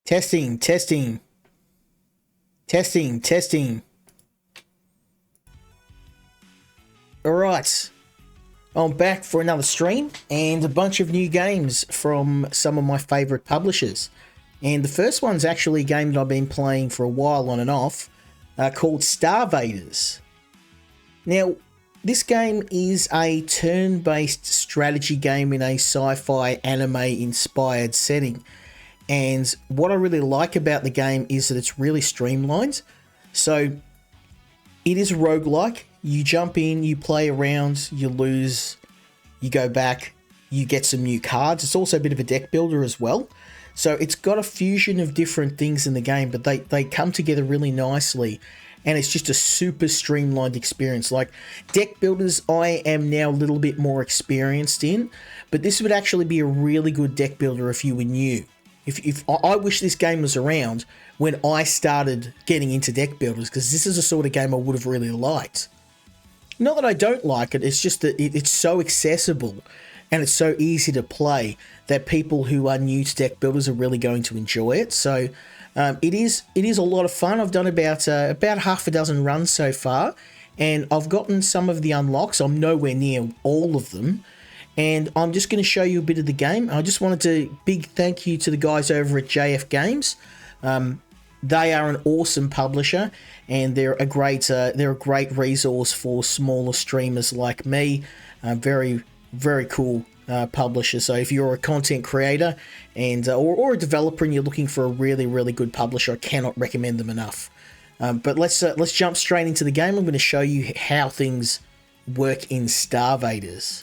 Testing, testing, testing, testing. Alright, I'm back for another stream and a bunch of new games from some of my favourite publishers. And the first one's actually a game that I've been playing for a while on and off, called Starvaders. Now, this game is a turn-based strategy game in a sci-fi anime-inspired setting. And what I really like about the game is that it's really streamlined. So, it is a roguelike. You jump in, you play around, you lose, you go back, you get some new cards. It's also a bit of a deck builder as well. So it's got a fusion of different things in the game, but they come together really nicely. And it's just a super streamlined experience. Like, deck builders, I am now a little bit more experienced in, but this would actually be a really good deck builder if you were new. If I wish this game was around when I started getting into deck builders, because this is the sort of game I would have really liked. Not that I don't like it, it's just that it's so accessible and it's so easy to play that people who are new to deck builders are really going to enjoy it. So it is a lot of fun. I've done about half a dozen runs so far, and I've gotten some of the unlocks. I'm nowhere near all of them. And I'm just going to show you a bit of the game. I just wanted to big thank you to the guys over at JF Games. They are an awesome publisher, and they're a great resource for smaller streamers like me. Very, very cool publisher. So if you're a content creator and or a developer and you're looking for a really, really good publisher, I cannot recommend them enough. But let's jump straight into the game. I'm going to show you how things work in Starvaders.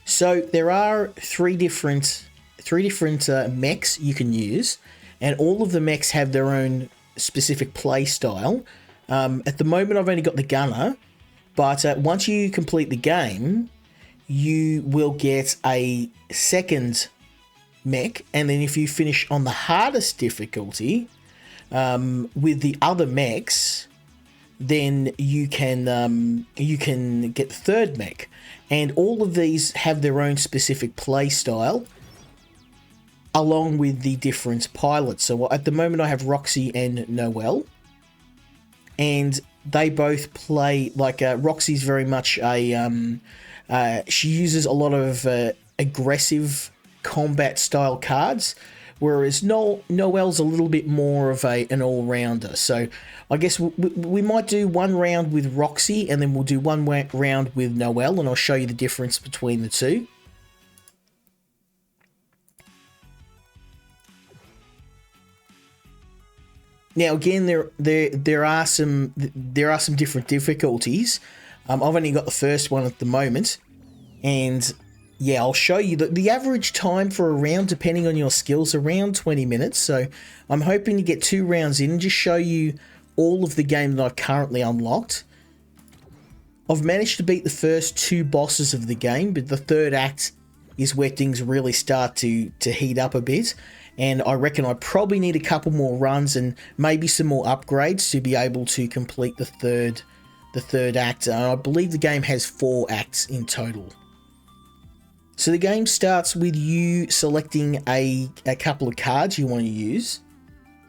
So there are three different mechs you can use, and all of the mechs have their own specific play style. At the moment, I've only got the gunner, but once you complete the game, you will get a second mech, and then if you finish on the hardest difficulty with the other mechs, then you can get the third mech. And all of these have their own specific play style, along with the different pilots. So at the moment I have Roxy and Noelle, and they both play, like, Roxy's very much she uses a lot of aggressive combat style cards, whereas Noelle's a little bit more of an all-rounder. So I guess we might do one round with Roxy, and then we'll do one round with Noelle, and I'll show you the difference between the two. Now again, there are some different difficulties. I've only got the first one at the moment, and yeah, I'll show you the average time for a round, depending on your skills, around 20 minutes. So I'm hoping to get 2 rounds in and just show you all of the game that I've currently unlocked. I've managed to beat the first 2 bosses of the game, but the third act is where things really start to heat up a bit. And I reckon I probably need a couple more runs and maybe some more upgrades to be able to complete the third act. I believe the game has 4 acts in total. So the game starts with you selecting a couple of cards you want to use.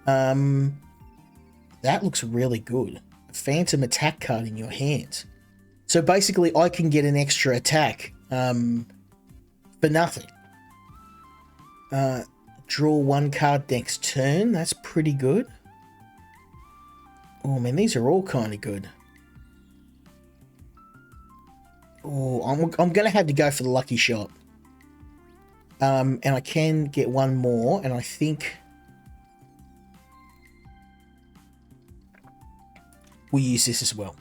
That looks really good. A phantom attack card in your hand. So basically I can get an extra attack for nothing. Draw 1 card next turn. That's pretty good. Oh man, these are all kind of good. Oh, I'm going to have to go for the lucky shot. And I can get one more, and I think we'll use this as well.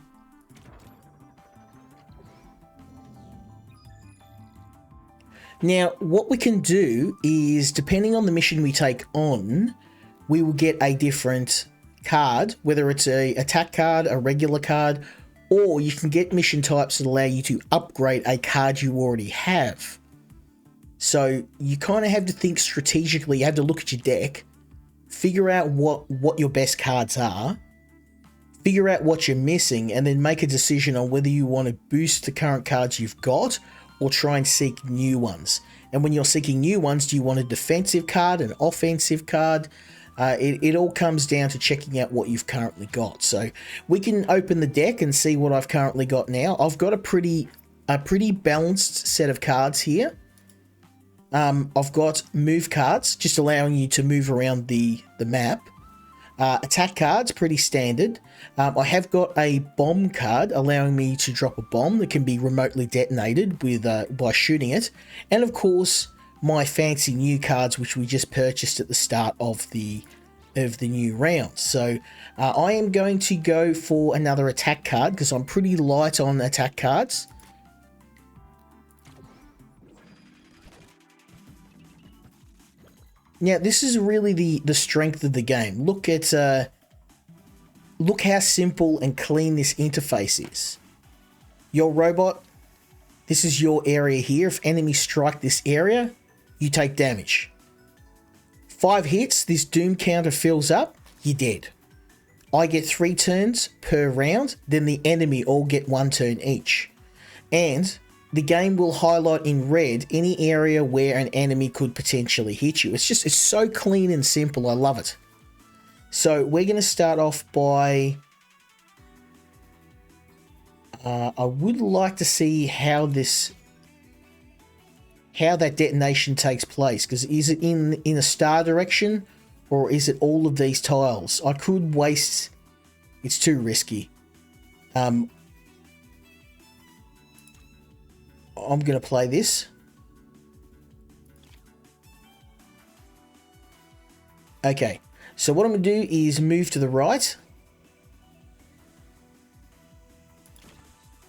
Now, what we can do is, depending on the mission we take on, we will get a different card, whether it's a attack card, a regular card, or you can get mission types that allow you to upgrade a card you already have. So you kind of have to think strategically. You have to look at your deck, figure out what your best cards are, figure out what you're missing, and then make a decision on whether you want to boost the current cards you've got or try and seek new ones. And when you're seeking new ones, do you want a defensive card, an offensive card? It all comes down to checking out what you've currently got. So we can open the deck and see what I've currently got now. I've got a pretty balanced set of cards here. I've got move cards, just allowing you to move around the map. Attack cards, pretty standard. I have got a bomb card, allowing me to drop a bomb that can be remotely detonated with by shooting it. And of course, my fancy new cards, which we just purchased at the start of the new round. So I am going to go for another attack card because I'm pretty light on attack cards. Now, this is really the strength of the game. Look how simple and clean this interface is. Your robot, this is your area here. If enemies strike this area, you take damage. 5 hits, this doom counter fills up, you're dead. I get 3 turns per round, then the enemy all get 1 turn each. And the game will highlight in red any area where an enemy could potentially hit you. It's so clean and simple. I love it. So we're going to start off by... I would like to see how that detonation takes place. Because is it in a star direction, or is it all of these tiles? I could waste... It's too risky. I'm going to play this. Okay, so what I'm going to do is move to the right.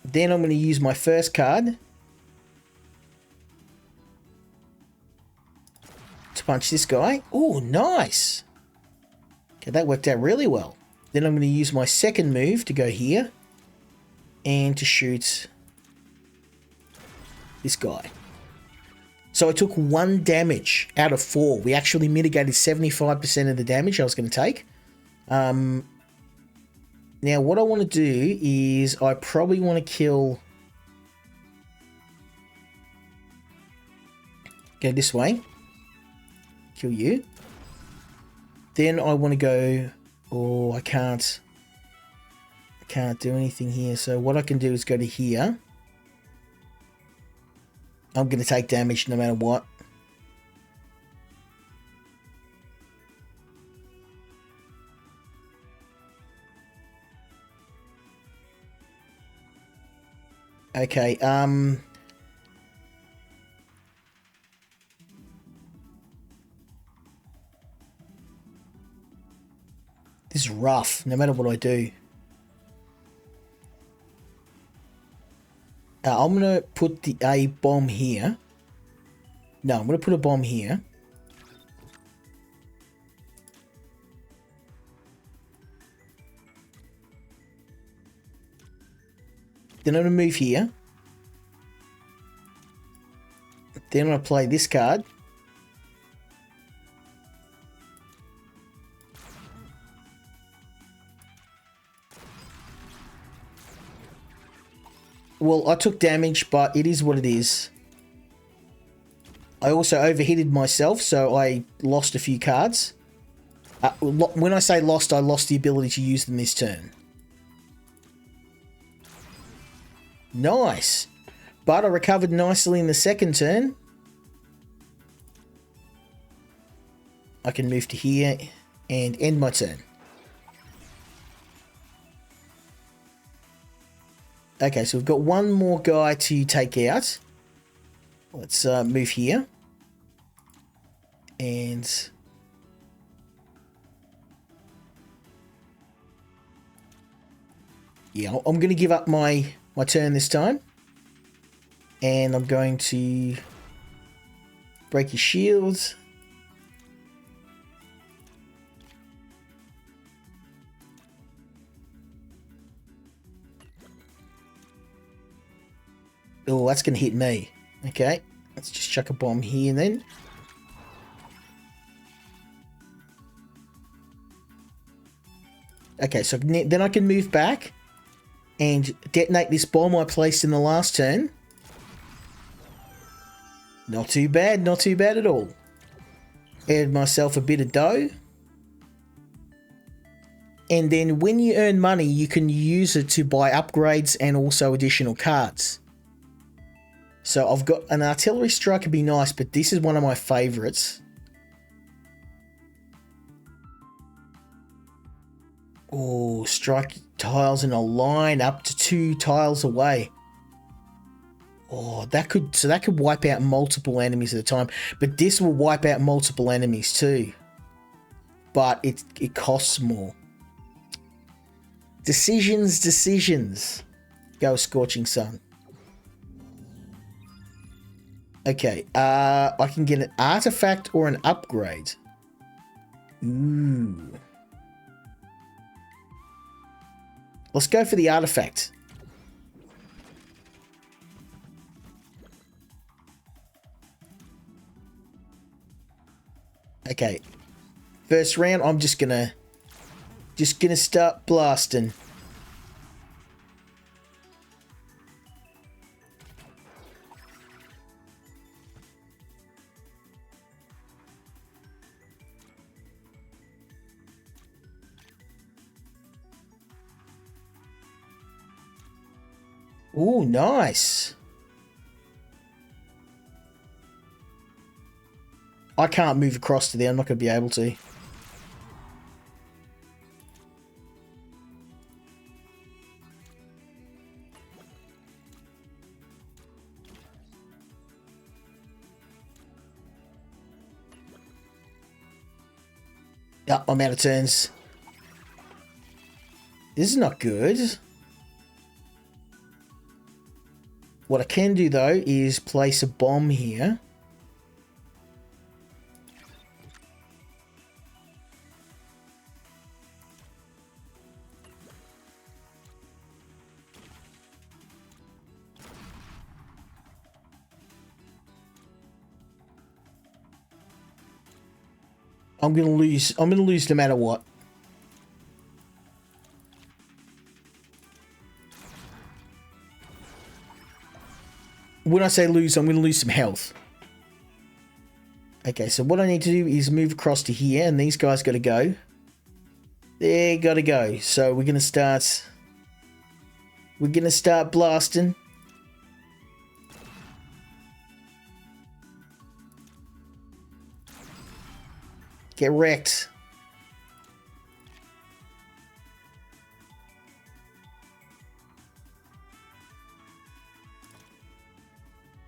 Then I'm going to use my first card to punch this guy. Oh, nice. Okay, that worked out really well. Then I'm going to use my second move to go here and to shoot this guy. So I took 1 damage out of 4. We actually mitigated 75% of the damage I was going to take. Now what I want to do is I probably want to kill... Go this way. Kill you. Then I want to go... Oh, I can't do anything here. So what I can do is go to here. I'm going to take damage no matter what. Okay, this is rough, no matter what I do. I'm going to put a bomb here. No, I'm going to put a bomb here. Then I'm going to move here. Then I'm going to play this card. Well, I took damage, but it is what it is. I also overheated myself, so I lost a few cards. When I say lost, I lost the ability to use them this turn. Nice. But I recovered nicely in the second turn. I can move to here and end my turn. Okay, so we've got one more guy to take out. Let's move here. And... yeah, I'm going to give up my turn this time. And I'm going to break your shields. Oh, that's going to hit me. Okay, let's just chuck a bomb here then. Okay, so then I can move back and detonate this bomb I placed in the last turn. Not too bad, not too bad at all. Add myself a bit of dough. And then when you earn money, you can use it to buy upgrades and also additional cards. So I've got an artillery strike would be nice, but this is one of my favorites. Oh, strike tiles in a line up to 2 tiles away. Oh, that could wipe out multiple enemies at a time, but this will wipe out multiple enemies too. But it costs more. Decisions. Go Scorching Sun. Okay, I can get an artifact or an upgrade. Ooh. Let's go for the artifact. Okay. First round, I'm just gonna start blasting. Ooh, nice. I can't move across to there. I'm not going to be able to. Oh, I'm out of turns. This is not good. What I can do, though, is place a bomb here. I'm gonna lose no matter what. When I say lose, I'm gonna lose some health. Okay, so what I need to do is move across to here, and these guys gotta go. They gotta go. So we're gonna start blasting. Get wrecked.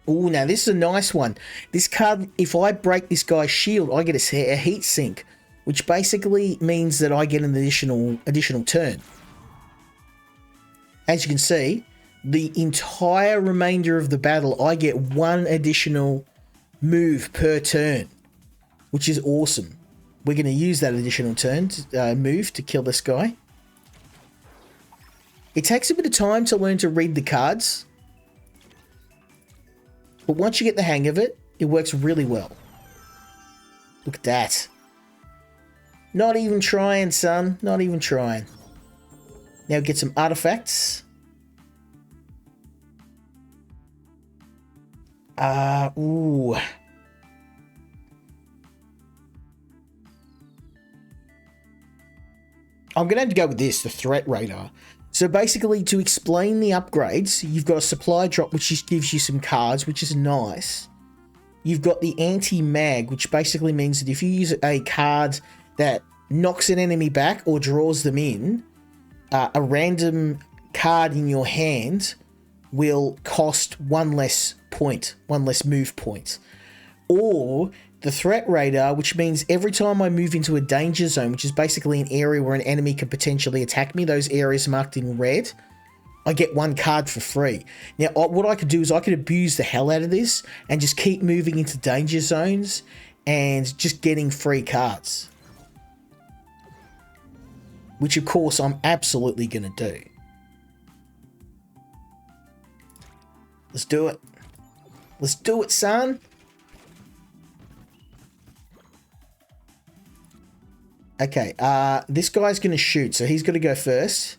Oh, now this is a nice one. This card, if I break this guy's shield, I get a heat sink, which basically means that I get an additional turn. As you can see, the entire remainder of the battle, I get 1 additional move per turn, which is awesome. We're going to use that additional turn move to kill this guy. It takes a bit of time to learn to read the cards, but once you get the hang of it, it works really well. Look at that. Not even trying, son. Not even trying. Now get some artifacts. Ooh. I'm going to have to go with this, the Threat Radar. So basically, to explain the upgrades, you've got a supply drop, which just gives you some cards, which is nice. You've got the anti-mag, which basically means that if you use a card that knocks an enemy back or draws them in, a random card in your hand will cost 1 less point, 1 less move point. Or the Threat Radar, which means every time I move into a danger zone, which is basically an area where an enemy can potentially attack me, those areas marked in red, I get 1 card for free. Now, what I could do is I could abuse the hell out of this and just keep moving into danger zones and just getting free cards. Which, of course, I'm absolutely going to do. Let's do it. Let's do it, son. Okay, this guy's going to shoot, so he's going to go first.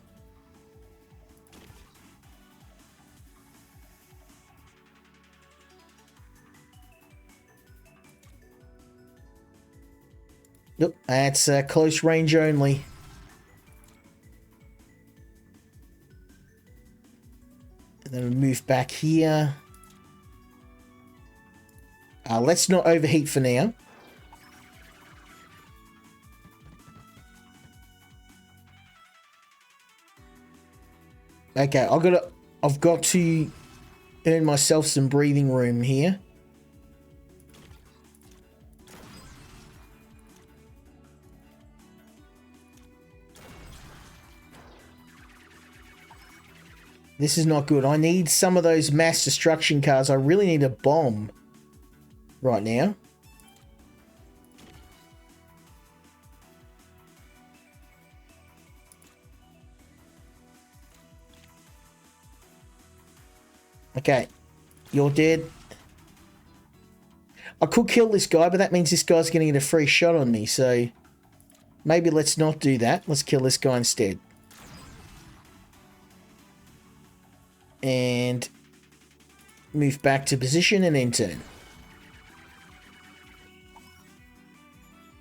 That's close range only. And then we'll move back here. Let's not overheat for now. Okay, I've got to earn myself some breathing room here. This is not good. I need some of those mass destruction cards. I really need a bomb right now. Okay, you're dead. I could kill this guy, but that means this guy's going to get a free shot on me, so maybe let's not do that. Let's kill this guy instead. And move back to position and end turn.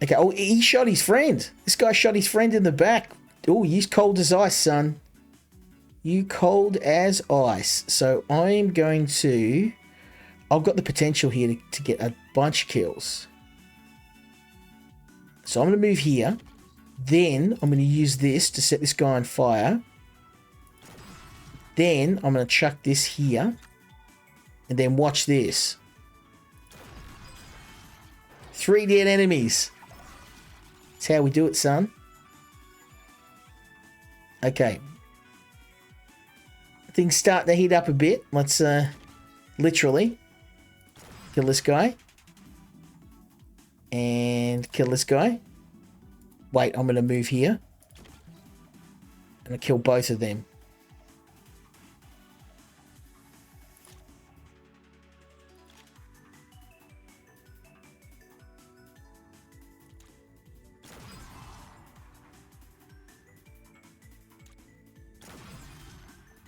Okay, oh, he shot his friend. This guy shot his friend in the back. Oh, you cold as ice, son. You cold as ice. So I'm going to... I've got the potential here to get a bunch of kills. So I'm going to move here. Then I'm going to use this to set this guy on fire. Then I'm going to chuck this here. And then watch this. 3 dead enemies. That's how we do it, son. Okay. Things starting to heat up a bit. Let's literally kill this guy. And kill this guy. Wait, I'm going to move here. I'm going to kill both of them.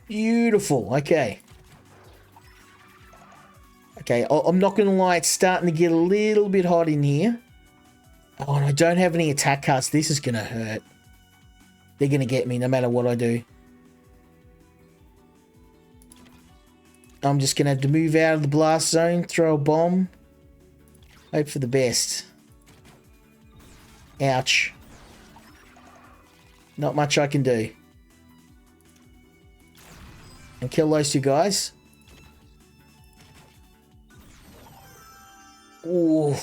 Beautiful. Okay. Okay, I'm not going to lie. It's starting to get a little bit hot in here. Oh, and I don't have any attack cards. This is going to hurt. They're going to get me no matter what I do. I'm just going to have to move out of the blast zone, throw a bomb. Hope for the best. Ouch. Not much I can do. And kill those two guys. Ooh.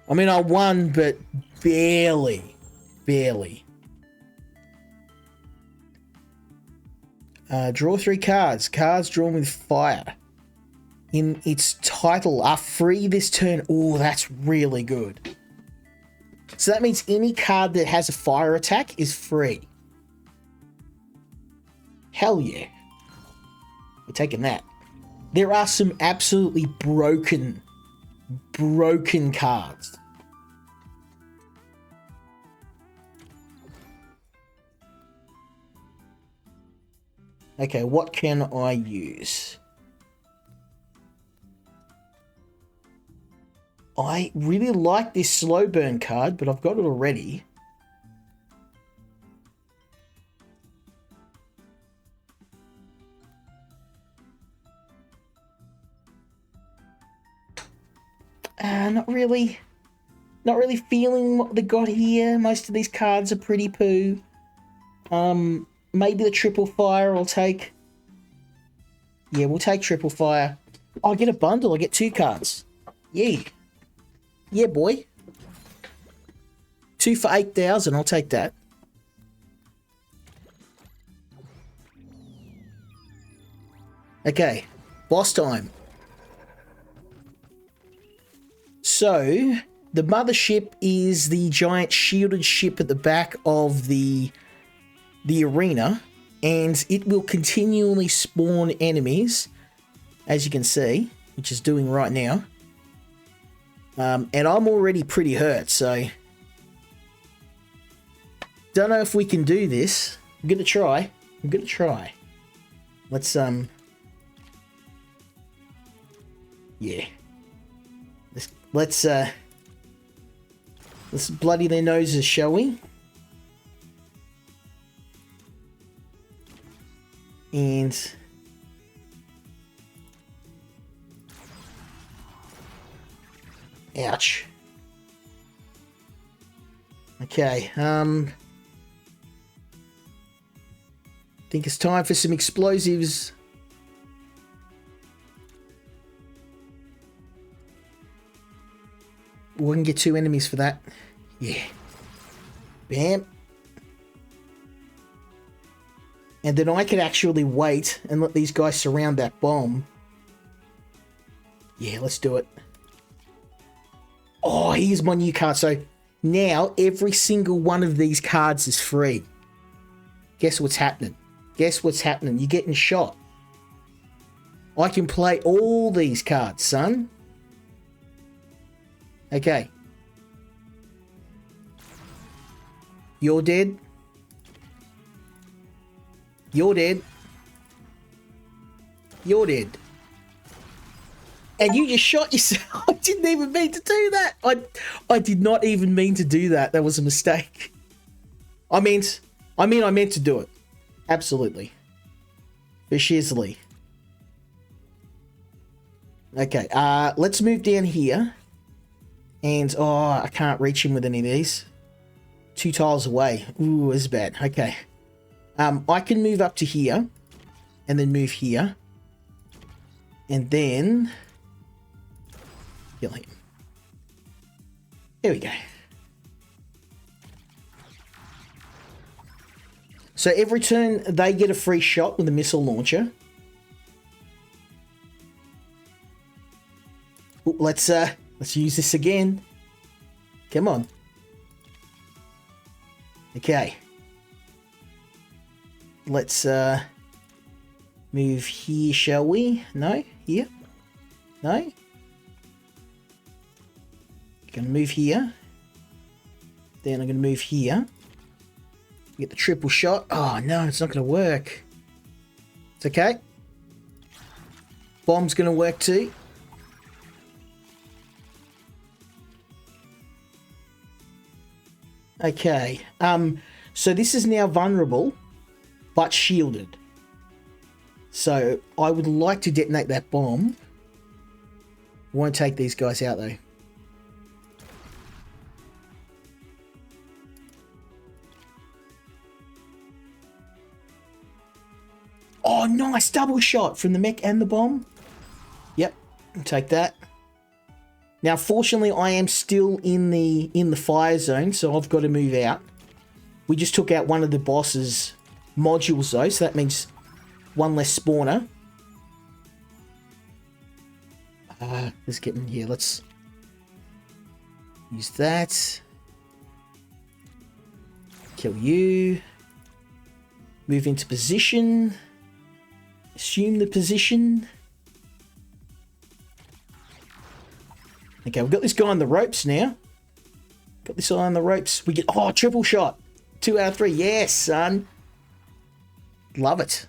I mean, I won, but barely. Barely. Draw 3 cards. Cards drawn with fire. In its title are free this turn. Oh, that's really good. So that means any card that has a fire attack is free. Hell yeah. We're taking that. There are some absolutely broken cards. Okay, what can I use? I really like this slow burn card, but I've got it already. Not really. Not really feeling what they got here. Most of these cards are pretty poo. Maybe the triple fire I'll take. Yeah, we'll take triple fire. I'll get a bundle. I get 2 cards. Yeah. Yeah, boy. 2 for 8,000. I'll take that. Okay. Boss time. So, the mothership is the giant shielded ship at the back of the arena, and it will continually spawn enemies, as you can see, which is doing right now. And I'm already pretty hurt, so don't know if we can do this. I'm gonna try. Let's yeah. Let's Let's bloody their noses, shall we? And ouch. Okay, think it's time for some explosives. We can get 2 enemies for that. Yeah. Bam. And then I could actually wait and let these guys surround that bomb. Yeah, let's do it. Oh, here's my new card. So now every single one of these cards is free. Guess what's happening? Guess what's happening? You're getting shot. I can play all these cards, son. Okay. You're dead. You're dead. You're dead. And you just shot yourself. I didn't even mean to do that. I did not even mean to do that. That was a mistake. I meant to do it. Absolutely. For shizzly. Okay, let's move down here. And, oh, I can't reach him with any of these. 2 tiles away. Ooh, this is bad. Okay. I can move up to here. And then move here. And then kill him. There we go. So every turn they get a free shot with a missile launcher. Ooh, let's use this again. Come on. Okay. Let's move here, shall we? No? Here? No? Gonna move here. Then I'm gonna move here. Get the triple shot. Oh no, it's not gonna work. It's okay. Bomb's gonna work too. Okay. So this is now vulnerable, but shielded. So I would like to detonate that bomb. Won't take these guys out though. Oh, nice double shot from the mech and the bomb. Yep, take that. Now, fortunately, I am still in the fire zone, so I've got to move out. We just took out one of the boss's modules, though, so that means one less spawner. Let's get in here. Let's use that. Kill you. Move into position. Assume the position. Okay, we've got this guy on the ropes now. Got this guy on the ropes. We get, oh, triple shot. 2 out of 3. Yes, son. Love it.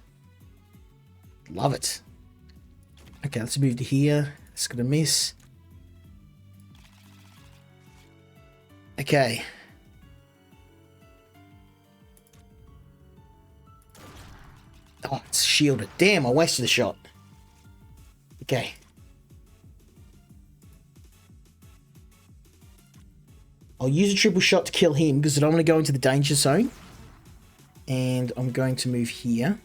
Love it. Okay, let's move to here. It's gonna miss. Okay. Oh, it's shielded. Damn, I wasted a shot. Okay. I'll use a triple shot to kill him because I don't want to go into the danger zone. And I'm going to move here.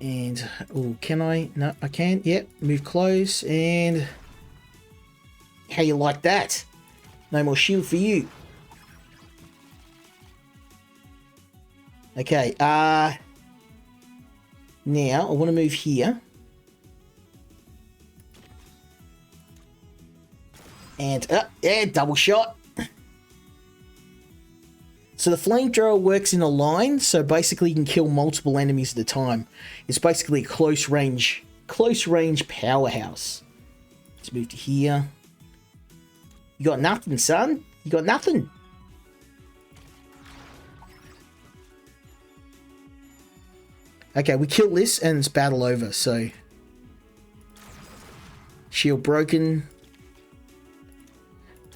And, oh, can I? No, I can. Yep, move close. And how you like that? No more shield for you. Okay, now I want to move here. And, yeah, double shot. So the flamethrower works in a line, so basically you can kill multiple enemies at a time. It's basically a close range powerhouse. Let's move to here. You got nothing, son. You got nothing. Okay, we kill this and it's battle over, so shield broken.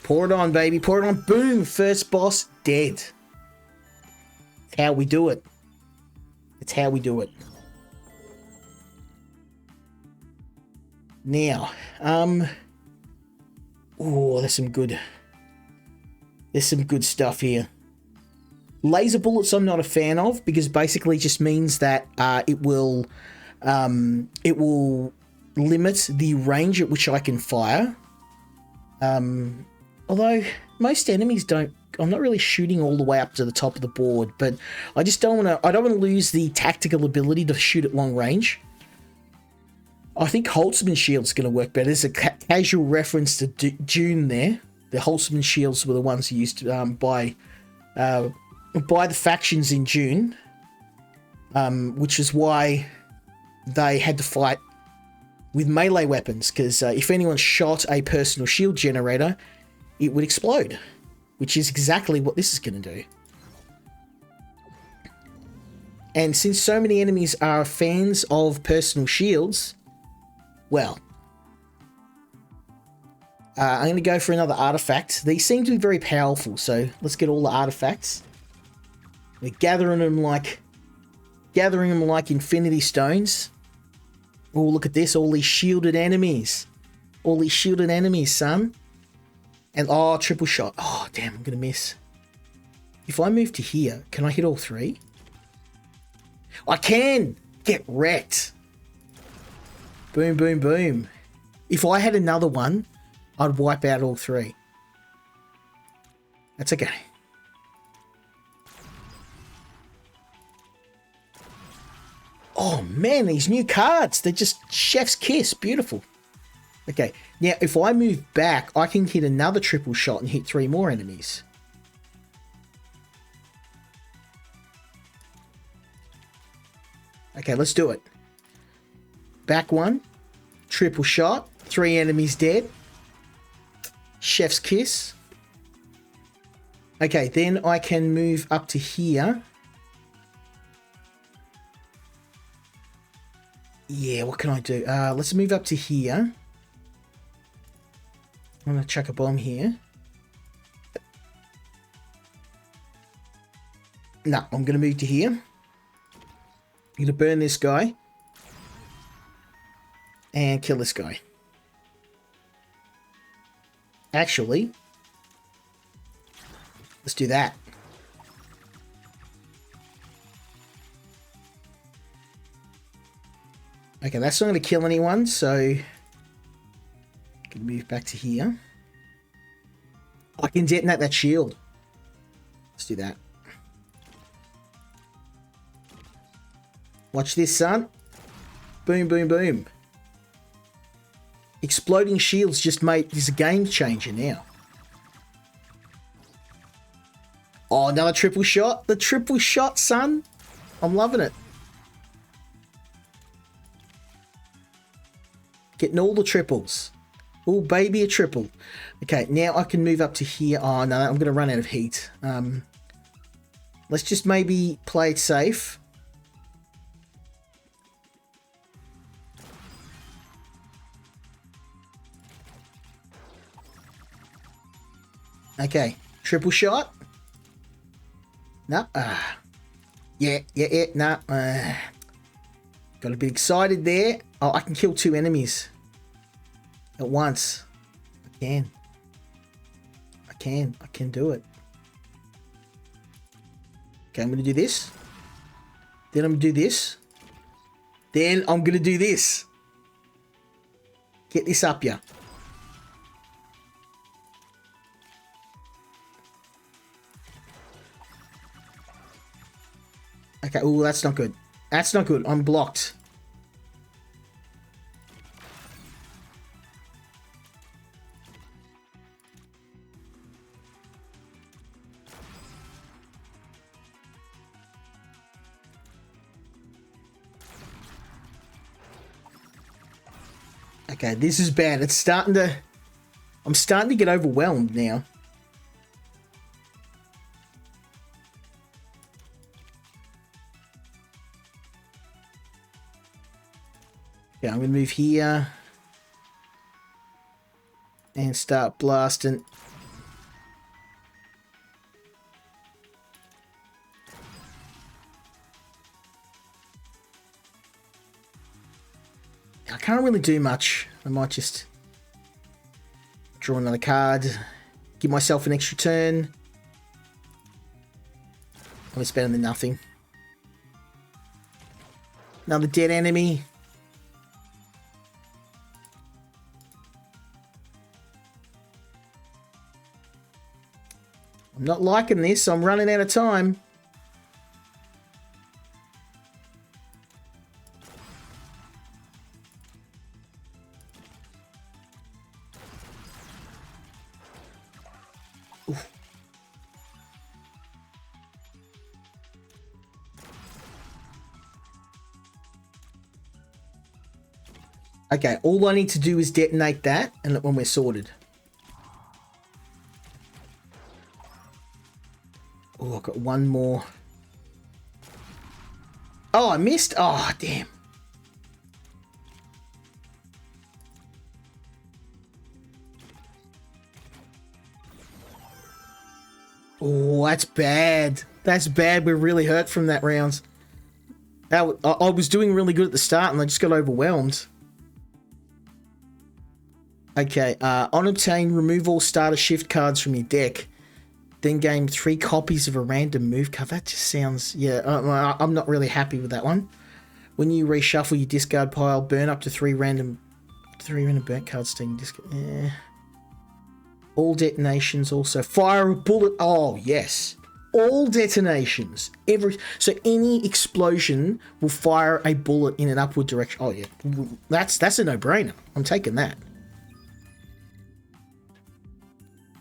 Pour it on, baby. Pour it on. Boom. First boss dead. It's how we do it. It's how we do it. Now, oh, there's some good stuff here. Laser bullets I'm not a fan of because basically it just means that it will limit the range at which I can fire. Although most enemies don't. I'm not really shooting all the way up to the top of the board, but I just don't want to. I don't want to lose the tactical ability to shoot at long range. I think Holtzman Shield's going to work better. There's a casual reference to Dune there. The Holtzman Shields were the ones used by the factions in Dune, which is why they had to fight with melee weapons, because if anyone shot a personal shield generator, it would explode, which is exactly what this is going to do. And since so many enemies are fans of personal shields, well, I'm going to go for another artifact. These seem to be very powerful, so let's get all the artifacts. We're gathering them like infinity stones. Oh, look at this, all these shielded enemies. All these shielded enemies, son. And, oh, triple shot. Oh, damn, I'm going to miss. If I move to here, can I hit all three? I can! Get wrecked. Boom, boom, boom. If I had another one, I'd wipe out all three. That's okay. Oh, man, these new cards. They're just chef's kiss. Beautiful. Okay, now if I move back, I can hit another triple shot and hit 3 more enemies. Okay, let's do it. Back one, triple shot, 3 enemies dead. Chef's kiss. Okay, then I can move up to here. Yeah, what can I do? Let's move up to here. I'm going to chuck a bomb here. No, I'm going to move to here. I'm going to burn this guy. And kill this guy. Actually, let's do that. Okay, that's not going to kill anyone, so I can move back to here. I can detonate that shield. Let's do that. Watch this, son. Boom, boom, boom. Exploding shields just made this a game changer now. Oh, another triple shot. The triple shot, son. I'm loving it. Getting all the triples. Oh, baby, a triple. Okay, now I can move up to here. Oh, no, I'm going to run out of heat. Let's just maybe play it safe. Okay, triple shot. No. Yeah. No. Got a bit excited there. Oh, I can kill 2 enemies at once. I can do it. Okay, I'm going to do this. Then I'm going to do this. Then I'm going to do this. Get this up here. Okay, oh, that's not good. That's not good. I'm blocked. Okay, this is bad. It's starting to... I'm starting to get overwhelmed now. Okay, I'm going to move here. And start blasting. I can't really do much. I might just draw another card, give myself an extra turn. Oh, it's better than nothing. Another dead enemy. I'm not liking this. I'm running out of time. Oof. Okay, all I need to do is detonate that, and look when we're sorted. Oh, I've got one more. Oh, I missed. Oh, damn. Oh, that's bad. That's bad. We're really hurt from that round. I was doing really good at the start, and I just got overwhelmed. Okay, on obtain, remove all starter shift cards from your deck. Then gain 3 copies of a random move card. That just sounds... Yeah, I'm not really happy with that one. When you reshuffle your discard pile, burn up to 3 random burnt cards taking discard. Yeah. All detonations also. Fire a bullet. Oh, yes. All detonations. So any explosion will fire a bullet in an upward direction. Oh, yeah. That's a no-brainer. I'm taking that.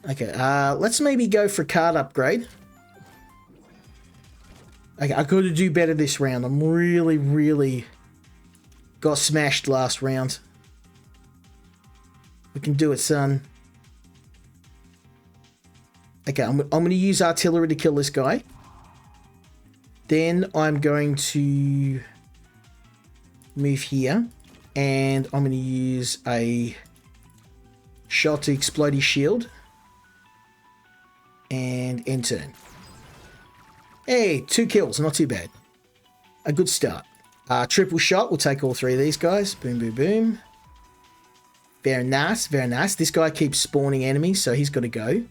Okay, let's maybe go for card upgrade. Okay, I got to do better this round. I'm really got smashed last round. We can do it, son. Okay, I'm going to use artillery to kill this guy. Then I'm going to move here. And I'm going to use a shot to explode his shield. And end turn. Hey, 2 kills, not too bad. A good start. Triple shot, we'll take all 3 of these guys. Boom, boom, boom. Very nice, very nice. This guy keeps spawning enemies, so he's got to go.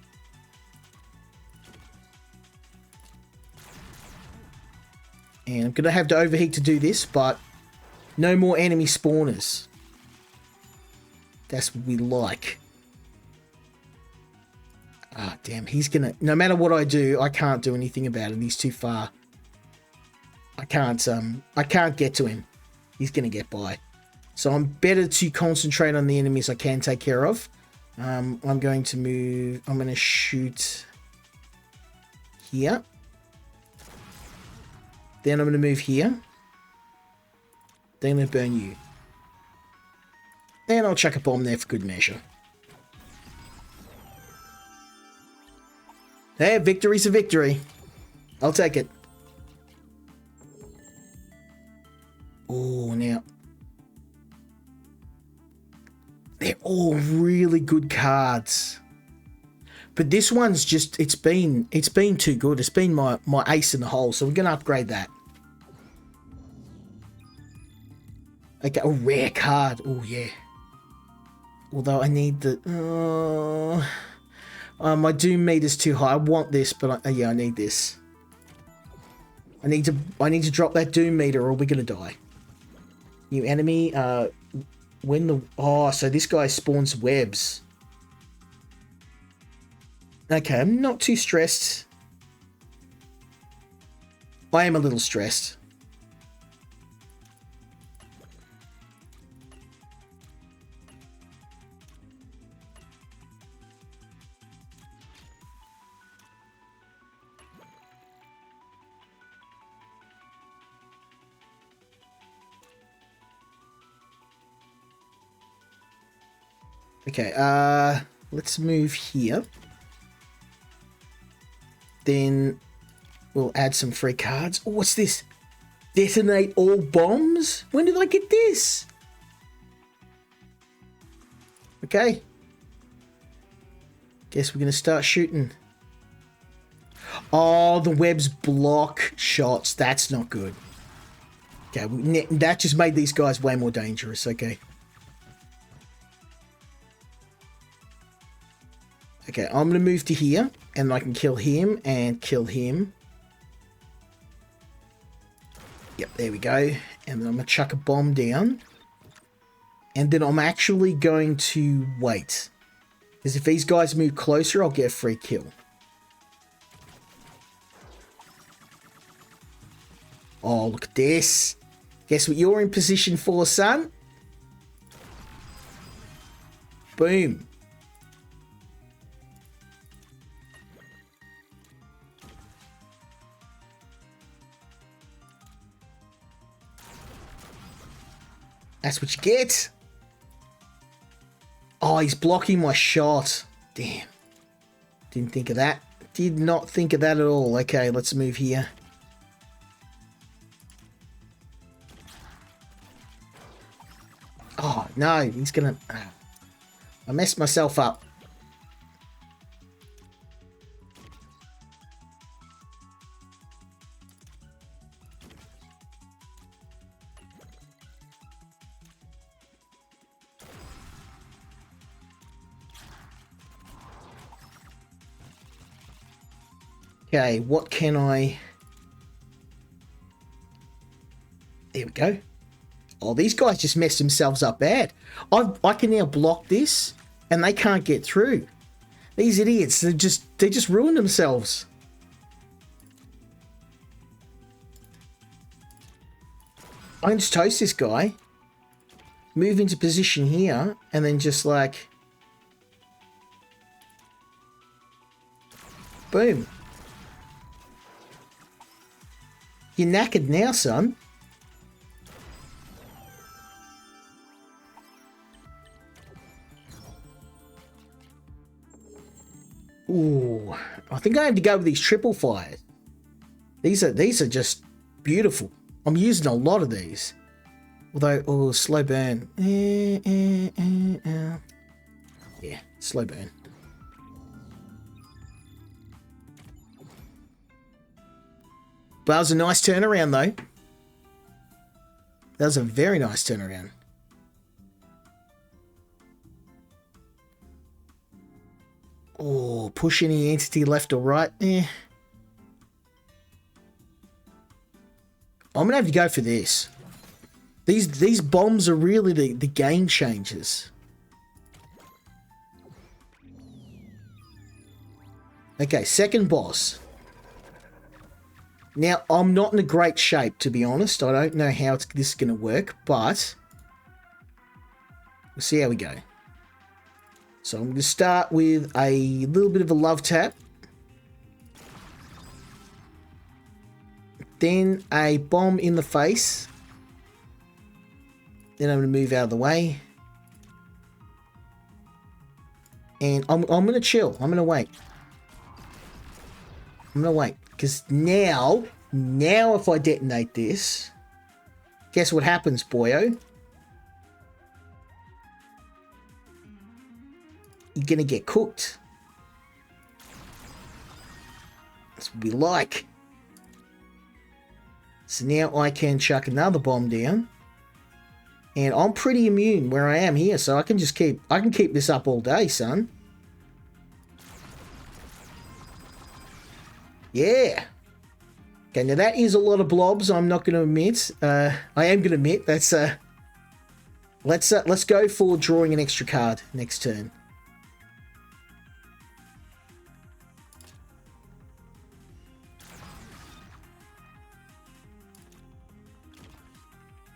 And I'm going to have to overheat to do this, but no more enemy spawners. That's what we like. Ah, damn, he's gonna... No matter what I do, I can't do anything about it. He's too far. I can't get to him. He's gonna get by. So I'm better to concentrate on the enemies I can take care of. I'm going to move... I'm going to shoot here. Then I'm going to move here. Then I'm going to burn you. And I'll chuck a bomb there for good measure. Hey, victory's a victory. I'll take it. Oh, now. They're all really good cards. But this one's just, it's been too good. It's been my ace in the hole, so we're going to upgrade that. Okay, a rare card. Oh, yeah. Although I need the... my doom meter's too high. I want this, but yeah, I need this. I need to drop that doom meter or we're gonna die. New enemy, when the... Oh, so this guy spawns webs. Okay, I'm not too stressed. I am a little stressed. Okay, let's move here. Then we'll add some free cards. Oh, what's this? Detonate all bombs? When did I get this? Okay. Guess we're going to start shooting. Oh, the webs block shots. That's not good. Okay, that just made these guys way more dangerous. Okay. Okay, I'm going to move to here, and I can kill him and kill him. Yep, there we go. And then I'm going to chuck a bomb down. And then I'm actually going to wait. Because if these guys move closer, I'll get a free kill. Oh, look at this. Guess what you're in position for, son? Boom. That's what you get. Oh, he's blocking my shot. Damn. Didn't think of that. Did not think of that at all. Okay, let's move here. Oh, no. He's gonna... I messed myself up. Okay, what can I... There we go. Oh, these guys just messed themselves up bad. I can now block this, and they can't get through. These idiots, they just ruined themselves. I can just toast this guy, move into position here, and then just like... Boom. You're knackered now, son. Ooh, I think I have to go with these triple fires. These are just beautiful. I'm using a lot of these. Although, oh, slow burn. Yeah, slow burn. But that was a nice turnaround, though. That was a very nice turnaround. Oh, push any entity left or right. I'm gonna have to go for this. These bombs are really the game changers. Okay, second boss. Now, I'm not in a great shape, to be honest. I don't know how this is going to work, but we'll see how we go. So I'm going to start with a little bit of a love tap. Then a bomb in the face. Then I'm going to move out of the way. And I'm going to chill. I'm going to wait. I'm going to wait. Because now if I detonate this, guess what happens, boyo? You're going to get cooked. That's what we like. So now I can chuck another bomb down. And I'm pretty immune where I am here, so I can keep this up all day, son. Yeah. Okay, now that is a lot of blobs, I'm not going to admit. I am going to admit that's let's go for drawing an extra card next turn.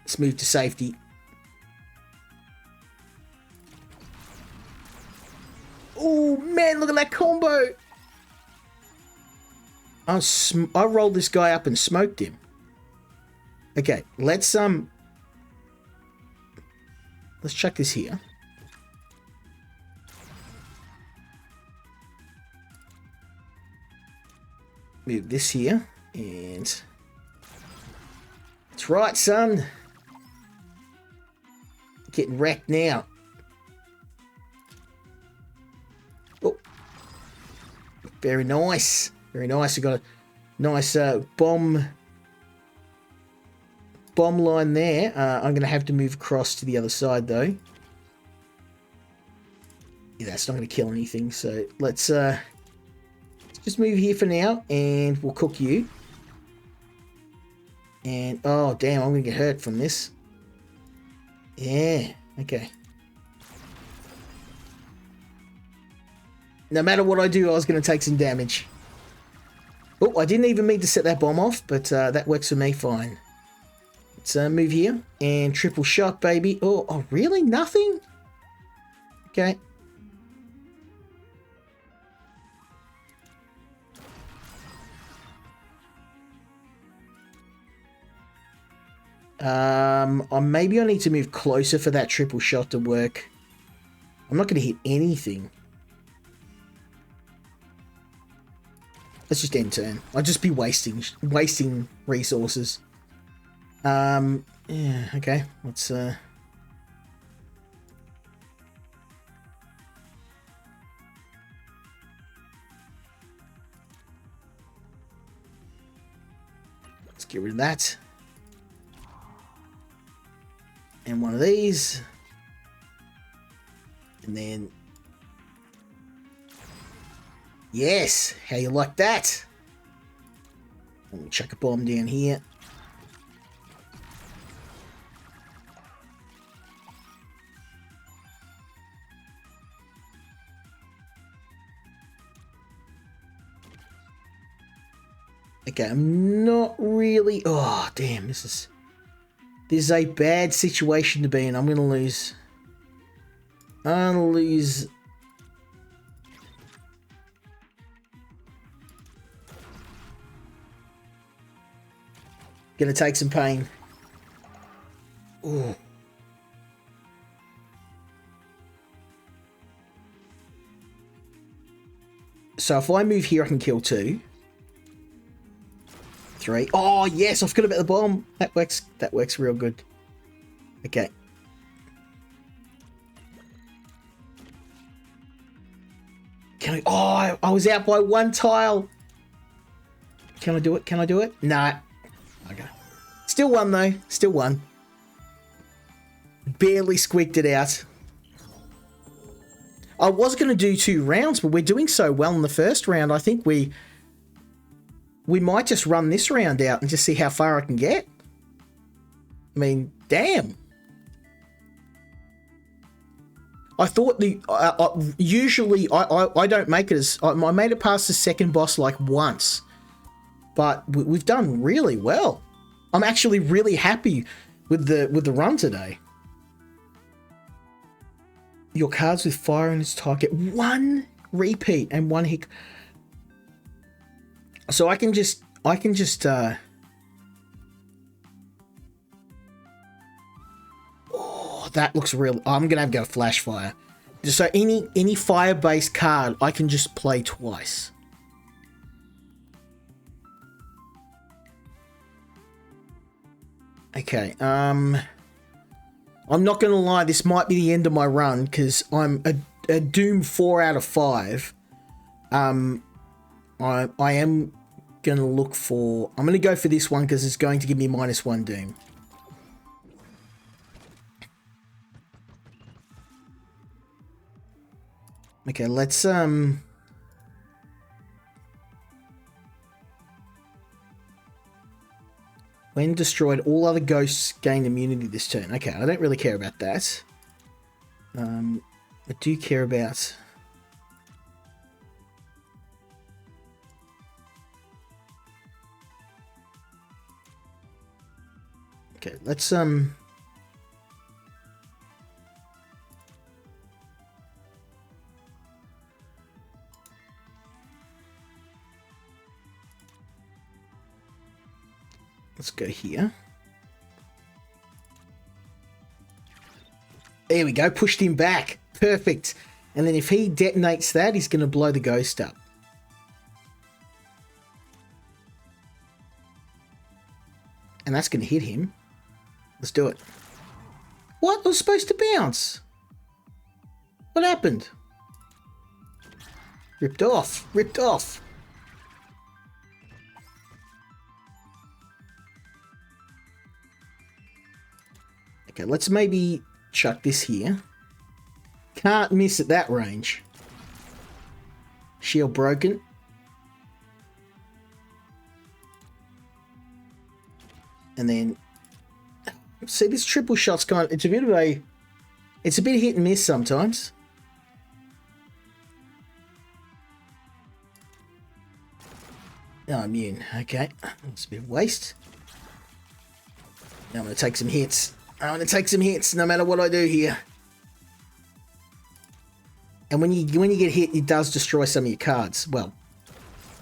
Let's move to safety. Oh man, look at that combo. I rolled this guy up and smoked him. Okay, let's chuck this here. Move this here, and that's right, son. Getting wrecked now. Oh, very nice. Very nice. We got a nice bomb line there. I'm going to have to move across to the other side, though. Yeah, that's not going to kill anything. So let's just move here for now, and we'll cook you. And oh damn, I'm going to get hurt from this. Yeah, okay. No matter what I do, I was going to take some damage. Oh, I didn't even mean to set that bomb off, but that works for me fine. Let's move here and triple shot, baby. Oh, really? Nothing? Okay. Maybe I need to move closer for that triple shot to work. I'm not going to hit anything. Let's just end turn. I'll just be wasting resources. Yeah, okay. Let's get rid of that. And one of these. And then... Yes! How you like that? Let me chuck a bomb down here. Okay, I'm not really... Oh, damn, this is a bad situation to be in. I'm going to lose... Gonna take some pain. Ooh. So if I move here, I can kill 2. 3. Oh, yes, I forgot about the bomb. That works real good. Okay. Oh, I was out by 1 tile. Can I do it? Can I do it? Nah. Okay. Still won, though. Still won. Barely squeaked it out. I was going to do 2 rounds, but we're doing so well in the first round. I think we might just run this round out and just see how far I can get. I mean, damn. I thought usually I don't make it as... I made it past the second boss like once. But we've done really well. I'm actually really happy with the run today. Your cards with fire in its target. 1 repeat and 1 hit. So I can just oh, that looks real. I'm gonna have to go flash fire. So any fire-based card I can just play twice. Okay, I'm not gonna lie, this might be the end of my run because I'm a Doom 4 out of 5. I am gonna look for... I'm gonna go for this one because it's going to give me -1 Doom. Okay, let's when destroyed, all other ghosts gain immunity this turn. Okay, I don't really care about that. I do care about... Okay, let's go here. There we go, pushed him back. Perfect. And then if he detonates that, he's going to blow the ghost up. And that's going to hit him. Let's do it. What? I was supposed to bounce. What happened? Ripped off. Ripped off. Okay, let's maybe chuck this here. Can't miss at that range. Shield broken. And then, see, this triple shot's kind of, it's a bit hit and miss sometimes. Oh, immune. Okay. That's a bit of waste. Now I'm going to take some hits. I'm going to take some hits no matter what I do here. And when you get hit, it does destroy some of your cards. Well,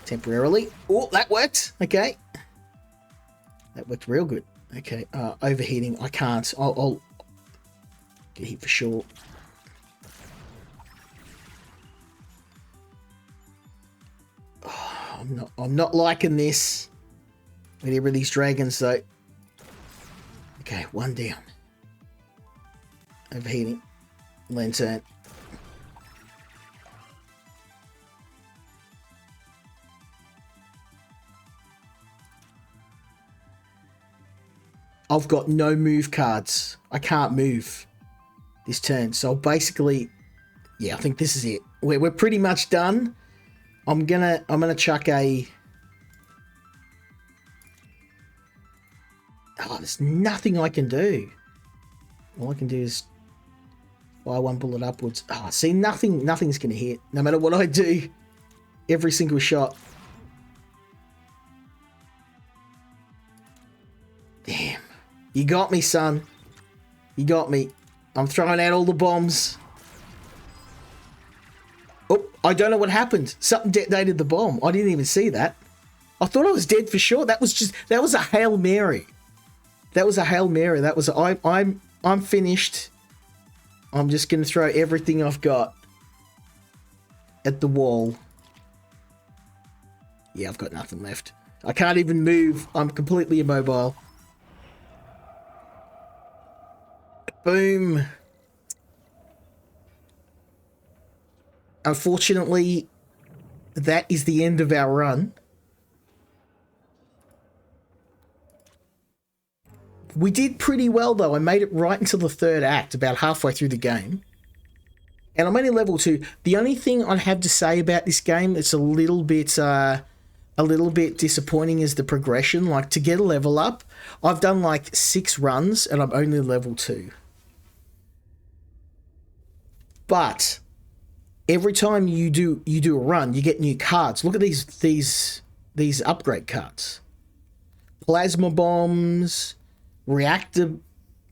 temporarily. Oh, that worked. Okay. That worked real good. Okay. Overheating. I can't. I'll get hit for sure. I'm not liking this. Whatever these dragons though. Okay, one down. Overheating. Lantern. I've got no move cards. I can't move this turn. So basically, yeah, I think this is it. We're pretty much done. I'm gonna chuck a. Oh, there's nothing I can do. All I can do is fire one bullet upwards. Oh, see, nothing's gonna hit. No matter what I do, every single shot. Damn, you got me, son. You got me. I'm throwing out all the bombs. Oh, I don't know what happened. Something detonated the bomb. I didn't even see that. I thought I was dead for sure. That was a Hail Mary. That was a Hail Mary. That was I'm finished. I'm just gonna throw everything I've got at the wall. Yeah, I've got nothing left. I can't even move. I'm completely immobile. Boom. Unfortunately, that is the end of our run. We did pretty well, though. I made it right until the third act, about halfway through the game. And I'm only level 2. The only thing I have to say about this game that's a little bit disappointing is the progression. Like, to get a level up, I've done like 6 runs, and I'm only level 2. But every time you do a run, you get new cards. Look at these upgrade cards. Plasma bombs, reactor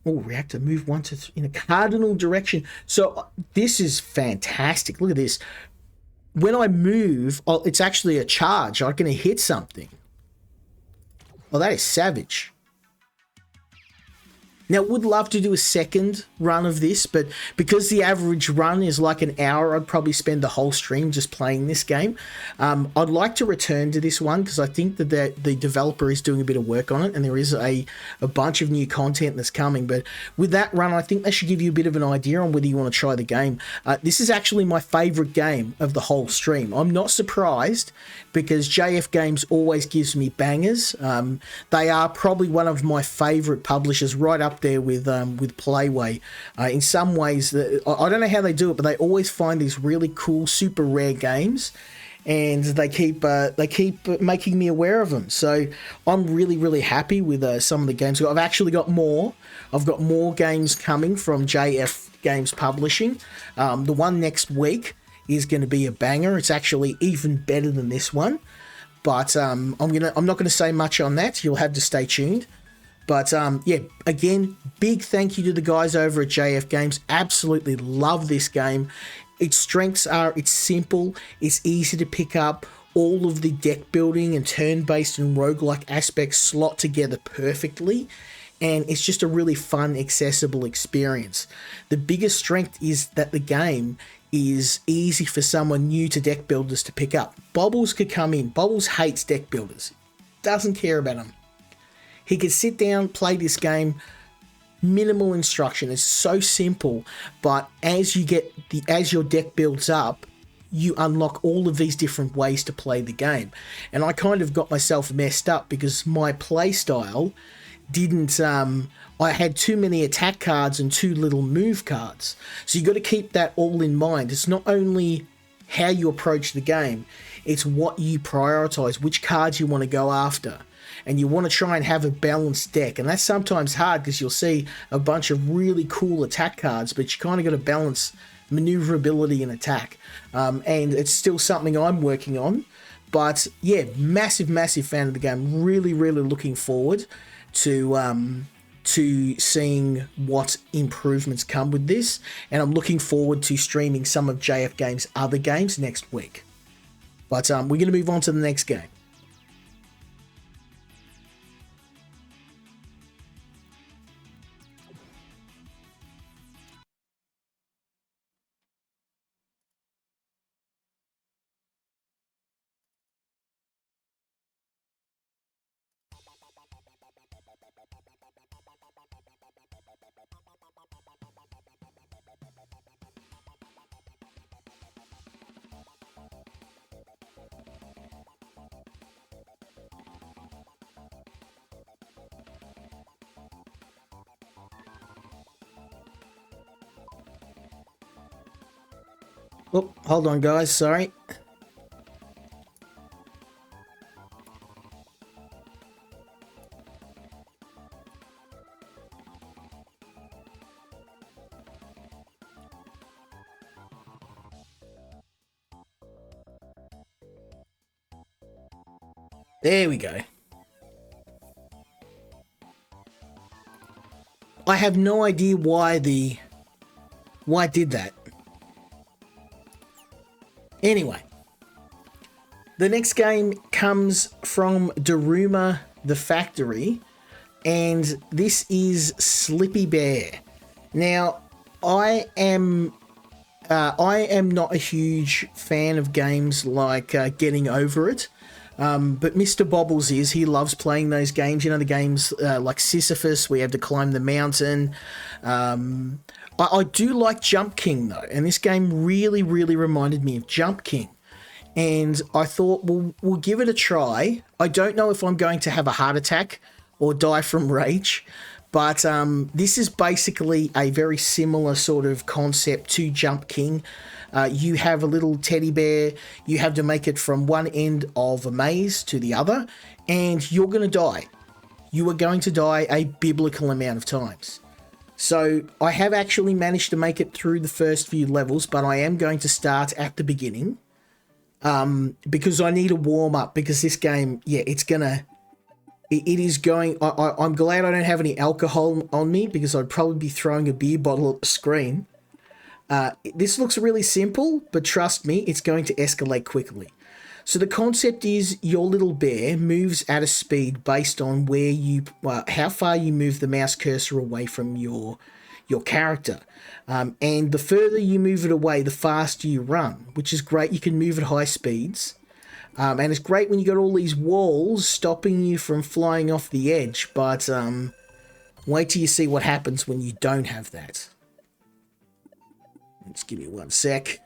move 1 to 3 in a cardinal direction. So this is fantastic. Look at this. When I move, it's actually a charge. I'm going to hit something. Well, that is savage. Now, would love to do a second run of this, but because the average run is like an hour, I'd probably spend the whole stream just playing this game. I'd like to return to this one because I think that the developer is doing a bit of work on it, and there is a bunch of new content that's coming. But with that run, I think they should give you a bit of an idea on whether you want to try the game. This is actually my favourite game of the whole stream. I'm not surprised because JF Games always gives me bangers. They are probably one of my favourite publishers, right up there with Playway. In some ways, I don't know how they do it, but they always find these really cool, super rare games, and they keep making me aware of them. So I'm really, really happy with some of the games. I've actually got more. I've got more games coming from JF Games Publishing. The one next week is going to be a banger. It's actually even better than this one, but I'm not gonna say much on that. You'll have to stay tuned. But yeah, again, big thank you to the guys over at JF Games. Absolutely love this game. Its strengths are it's simple, it's easy to pick up. All of the deck building and turn-based and roguelike aspects slot together perfectly. And it's just a really fun, accessible experience. The biggest strength is that the game is easy for someone new to deck builders to pick up. Bobbles could come in. Bobbles hates deck builders. Doesn't care about them. He could sit down, play this game, minimal instruction. It's so simple, but as your deck builds up, you unlock all of these different ways to play the game. And I kind of got myself messed up because my play style didn't, I had too many attack cards and too little move cards. So you got to keep that all in mind. It's not only how you approach the game, it's what you prioritize, which cards you want to go after. And you want to try and have a balanced deck. And that's sometimes hard because you'll see a bunch of really cool attack cards, but you kind of got to balance maneuverability and attack. And it's still something I'm working on. But yeah, massive, massive fan of the game. Really, really looking forward to seeing what improvements come with this. And I'm looking forward to streaming some of JF Games' other games next week. But we're going to move on to the next game. Oh, hold on, guys. Sorry. There we go. I have no idea why it did that. Anyway, the next game comes from Daruma the Factory, and this is Slippy Bear. Now, I am not a huge fan of games like Getting Over It, but Mr. Bobbles is. He loves playing those games. You know, the games like Sisyphus, where you have to climb the mountain. I do like Jump King, though, and this game really, really reminded me of Jump King. And I thought, we'll give it a try. I don't know if I'm going to have a heart attack or die from rage, but this is basically a very similar sort of concept to Jump King. You have a little teddy bear, you have to make it from one end of a maze to the other, and you're going to die. You are going to die a biblical amount of times. So I have actually managed to make it through the first few levels, but I am going to start at the beginning because I need a warm up, because this game, yeah, it is going, I'm glad I don't have any alcohol on me, because I'd probably be throwing a beer bottle at the screen. This looks really simple, but trust me, it's going to escalate quickly. So the concept is your little bear moves at a speed based on how far you move the mouse cursor away from your character. And the further you move it away, the faster you run, which is great. You can move at high speeds. And it's great when you got all these walls stopping you from flying off the edge, but wait till you see what happens when you don't have that. Just give me one sec.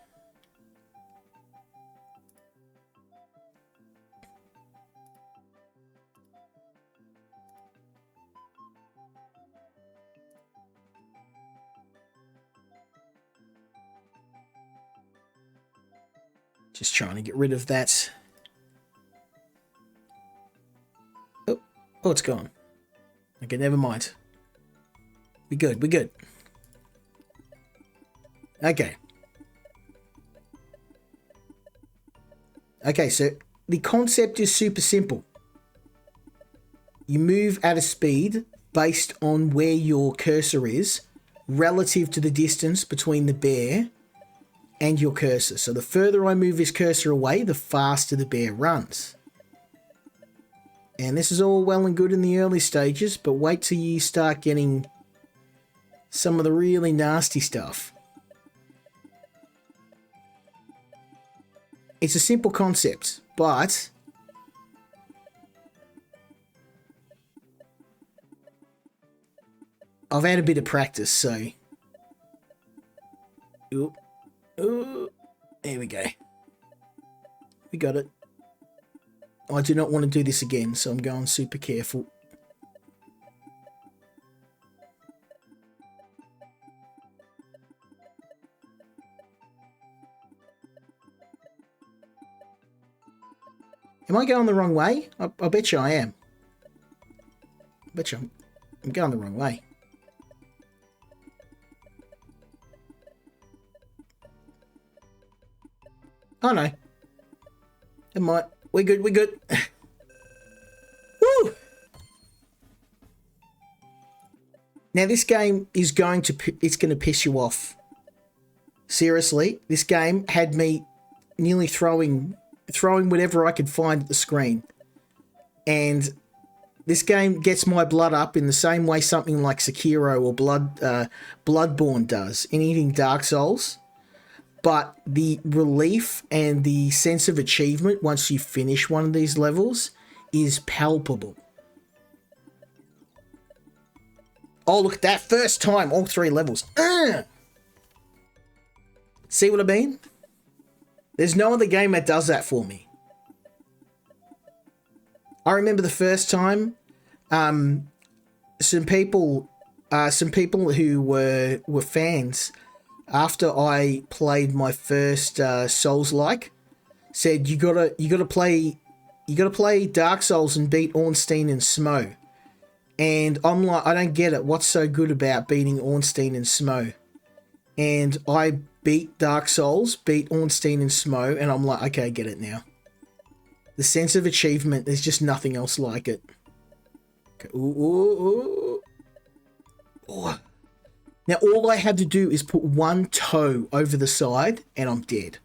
Just trying to get rid of that. Oh, it's gone. Okay, never mind. We're good. Okay. Okay, so the concept is super simple. You move at a speed based on where your cursor is relative to the distance between the bear and your cursor. So the further I move this cursor away, the faster the bear runs. And this is all well and good in the early stages, but wait till you start getting some of the really nasty stuff. It's a simple concept, but I've had a bit of practice, so... Ooh, there we go. We got it. I do not want to do this again, so I'm going super careful. Am I going the wrong way? I bet you I am. I bet you I'm going the wrong way. Oh no. It might. We're good, we're good. Woo! Now this game is going to piss you off. Seriously, this game had me nearly throwing whatever I could find at the screen. And this game gets my blood up in the same way something like Sekiro or Bloodborne does in eating Dark Souls. But the relief and the sense of achievement once you finish one of these levels is palpable. Oh, look at that. First time, all 3 levels. See what I mean? There's no other game that does that for me. I remember the first time, some people who were fans, after I played my first Souls-like, said you gotta play Dark Souls and beat Ornstein and Smo. And I'm like, I don't get it. What's so good about beating Ornstein and Smo? And I beat Dark Souls, beat Ornstein and Smo, and I'm like, okay, I get it now. The sense of achievement, there's just nothing else like it. Okay. Ooh. Now, all I had to do is put one toe over the side, and I'm dead.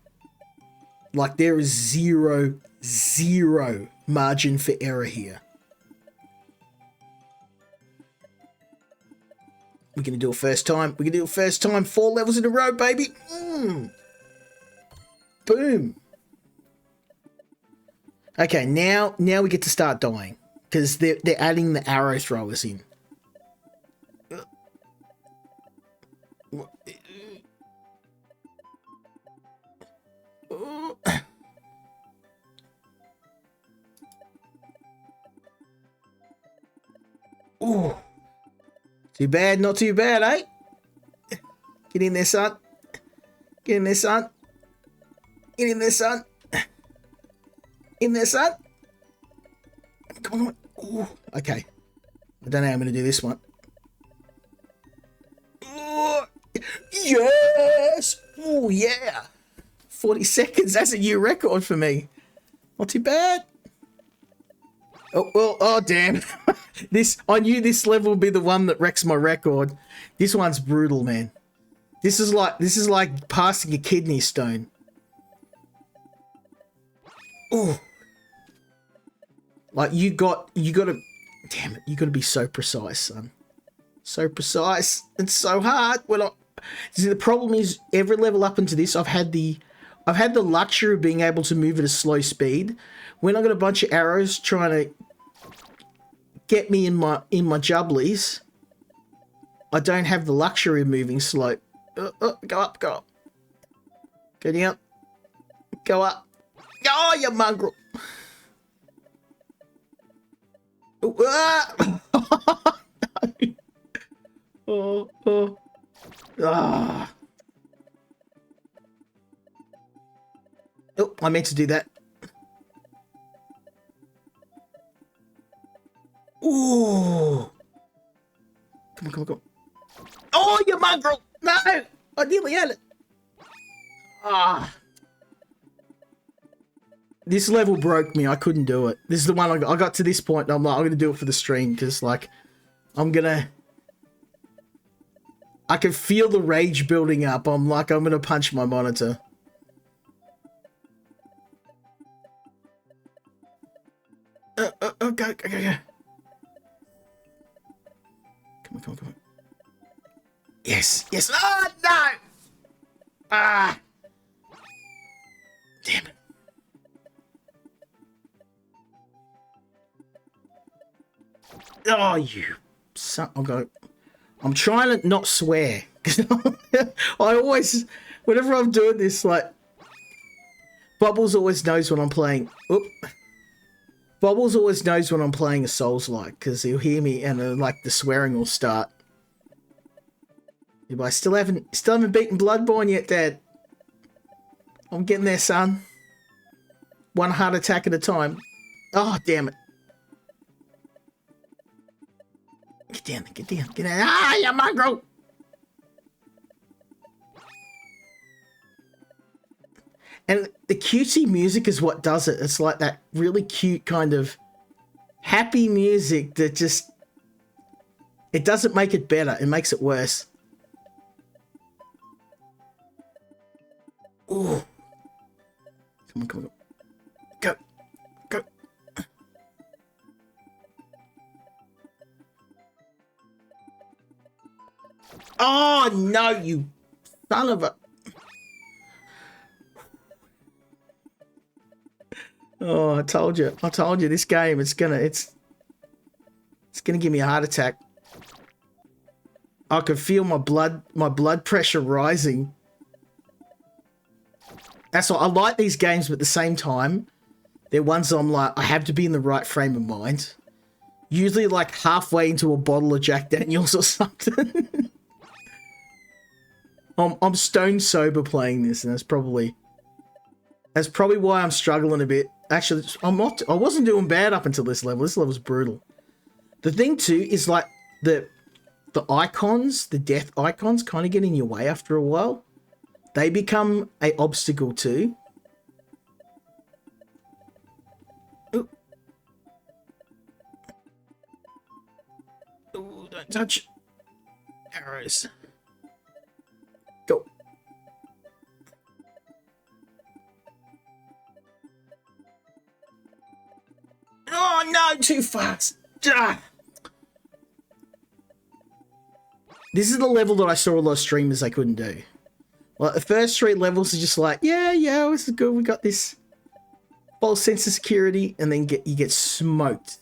Like, there is zero margin for error here. We're going to do it first time. We're going to do it first time. 4 levels in a row, baby. Boom. Okay, now we get to start dying. Because they're adding the arrow throwers in. Ooh. Too bad, not too bad, eh? Get in there, son. Get in there, son. Get in there, son. In there, son. Come on. Ooh. Okay. I don't know how I'm going to do this one. Ooh. Yes! Oh, yeah. 40 seconds. That's a new record for me. Not too bad. Oh, well, oh, damn. I knew this level would be the one that wrecks my record. This one's brutal, man. This is like passing a kidney stone. Oh. Like, you gotta, damn it, you gotta be so precise, son. So precise. It's so hard. See, the problem is, every level up into this, I've had the luxury of being able to move at a slow speed. When I got a bunch of arrows trying to get me in my jubblies, I don't have the luxury of moving slow. Go up. Go down. Go up. Oh, you mongrel. No. Oh, I meant to do that. Ooh. Come on. Oh, you mongrel! No! I nearly had it. This level broke me. I couldn't do it. This is the one I got to this point and I'm like, I'm going to do it for the stream because, like, I can feel the rage building up. I'm like, I'm going to punch my monitor. Go. Come on. Yes. Oh, no! Damn it. Oh, you son. I'm trying to not swear. I always, whenever I'm doing this, like, Bubbles always knows when I'm playing. Oop. Bubbles always knows when I'm playing a Souls-like, because he'll hear me and like the swearing will start. But I still haven't beaten Bloodborne yet, Dad. I'm getting there, son. One heart attack at a time. Oh, damn it. Get down, get down, get down. Ah, you mongrel. And the cutesy music is what does it. It's like that really cute kind of happy music that just... It doesn't make it better. It makes it worse. Ooh. Come on, come on. Go. Go. Oh, no, you son of a... Oh, I told you. I told you this game, it's gonna give me a heart attack. I could feel my blood pressure rising. That's why I like these games, but at the same time, they're ones I'm like, I have to be in the right frame of mind. Usually like halfway into a bottle of Jack Daniels or something. I'm stone sober playing this, and that's probably why I'm struggling a bit. Actually, I wasn't doing bad up until this level. This level's brutal. The thing too is like the icons, the death icons kind of get in your way after a while. They become an obstacle too. Ooh. Ooh, don't touch arrows. Go. Oh no, too fast. Ah. This is the level that I saw a lot of streamers they couldn't do. Like the first 3 levels are just like, yeah, this is good. We got this false sense of security, and then you get smoked.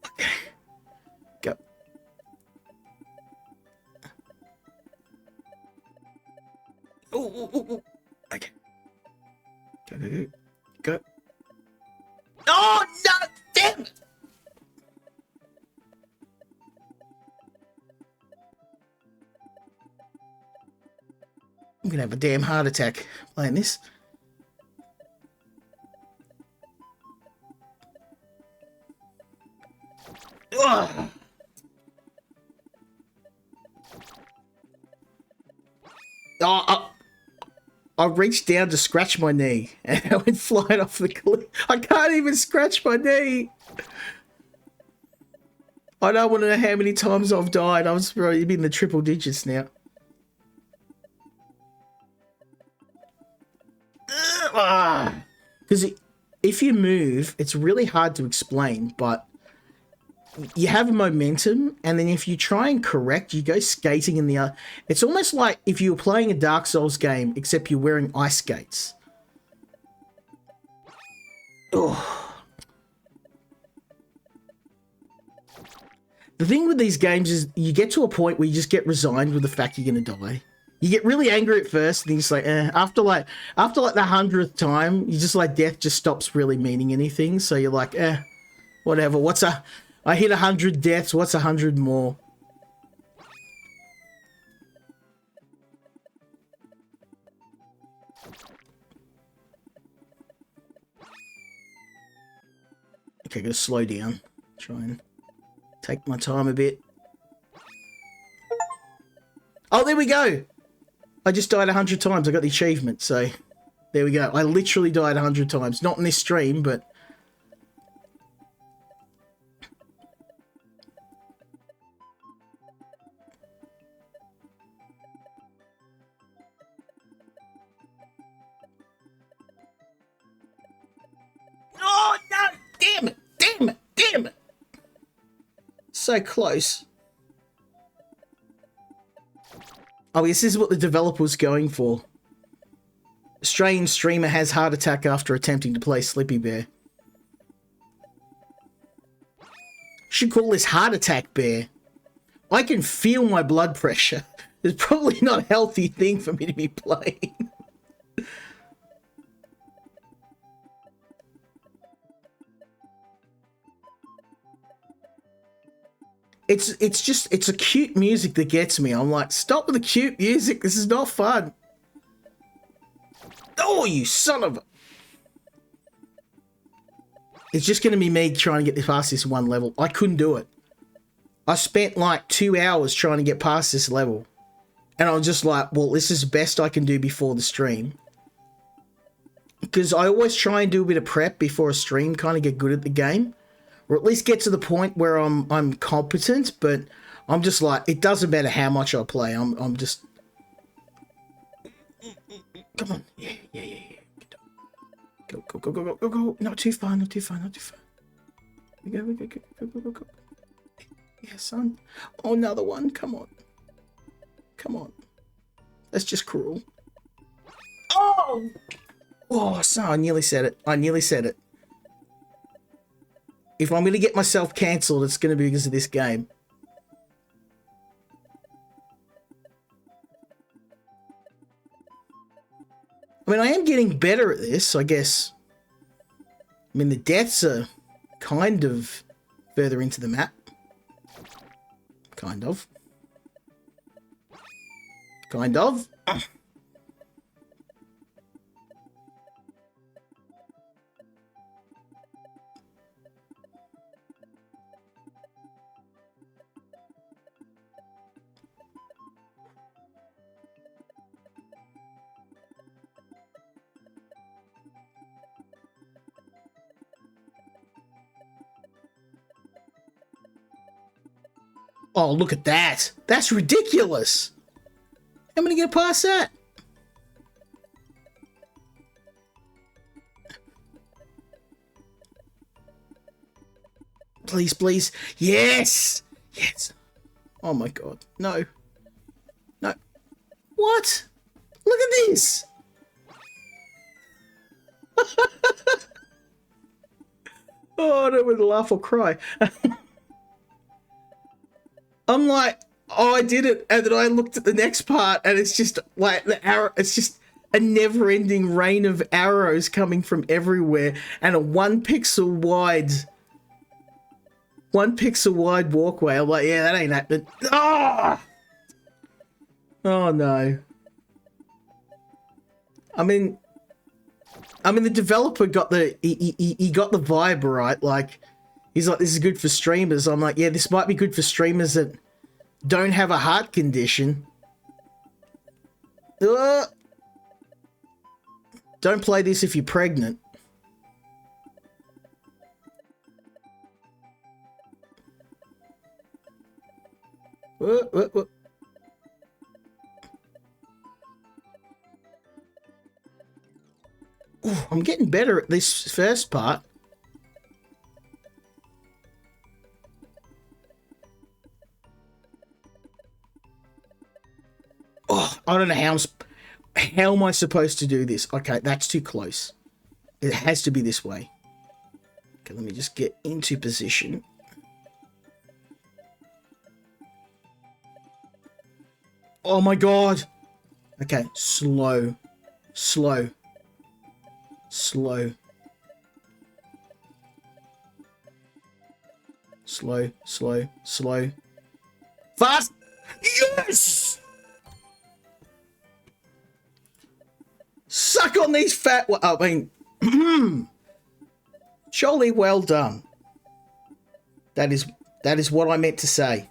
Okay. Go. Ooh. Okay. Go. Oh no! Damn it! I'm gonna have a damn heart attack playing this. Ugh. Oh, I reached down to scratch my knee and I went flying off the cliff. I can't even scratch my knee. I don't want to know how many times I've died. I'm probably in the triple digits now. Because if you move, it's really hard to explain, but you have momentum, and then if you try and correct, you go skating in the other. It's almost like if you were playing a Dark Souls game, except you're wearing ice skates. Oh. The thing with these games is you get to a point where you just get resigned with the fact you're going to die. You get really angry at first, and you're just like, after like the 100th time, you just like, death just stops really meaning anything. So you're like, whatever. I hit 100 deaths. What's 100 more? Okay, gotta slow down. Try and take my time a bit. Oh, there we go. I just died 100 times. I got the achievement, so there we go. I literally died 100 times. Not in this stream, but... Oh, no! Damn it! Damn it! Damn it! So close. Oh, this is what the developer's going for. Australian streamer has heart attack after attempting to play Slippy Bear. Should call this Heart Attack Bear. I can feel my blood pressure. It's probably not a healthy thing for me to be playing. It's a cute music that gets me. I'm like, stop with the cute music. This is not fun. Oh, you son of a... It's just going to be me trying to get past this one level. I couldn't do it. I spent like 2 hours trying to get past this level. And I was just like, well, this is the best I can do before the stream. Because I always try and do a bit of prep before a stream, kind of get good at the game. Or at least get to the point where I'm competent, but I'm just like, it doesn't matter how much I play. I'm just... Come on. Yeah. Go. Not too far. We go. Yeah, son. Oh, another one. Come on. That's just cruel. Oh, son, I nearly said it. If I'm going to get myself cancelled, it's going to be because of this game. I mean, I am getting better at this, I guess. I mean, the deaths are kind of further into the map. Kind of. Oh, look at that. That's ridiculous. How am I going to get past that? Please. Yes. Oh my god. No. What? Look at this. Oh, I don't want to laugh or cry. I'm like, oh, I did it, and then I looked at the next part, and it's just like the arrow. It's just a never-ending rain of arrows coming from everywhere, and a 1 pixel wide walkway. I'm like, yeah, that ain't happening. Oh no. I mean, the developer got he got the vibe right. Like, he's like, this is good for streamers. I'm like, yeah, this might be good for streamers that don't have a heart condition. Don't play this if you're pregnant. What? Ooh, I'm getting better at this first part. Oh, I don't know how am I supposed to do this? Okay, that's too close. It has to be this way. Okay, let me just get into position. Oh my god. Okay, slow. Fast! Yes! Suck on these fat... I mean... jolly well done. That is what I meant to say.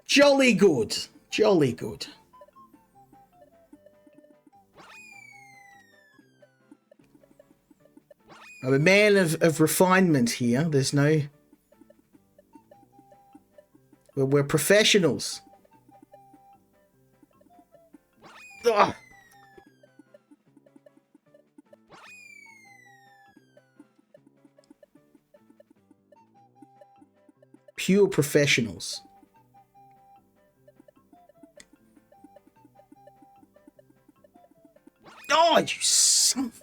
Jolly good. I'm a man of refinement here. There's no... We're professionals. Ugh. Pure professionals. Oh, you son of...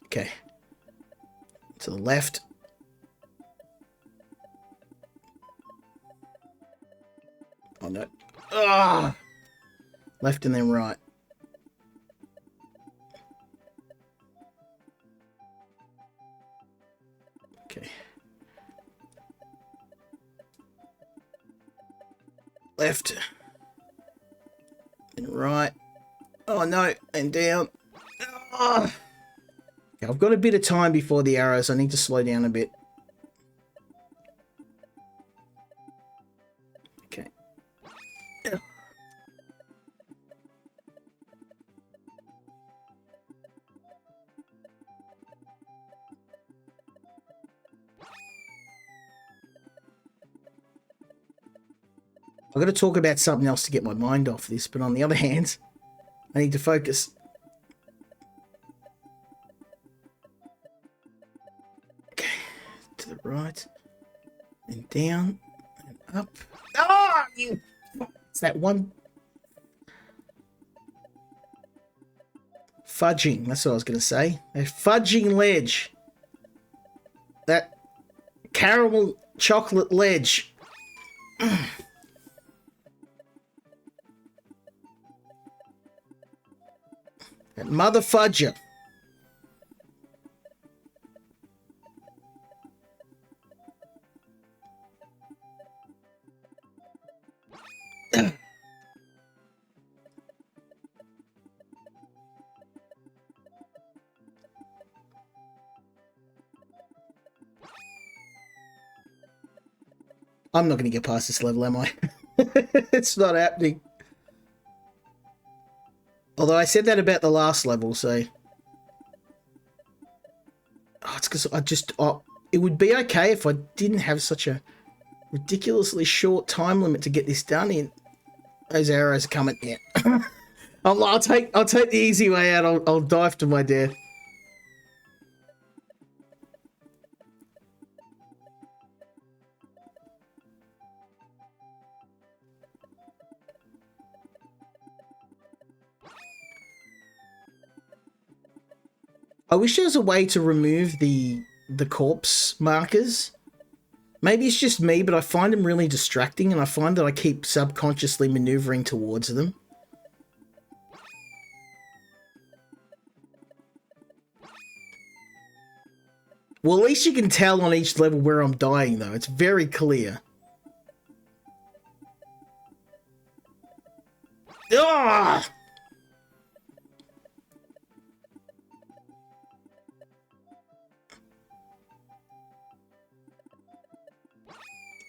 Okay. To the left. Oh, no. Ah! Left and then right. Okay. left, and right. Oh no, and down. Oh. Okay, I've got a bit of time before the arrows. I need to slow down a bit. Okay. I've got to talk about something else to get my mind off this, but on the other hand, I need to focus. Okay, to the right, and down, and up. Oh, you... It's that one... Fudging, that's what I was going to say. A fudging ledge. That caramel chocolate ledge. That mother fudger. I'm not going to get past this level, am I? It's not happening. Although I said that about the last level, so... Oh, it's because I just... Oh, it would be okay if I didn't have such a ridiculously short time limit to get this done in. Those arrows are coming out. I'll take the easy way out. I'll dive to my death. I wish there was a way to remove the corpse markers. Maybe it's just me, but I find them really distracting, and I find that I keep subconsciously maneuvering towards them. Well, at least you can tell on each level where I'm dying, though. It's very clear. Ah!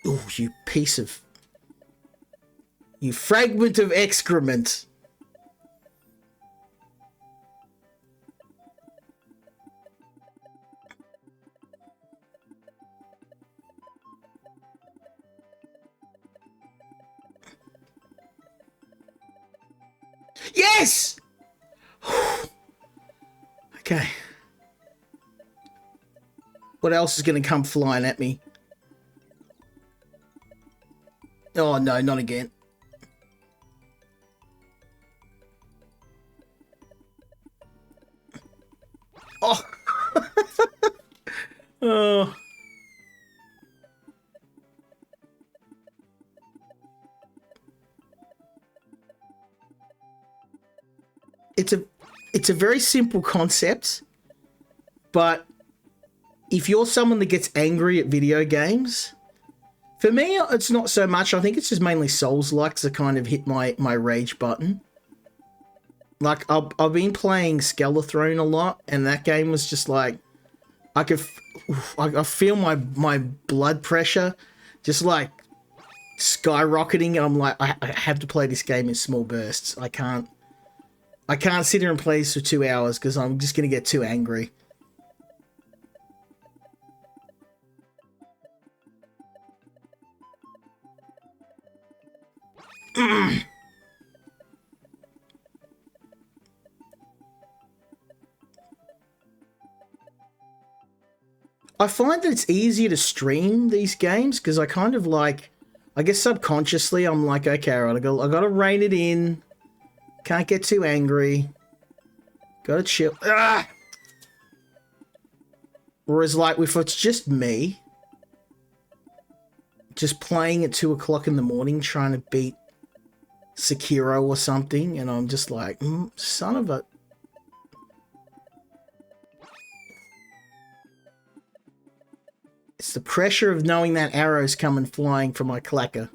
Oh, you piece of... You fragment of excrement. Yes! Okay. What else is going to come flying at me? Oh, no, not again. Oh. Oh. It's a very simple concept, but if you're someone that gets angry at video games, for me, it's not so much. I think it's just mainly Souls-likes that kind of hit my rage button. Like, I've been playing Skelethrone a lot, and that game was just like, I feel my blood pressure just like skyrocketing, and I'm like, I have to play this game in small bursts. I can't sit here and play this for 2 hours because I'm just going to get too angry. I find that it's easier to stream these games because I kind of like, I guess subconsciously I'm like, okay, all right, I got to rein it in. Can't get too angry. Gotta chill. Ah! Whereas like if it's just me, just playing at 2 o'clock in the morning trying to beat Sekiro or something, and I'm just like, son of a... It's the pressure of knowing that arrow's coming flying from my clacker.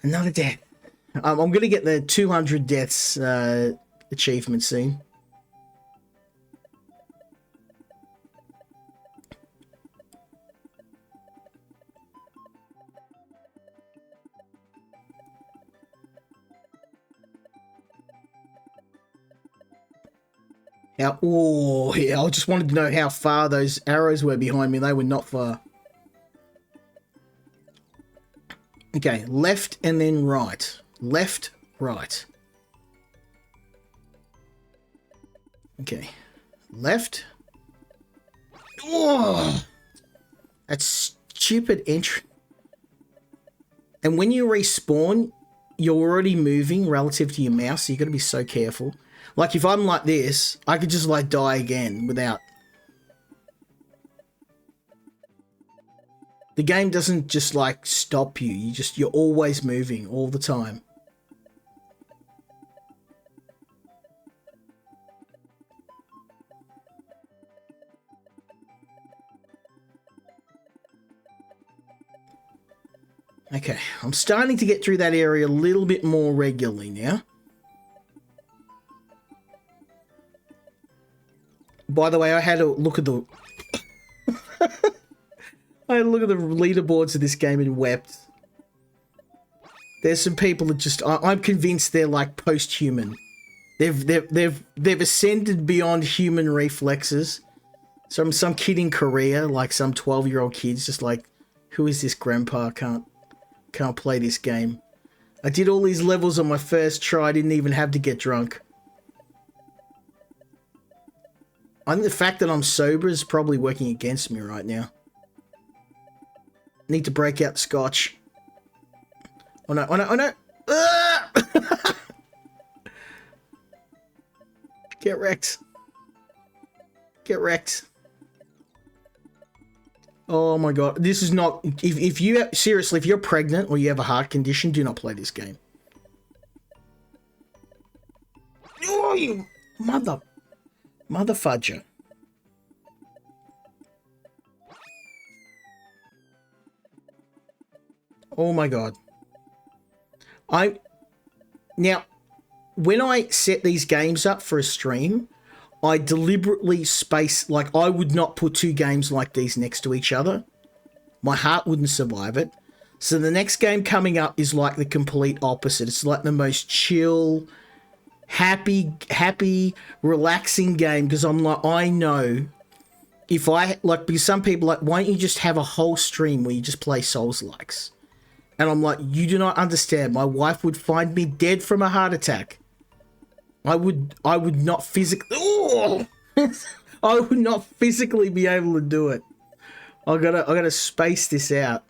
Another death. I'm going to get the 200 deaths achievement soon. Now, oh, yeah, I just wanted to know how far those arrows were behind me. They were not far. Okay, left and then right. Left, right. Okay, left. Oh, that's stupid entry. And when you respawn, you're already moving relative to your mouse, so you got to be so careful. Like, if I'm like this, I could just, like, die again without... The game doesn't just, like, stop you. You're always moving all the time. Okay, I'm starting to get through that area a little bit more regularly now. By the way, I had a look at the... I had a look at the leaderboards of this game and wept. There's some people that just... I'm convinced they're like post-human. They've ascended beyond human reflexes. Some kid in Korea, like some 12-year-old kid's just like, who is this grandpa? Can't play this game. I did all these levels on my first try. I didn't even have to get drunk. I think the fact that I'm sober is probably working against me right now. Need to break out scotch. Oh no, oh no, oh no! Ah! Get wrecked. Get wrecked. Oh my god, this is not... If you... Seriously, if you're pregnant or you have a heart condition, do not play this game. Oh, you motherfudger. Oh my god. Now, when I set these games up for a stream, I deliberately space... Like, I would not put two games like these next to each other. My heart wouldn't survive it. So the next game coming up is like the complete opposite. It's like the most chill, happy, relaxing game. Because I'm like, I know if I... Like, because some people are like, why don't you just have a whole stream where you just play Souls-likes? And I'm like, you do not understand. My wife would find me dead from a heart attack. I would not physically... Oh! I would not physically be able to do it. I gotta space this out.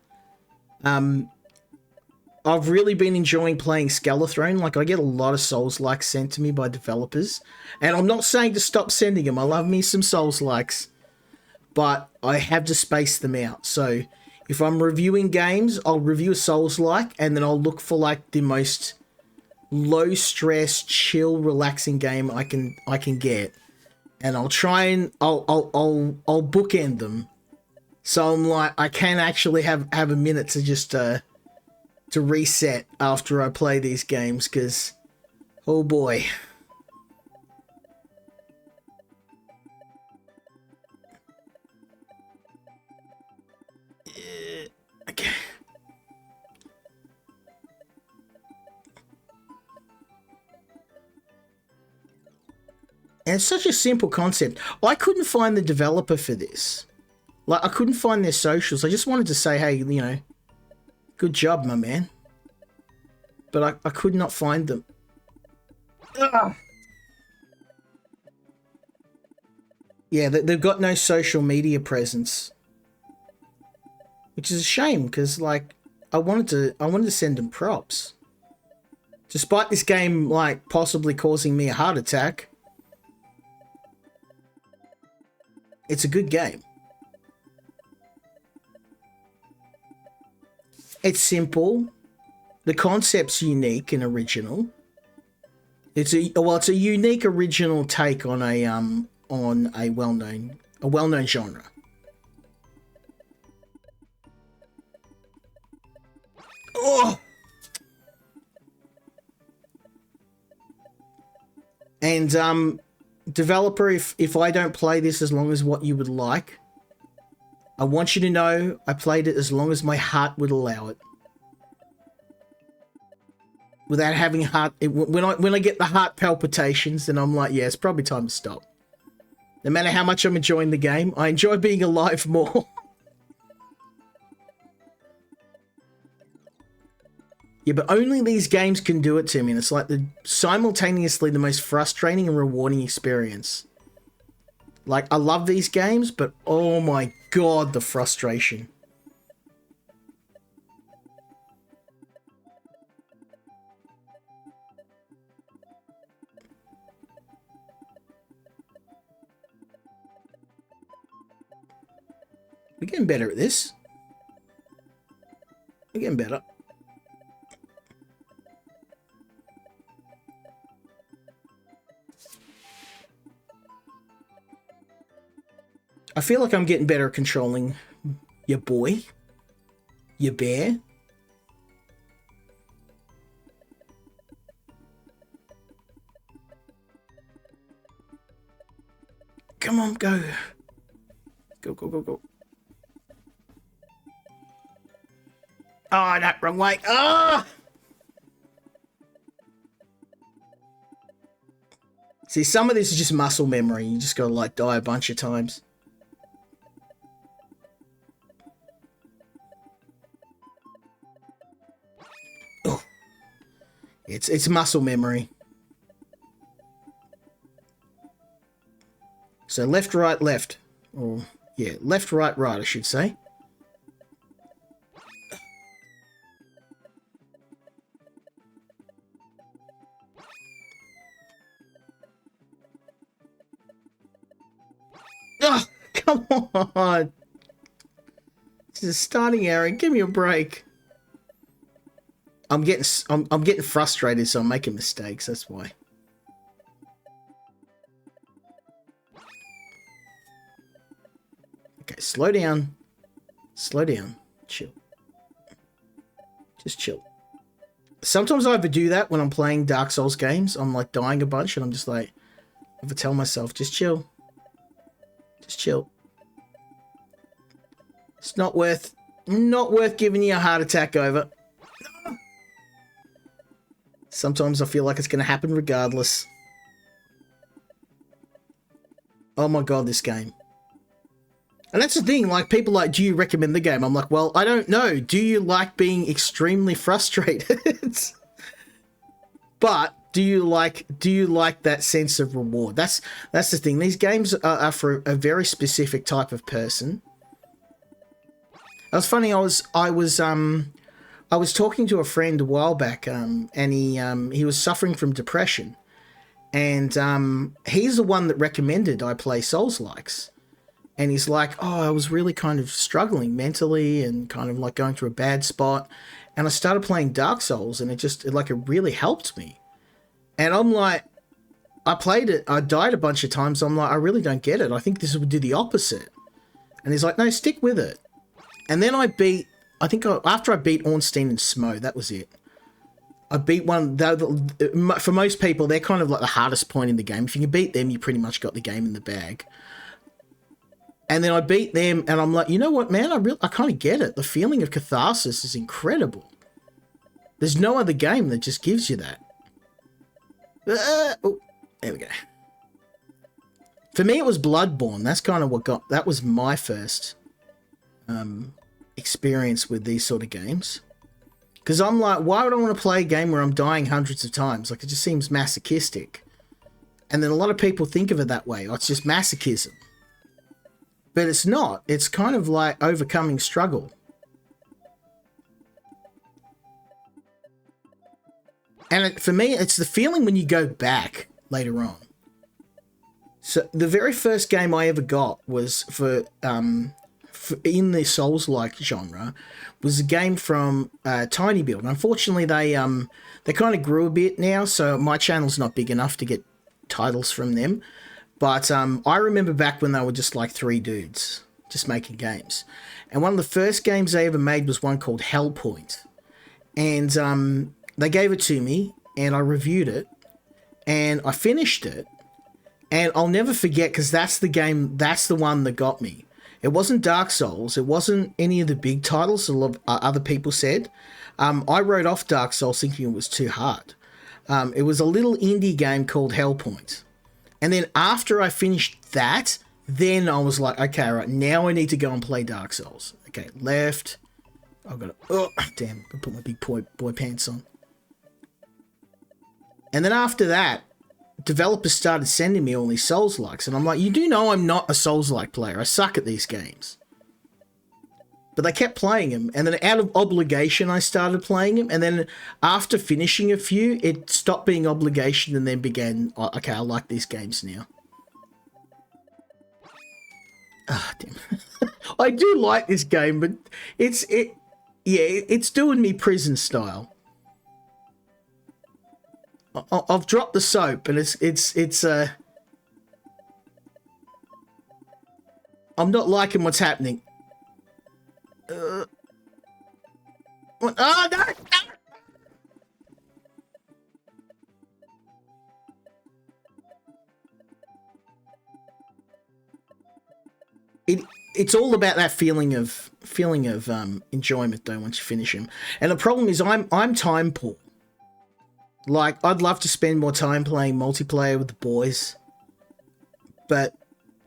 I've really been enjoying playing Skelethrone. Like, I get a lot of Souls-likes sent to me by developers. And I'm not saying to stop sending them. I love me some Souls-likes. But I have to space them out. So, if I'm reviewing games, I'll review a Souls-like, and then I'll look for, like, the most low-stress, chill, relaxing game I can get. And I'll try and... I'll bookend them. So I'm like, I can actually have a minute to just... to reset after I play these games, because, oh boy. Okay. And it's such a simple concept. I couldn't find the developer for this. Like, I couldn't find their socials. I just wanted to say, hey, you know, good job, my man. But I could not find them. Ugh. Yeah, they've got no social media presence. Which is a shame, because, like, I wanted to send them props. Despite this game, like, possibly causing me a heart attack. It's a good game. It's simple. The concept's unique and original. It's a unique original take on a well-known genre. Oh, And developer, if I don't play this as long as what you would like, I want you to know I played it as long as my heart would allow it. Without having heart, when I get the heart palpitations, then I'm like, yeah, it's probably time to stop. No matter how much I'm enjoying the game, I enjoy being alive more. Yeah, but only these games can do it to me, and it's like simultaneously the most frustrating and rewarding experience. Like, I love these games, but oh my god, the frustration. We're getting better at this. We're getting better. I feel like I'm getting better at controlling your boy, your bear. Come on, go. Go, go, go, go. Oh, no, wrong way. Ah! See, some of this is just muscle memory. You just gotta, like, die a bunch of times. Oh. It's muscle memory. So left, right, left. Or, yeah, left, right, right, I should say. Oh, come on. This is a starting error. Give me a break. I'm getting frustrated, so I'm making mistakes. That's why. Okay, slow down. Slow down. Chill. Just chill. Sometimes I overdo that when I'm playing Dark Souls games. I'm like dying a bunch, and I'm just like, I have to tell myself, just chill. Just chill. It's not worth giving you a heart attack over. Sometimes I feel like it's going to happen regardless. Oh my god, this game. And that's the thing, like, people like, do you recommend the game? I'm like, well, I don't know. Do you like being extremely frustrated? But do you like that sense of reward? That's the thing. These games are for a very specific type of person. It was funny, I was talking to a friend a while back, and he was suffering from depression. And he's the one that recommended I play Souls-likes. And he's like, oh, I was really kind of struggling mentally and kind of like going through a bad spot. And I started playing Dark Souls, and it really helped me. And I'm like, I played it, I died a bunch of times. I'm like, I really don't get it. I think this would do the opposite. And he's like, no, stick with it. And then after I beat Ornstein and Smo, that was it. I beat one, for most people, they're kind of like the hardest point in the game. If you can beat them, you pretty much got the game in the bag. And then I beat them, and I'm like, you know what, man? I kind of get it. The feeling of catharsis is incredible. There's no other game that just gives you that. Oh, there we go. For me, it was Bloodborne. That's kind of that was my first experience with these sort of games. Because I'm like, why would I want to play a game where I'm dying hundreds of times? Like, it just seems masochistic. And then a lot of people think of it that way. Oh, it's just masochism. But it's not. It's kind of like overcoming struggle. And for me, it's the feeling when you go back later on. So the very first game I ever got was in the Souls-like genre, was a game from Tiny Build. Unfortunately, they kind of grew a bit now, so my channel's not big enough to get titles from them. But I remember back when they were just like three dudes just making games. And one of the first games they ever made was one called Hellpoint. And they gave it to me, and I reviewed it. and I finished it. And I'll never forget, because that's the one that got me. It wasn't Dark Souls. It wasn't any of the big titles a lot of other people said. I wrote off Dark Souls thinking it was too hard. It was a little indie game called Hellpoint. And then after I finished that, then I was like, okay, right, now I need to go and play Dark Souls. Okay, left. I've got to... Oh, damn. I put my big boy pants on. And then after that, developers started sending me all these Souls-likes. And I'm like, you do know I'm not a Souls-like player. I suck at these games. But they kept playing them. And then out of obligation, I started playing them. And then after finishing a few, it stopped being obligation and then began, oh, okay, I like these games now. Ah, damn. I do like this game, but it's doing me prison style. I've dropped the soap, and it's I'm not liking what's happening. What? Oh, no! It's all about that feeling of enjoyment though once you finish him. And the problem is I'm time poor. Like, I'd love to spend more time playing multiplayer with the boys, but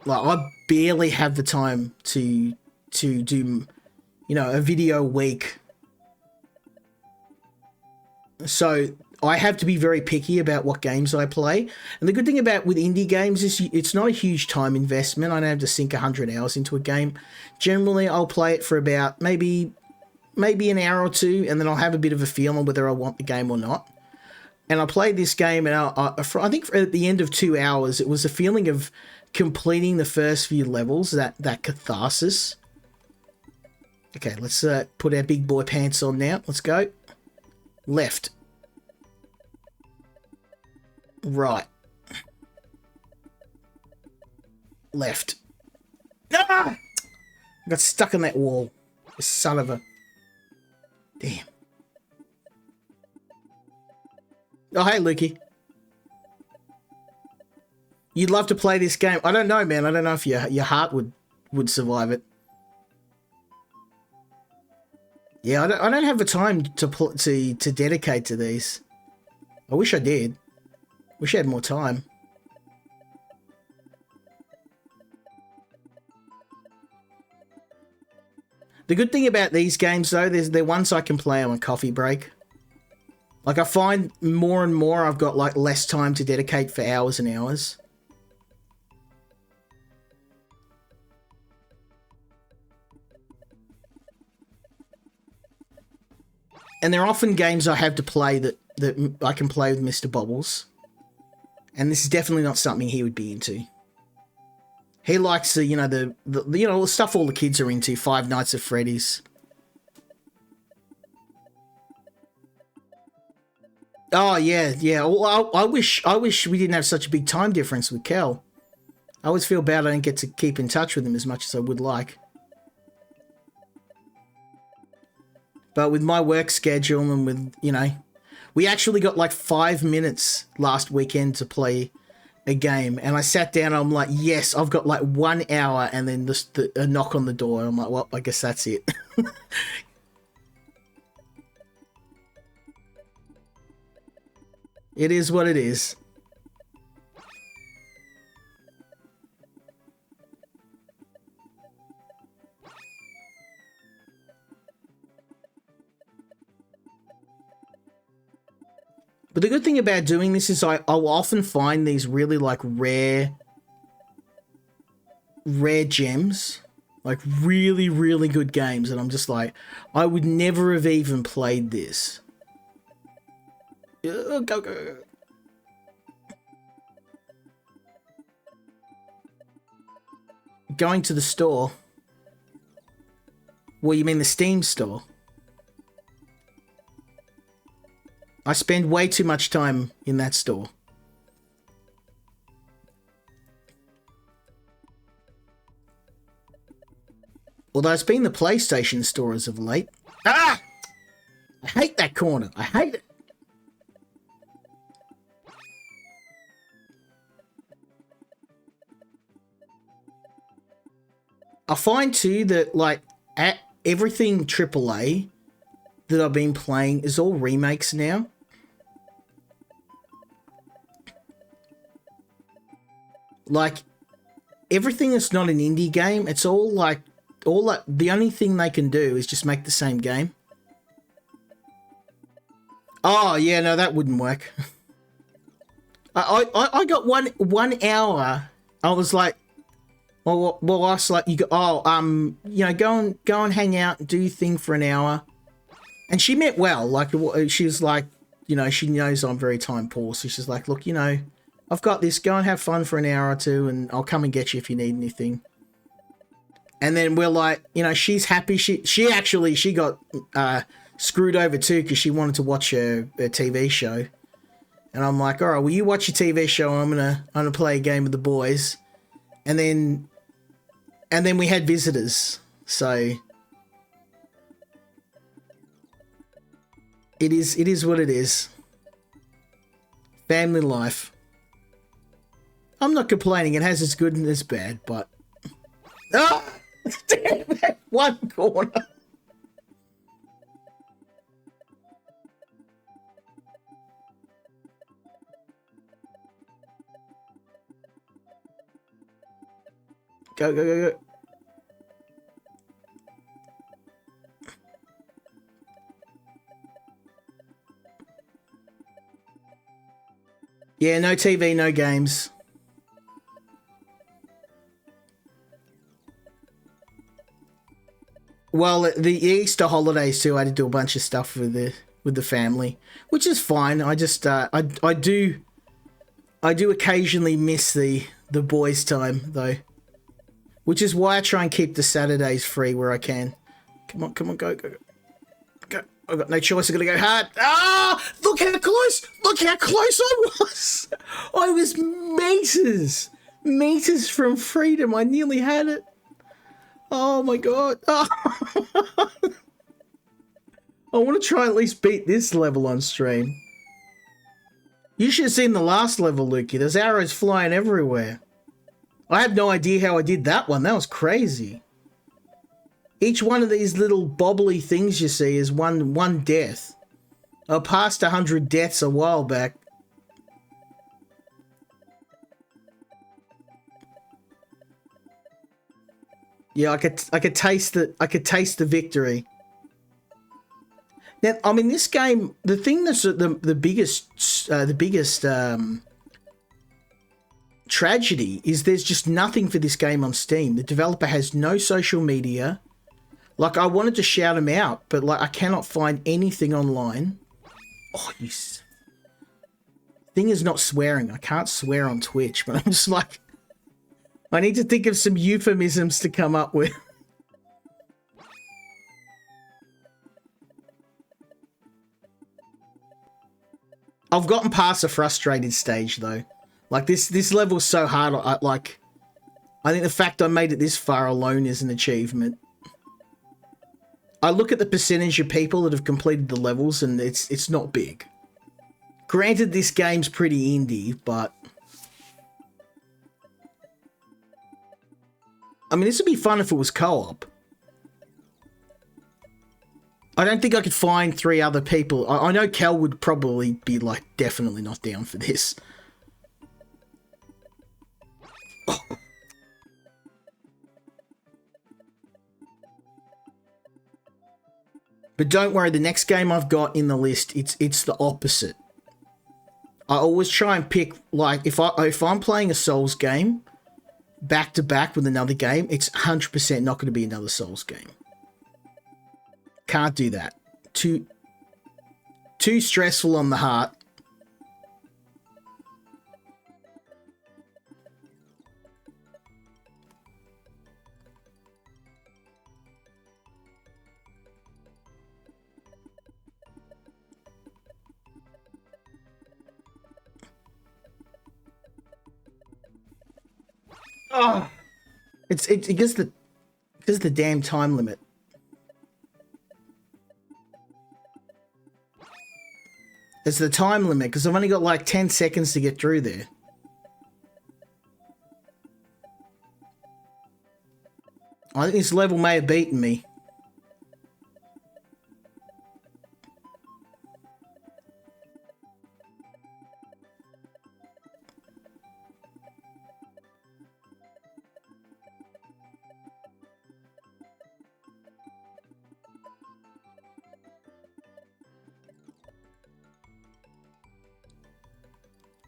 like I barely have the time to do, you know, a video a week. So I have to be very picky about what games I play. And the good thing about with indie games is it's not a huge time investment. I don't have to sink 100 hours into a game. Generally, I'll play it for about maybe an hour or two, and then I'll have a bit of a feel on whether I want the game or not. And I played this game, and I think at the end of 2 hours, it was a feeling of completing the first few levels, that catharsis. Okay, let's put our big boy pants on now. Let's go. Left. Right. Left. Ah! I got stuck on that wall. The son of a... Damn. Oh, hey, Lukey. You'd love to play this game. I don't know, man. I don't know if your heart would survive it. Yeah, I don't have the time to dedicate to these. I wish I did. Wish I had more time. The good thing about these games, though, they're ones I can play on a coffee break. Like, I find more and more I've got, like, less time to dedicate for hours and hours. And there are often games I have to play that I can play with Mr. Bobbles. And this is definitely not something he would be into. He likes the, you know, the stuff all the kids are into, Five Nights at Freddy's. Oh, yeah. Well, I wish we didn't have such a big time difference with Kel. I always feel bad I don't get to keep in touch with him as much as I would like. But with my work schedule and with, you know, we actually got like 5 minutes last weekend to play a game. And I sat down and I'm like, yes, I've got like 1 hour, and then a knock on the door. I'm like, well, I guess that's it. It is what it is. But the good thing about doing this is I'll often find these really like rare gems, like really, really good games. And I'm just like, I would never have even played this. Go. Going to the store. Well, you mean the Steam store? I spend way too much time in that store. Although it's been the PlayStation store as of late. Ah! I hate that corner. I hate it. I find too that like at everything AAA that I've been playing is all remakes now. Like everything that's not an indie game, it's all like the only thing they can do is just make the same game. Oh yeah, no, that wouldn't work. I got 1 hour. I was like, well, I was like, you go, you know, go and hang out and do your thing for an hour. And she meant well. Like she was like, you know, she knows I'm very time poor, so she's like, look, you know, I've got this. Go and have fun for an hour or two, and I'll come and get you if you need anything. And then we're like, you know, she's happy. She got screwed over too because she wanted to watch a TV show. And I'm like, all right, well, you watch your TV show. I'm gonna play a game with the boys. And then we had visitors. So it is what it is. Family life. I'm not complaining. It has its good and its bad, but ah, damn that one corner. Go. Yeah, no TV, no games. Well, the Easter holidays too, I had to do a bunch of stuff with the family, which is fine. I just I do occasionally miss the boys' time though. Which is why I try and keep the Saturdays free where I can. Come on, go. I've got no choice. I've got to go hard. Ah! Look how close! Look how close I was! I was meters from freedom. I nearly had it. Oh my god. Oh. I want to try at least beat this level on stream. You should have seen the last level, Lukey. There's arrows flying everywhere. I have no idea how I did that one. That was crazy. Each one of these little bobbly things you see is one death. I passed 100 deaths a while back. Yeah, I could taste the victory. Now, I mean, this game, the thing that's the biggest tragedy is there's just nothing for this game on Steam. The developer has no social media. Like, I wanted to shout him out, but like I cannot find anything online. Oh, you thing is not swearing. I can't swear on Twitch, but I'm just like, I need to think of some euphemisms to come up with. I've gotten past the frustrated stage though. Like this level's so hard. I think the fact I made it this far alone is an achievement. I look at the percentage of people that have completed the levels and it's not big. Granted, this game's pretty indie, but I mean, this would be fun if it was co-op. I don't think I could find 3 other people. I know Kel would probably be like definitely not down for this. Oh. But don't worry, the next game I've got in the list, it's the opposite. I always try and pick, like, if I'm playing a Souls game back to back with another game, it's 100% not going to be another Souls game. Can't do that. Too stressful on the heart. Oh, it's because the damn time limit. It's the time limit because I've only got like 10 seconds to get through there. I think this level may have beaten me.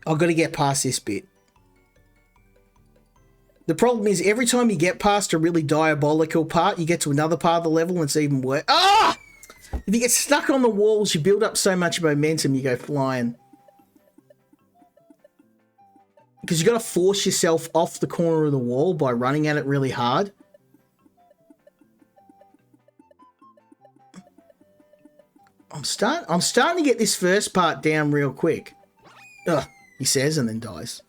I've got to get past this bit. The problem is every time you get past a really diabolical part, you get to another part of the level and it's even worse. Ah! If you get stuck on the walls, you build up so much momentum, you go flying. Because you got to force yourself off the corner of the wall by running at it really hard. I'm starting to get this first part down real quick. Ugh, he says and then dies.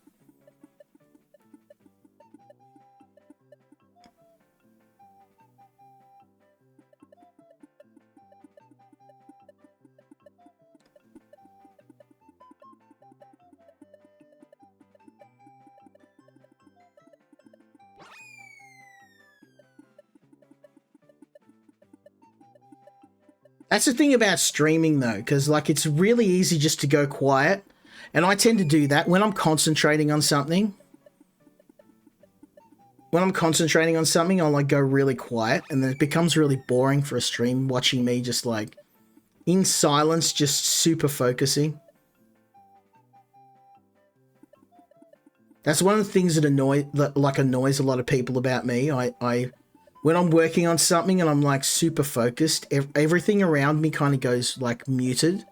That's the thing about streaming though, because like it's really easy just to go quiet. And I tend to do that when I'm concentrating on something. When I'm concentrating on something, I'll like go really quiet and then it becomes really boring for a stream watching me just like in silence, just super focusing. That's one of the things that annoys a lot of people about me. When I'm working on something and I'm like super focused, everything around me kind of goes like muted.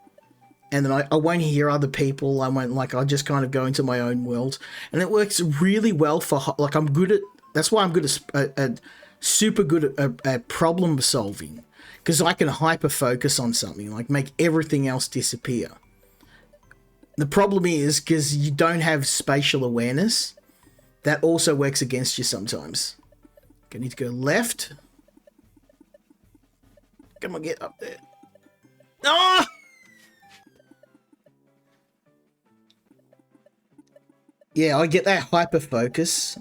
And then I won't hear other people. I'll just kind of go into my own world. And it works really well for, like that's why I'm good at super good at problem solving. Because I can hyper focus on something, like make everything else disappear. The problem is, because you don't have spatial awareness, that also works against you sometimes. I need to go left. Come on, get up there. Ah! Yeah, I get that hyper focus.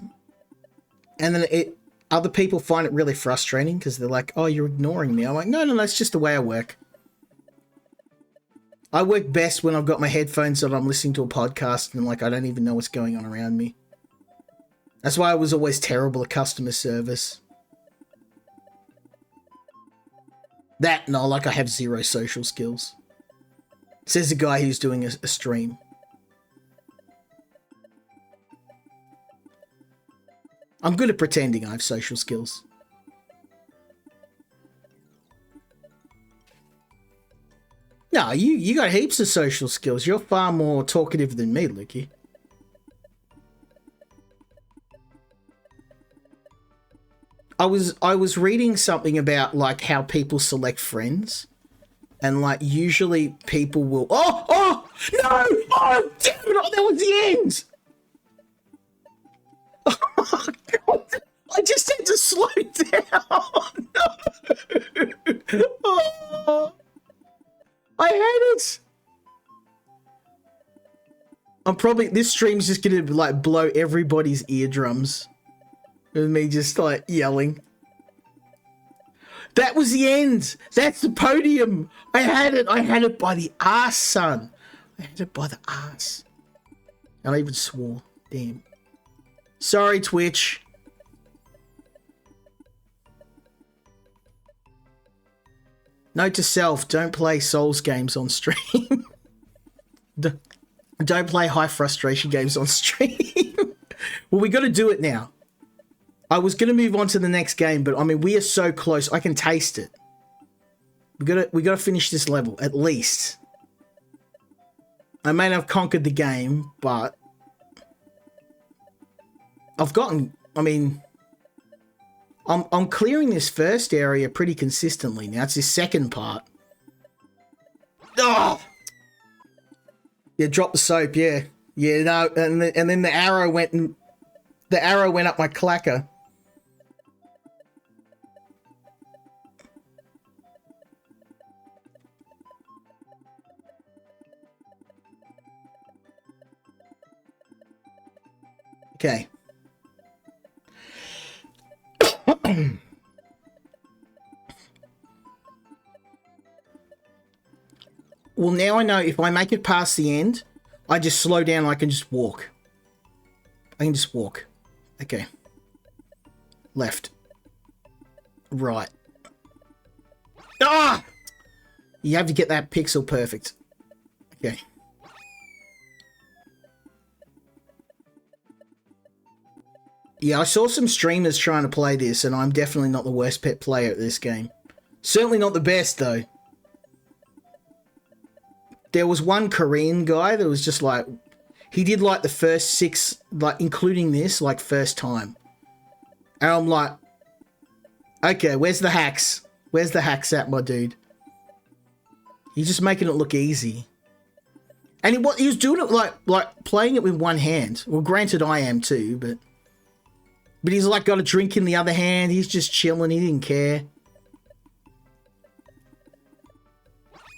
And then other people find it really frustrating because they're like, oh, you're ignoring me. I'm like, no, it's just the way I work. I work best when I've got my headphones on, I'm listening to a podcast and like I don't even know what's going on around me. That's why I was always terrible at customer service. That, no, like I have zero social skills. Says the guy who's doing a stream. I'm good at pretending I have social skills. No, you got heaps of social skills. You're far more talkative than me, Licky. I was reading something about like how people select friends, and like usually people will. Oh no! Oh damn it! Oh, that was the end. Oh God! I just had to slow down. No. Oh, I hate it. This stream's just gonna like blow everybody's eardrums. With me just like yelling. That was the end. That's the podium. I had it by the ass, son. I had it by the ass. And I even swore. Damn. Sorry, Twitch. Note to self, don't play Souls games on stream. Don't play high frustration games on stream. Well, we got to do it now. I was going to move on to the next game, but I mean, we are so close. I can taste it. We got to finish this level, at least. I may not have conquered the game, but I'm clearing this first area pretty consistently now. It's this second part. Oh! Yeah, drop the soap, yeah. Yeah, no, and then the arrow went up my clacker. Okay. Well, now I know if I make it past the end, I just slow down and I can just walk. I can just walk. Okay. Left. Right. Ah! You have to get that pixel perfect. Okay. Yeah, I saw some streamers trying to play this, and I'm definitely not the worst pet player at this game. Certainly not the best, though. There was one Korean guy that was just like... He did like the first 6, like including this, like first time. And I'm like... Okay, where's the hacks? Where's the hacks at, my dude? He's just making it look easy. And he was doing it like playing it with one hand. Well, granted I am too, but he's like got a drink in the other hand. He's just chilling. He didn't care.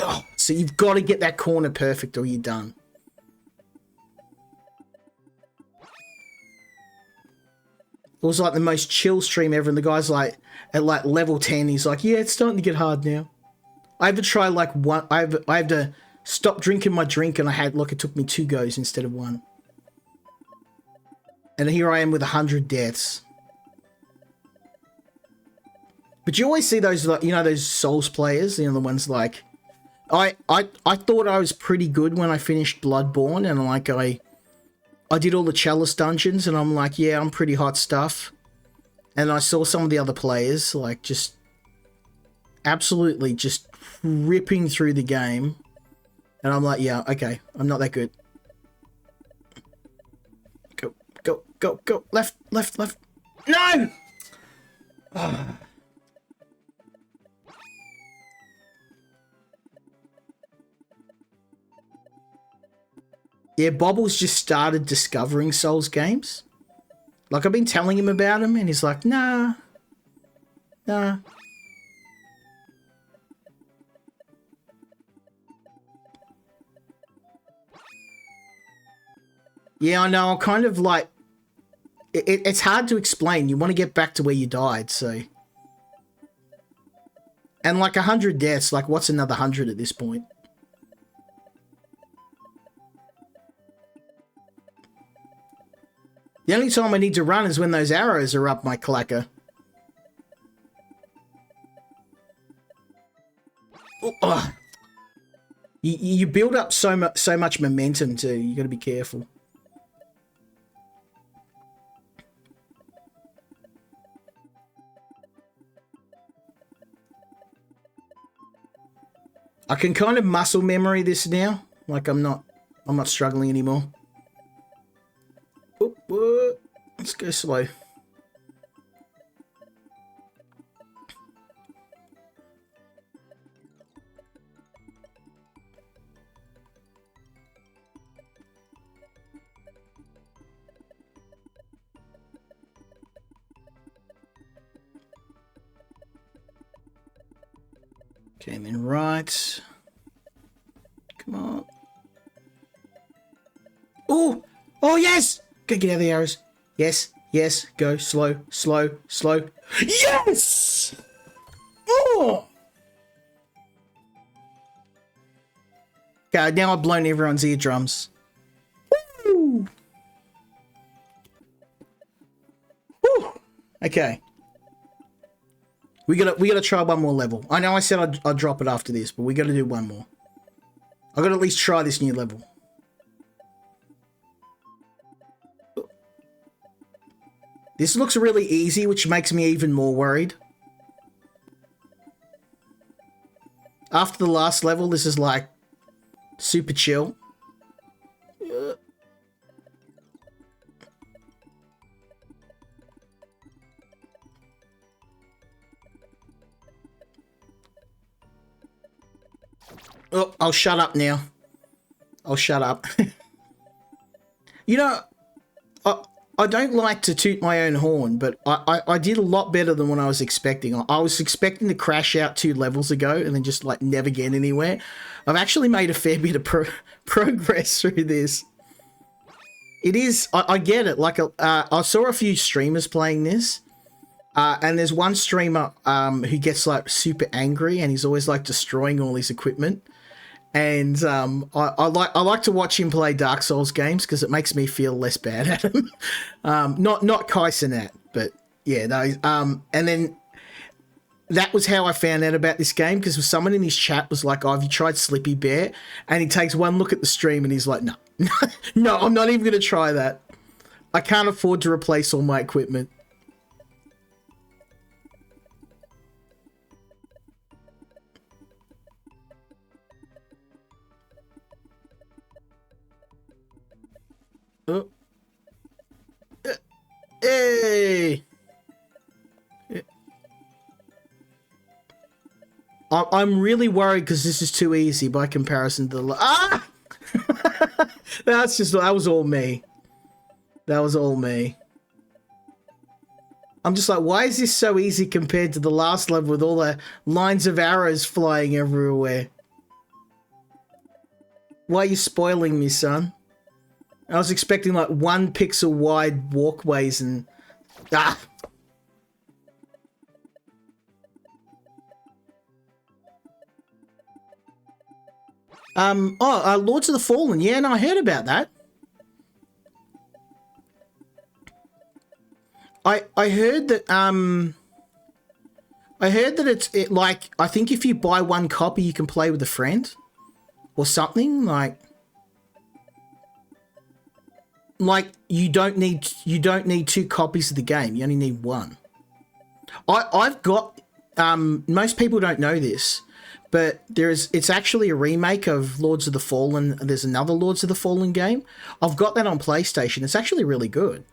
Oh, so you've got to get that corner perfect or you're done. It was like the most chill stream ever, and the guy's like at like level 10. He's like, yeah, it's starting to get hard now. I have to try like one. I have to stop drinking my drink, and it took me 2 goes instead of 1. And here I am with 100 deaths. But you always see those, like, you know, those Souls players, you know, the ones like, I thought I was pretty good when I finished Bloodborne, and like I did all the Chalice dungeons, and I'm like, yeah, I'm pretty hot stuff. And I saw some of the other players like just absolutely just ripping through the game, and I'm like, yeah, okay, I'm not that good. Go, go, go, go, left, left, left. No! Yeah, Bobble's just started discovering Souls games. Like, I've been telling him about him, and he's like, nah. Nah. Yeah, I know, kind of like... It's hard to explain. You want to get back to where you died, so... And like 100 deaths, like what's another 100 at this point? The only time I need to run is when those arrows are up my clacker. Oh, you build up so much momentum too. You got to be careful. I can kind of muscle memory this now. Like I'm not struggling anymore. Oop, let's go slow. Okay, and then right. Come on. Oh! Oh, yes! Go get out of the arrows. Yes, yes, go, slow, slow, slow. Yes! Oh! Okay, now I've blown everyone's eardrums. Woo! Woo! Okay. We gotta try one more level. I know I said I'd drop it after this, but we gotta do one more. I gotta at least try this new level. This looks really easy, which makes me even more worried. After the last level, this is like super chill. Oh, I'll shut up now. I'll shut up. You know, I don't like to toot my own horn, but I did a lot better than what I was expecting. I was expecting to crash out 2 levels ago and then just like never get anywhere. I've actually made a fair bit of progress through this. It is, I get it. Like, I saw a few streamers playing this, and there's one streamer who gets like super angry and he's always like destroying all his equipment. And I like to watch him play Dark Souls games because it makes me feel less bad at him. Not Kai Cenat, but yeah, no. And then that was how I found out about this game, because someone in his chat was like, "Oh, have you tried Slippy Bear?" And he takes one look at the stream and he's like, "No, no, I'm not even going to try that. I can't afford to replace all my equipment." Oh. Hey! I'm really worried because this is too easy by comparison to the... Ah! That was all me. That was all me. I'm just like, why is this so easy compared to the last level with all the lines of arrows flying everywhere? Why are you spoiling me, son? I was expecting like 1 pixel wide walkways and... Ah! Lords of the Fallen. Yeah, no, I heard about that. I heard that, it's like, I think if you buy 1 copy, you can play with a friend or something like you don't need 2 copies of the game. You only need 1. I've got, most people don't know this, but it's actually a remake of Lords of the Fallen. There's another Lords of the Fallen game. I've got that on PlayStation. It's actually really good.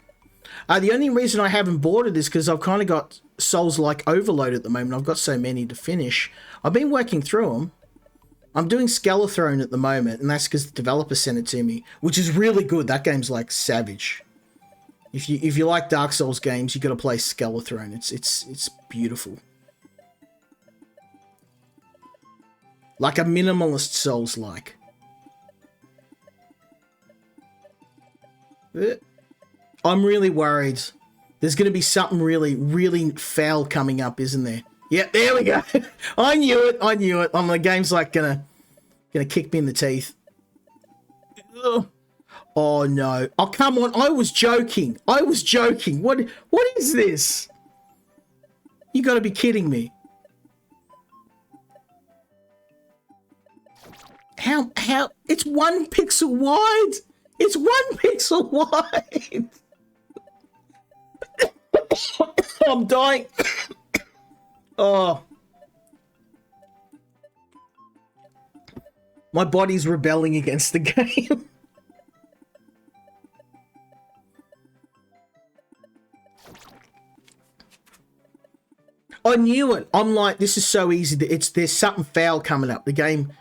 The only reason I haven't bought it is because I've kind of got Souls-like overload at the moment. I've got so many to finish. I've been working through them. I'm doing Skelethrone at the moment, and that's because the developer sent it to me, which is really good. That game's like savage. If you like Dark Souls games, you got to play Skelethrone. It's beautiful. Like a minimalist Souls-like. I'm really worried. There's going to be something really, really foul coming up, isn't there? Yep, there we go. I knew it. I knew it. The game's like gonna kick me in the teeth. Ugh. Oh no. Oh, come on. I was joking. I was joking. What is this? You got to be kidding me. How it's 1 pixel wide. It's 1 pixel wide. I'm dying. Oh. My body's rebelling against the game. I knew it. I'm like, this is so easy. There's something foul coming up. The game...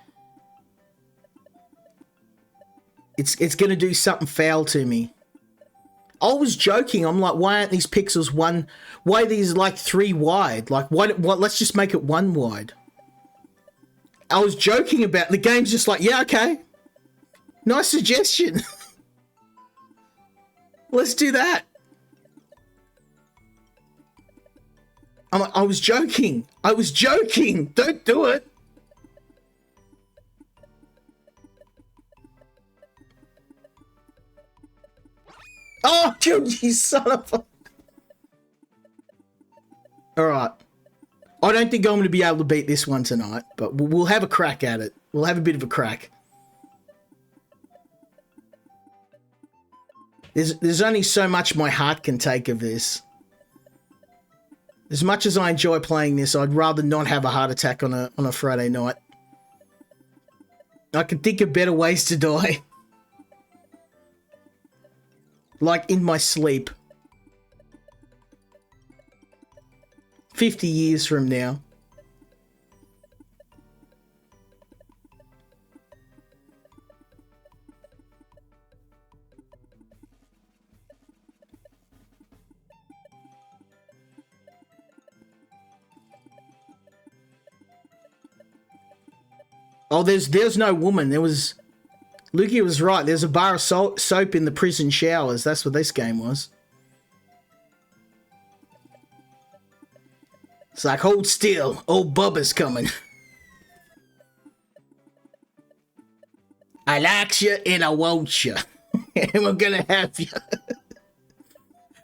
It's going to do something foul to me. I was joking. I'm like, why aren't these pixels 1... Why are these like 3 wide? Like, what? Let's just make it 1 wide. I was joking about the game's just like, yeah, okay. Nice suggestion. Let's do that. I'm like, I was joking. I was joking. Don't do it. Oh, dude, you son of a... Alright. I don't think I'm going to be able to beat this one tonight, but we'll have a crack at it. We'll have a bit of a crack. There's only so much my heart can take of this. As much as I enjoy playing this, I'd rather not have a heart attack on a Friday night. I can think of better ways to die. Like in my sleep. 50 years from now. Oh, there's no woman. There was... Luki was right. There's a bar of soap in the prison showers. That's what this game was. It's like, hold still. Old Bubba's coming. I like you and I want you. And we're gonna have you.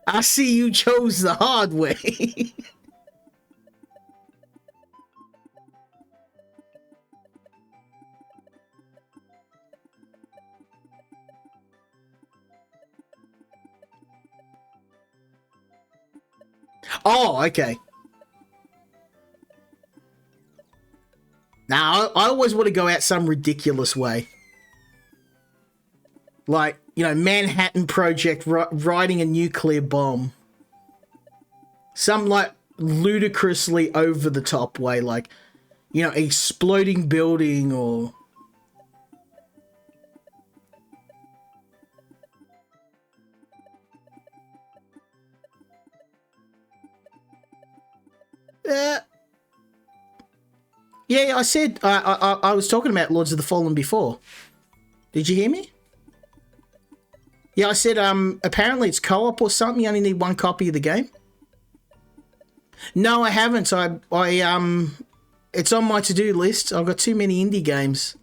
I see you chose the hard way. Oh, okay. Now, I always want to go out some ridiculous way. Like, you know, Manhattan Project riding a nuclear bomb. Some, like, ludicrously over-the-top way. Like, you know, exploding building or... Yeah, I said I was talking about Lords of the Fallen before. Did you hear me? Yeah, I said apparently it's co-op or something. You only need one copy of the game. No, I haven't. It's on my to-do list. I've got too many indie games.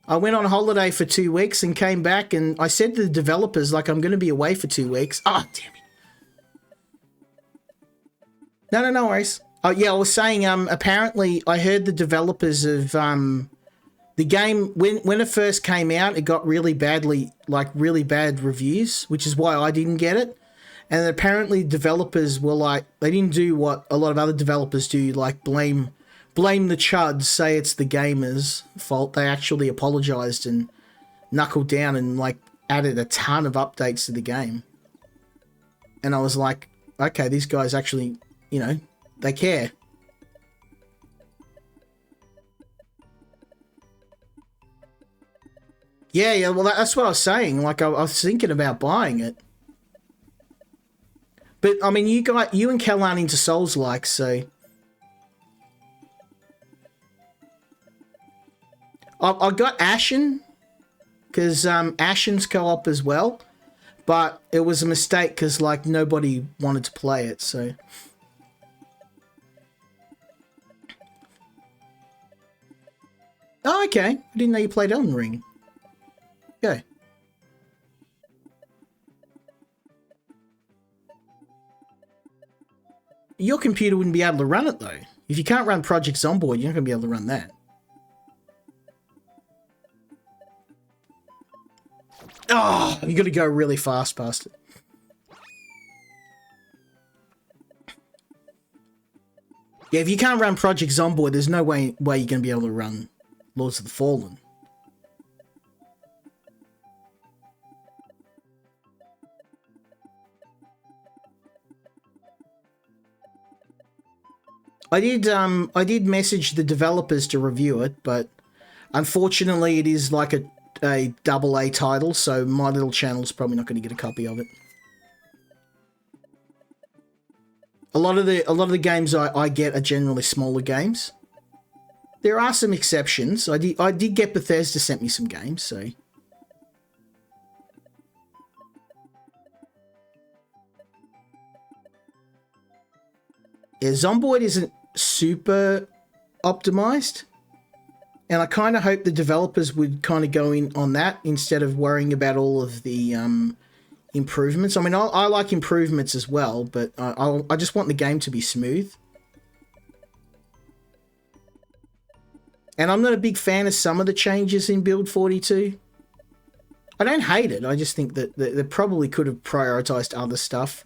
I went on holiday for 2 weeks and came back, and I said to the developers, like, I'm going to be away for 2 weeks. Oh, damn it. No worries. Oh, yeah, I was saying, apparently I heard the developers of the game, when it first came out, it got really bad reviews, which is why I didn't get it. And apparently developers were like, they didn't do what a lot of other developers do, like blame the chuds, say it's the gamers' fault. They actually apologized and knuckled down and like added a ton of updates to the game. And I was like, okay, these guys actually, you know, they care. Yeah, well, that's what I was saying. Like, I was thinking about buying it. But, I mean, you and Kel aren't into Souls-like, so... I got Ashen, because Ashen's co-op as well, but it was a mistake because, like, nobody wanted to play it, so... Oh, okay. I didn't know you played Elden Ring. Go. Your computer wouldn't be able to run it, though. If you can't run Project Zomboid, you're not going to be able to run that. Oh, you got to go really fast past it. Yeah, if you can't run Project Zomboid, there's no way you're going to be able to run Lords of the Fallen. I did message the developers to review it, but unfortunately it is like a AA title, so my little channel's probably not going to get a copy of it. A lot of the games I get are generally smaller games. There are some exceptions. I did get Bethesda sent me some games, so... Yeah, Zomboid isn't super optimized, and I kind of hope the developers would kind of go in on that instead of worrying about all of the improvements. I mean, I like improvements as well, but I just want the game to be smooth. And I'm not a big fan of some of the changes in Build 42. I don't hate it, I just think that they probably could have prioritized other stuff.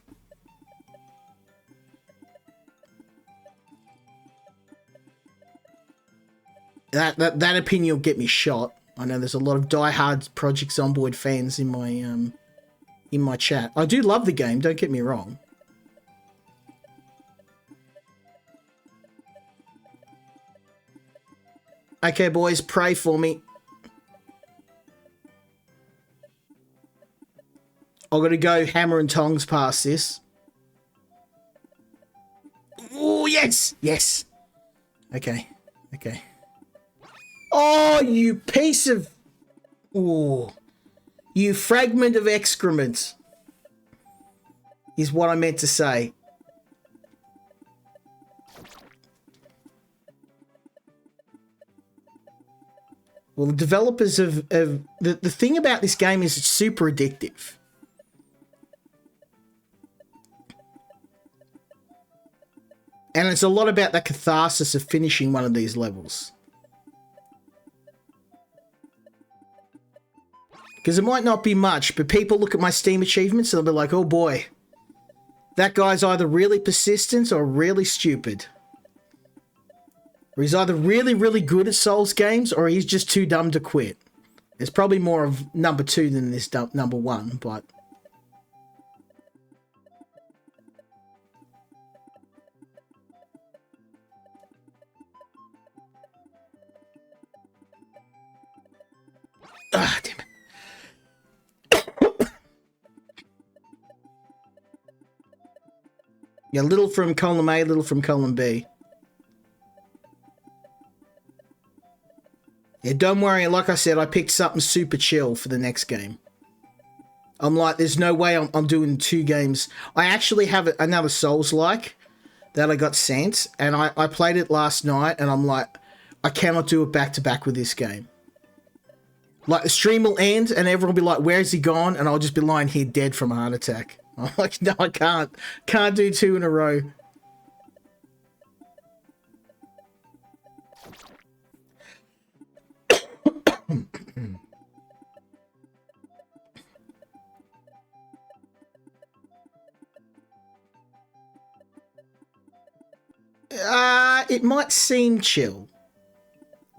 That opinion will get me shot. I know there's a lot of die-hard Project Zomboid fans in my chat. I do love the game, don't get me wrong. Okay, boys, pray for me. I've got to go hammer and tongs past this. Oh, yes! Yes! Okay. Okay. Oh, you piece of... Oh. You fragment of excrement. Is what I meant to say. Well, the developers of the thing about this game is it's super addictive. And it's a lot about the catharsis of finishing one of these levels. Because it might not be much, but people look at my Steam achievements and they'll be like, oh boy, that guy's either really persistent or really stupid. Or he's either really, really good at Souls games or he's just too dumb to quit. It's probably more of number 2 than this number 1, but... Ah, damn it. Yeah, little from column A, little from column B. Yeah, don't worry. Like I said, I picked something super chill for the next game. I'm like, there's no way I'm doing 2 games. I actually have another Souls-like that I got sent, and I played it last night, and I'm like, I cannot do it back-to-back with this game. Like, the stream will end, and everyone will be like, where's he gone? And I'll just be lying here dead from a heart attack. I'm like, no, I can't. Can't do 2 in a row. It might seem chill.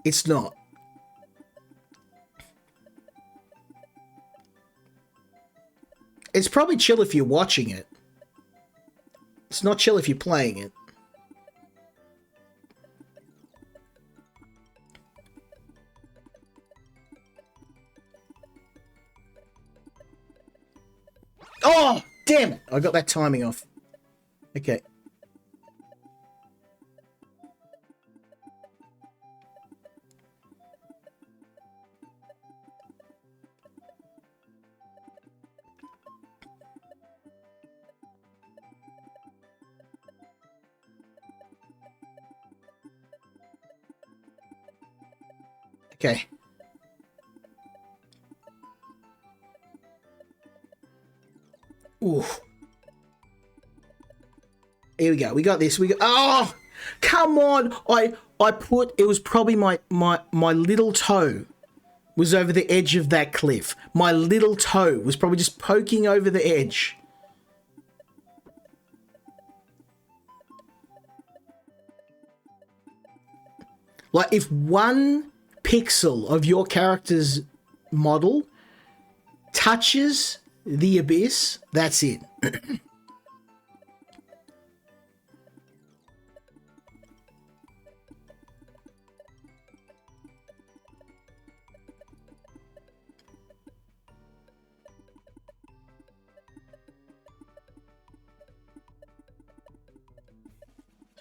It's not. It's probably chill if you're watching it. It's not chill if you're playing it. Oh, damn it. I got that timing off. Okay. Okay. Ooh. Here we go. We got this. We got. Oh, come on! I put. It was probably my little toe was over the edge of that cliff. My little toe was probably just poking over the edge. Like if 1 pixel of your character's model touches the abyss, that's it.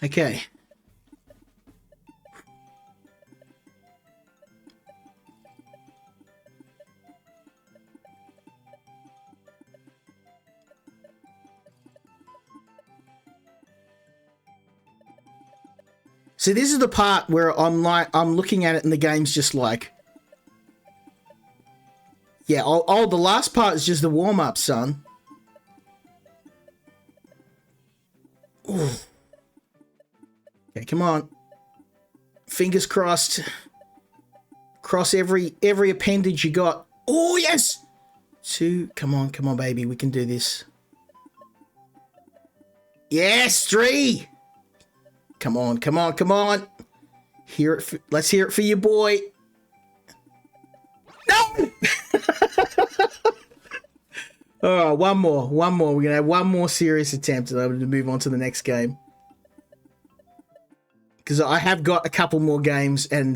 Okay. See, this is the part where I'm looking at it and the game's just like, yeah, oh, the last part is just the warm-up, son. Ooh. Okay, come on. Fingers crossed. Cross every appendage you got. Oh, yes! 2, come on, baby, we can do this. Yes, 3! Come on. Let's hear it for you, boy. No! Oh, one more. We're going to have one more serious attempt and I'm going to move on to the next game. Because I have got a couple more games and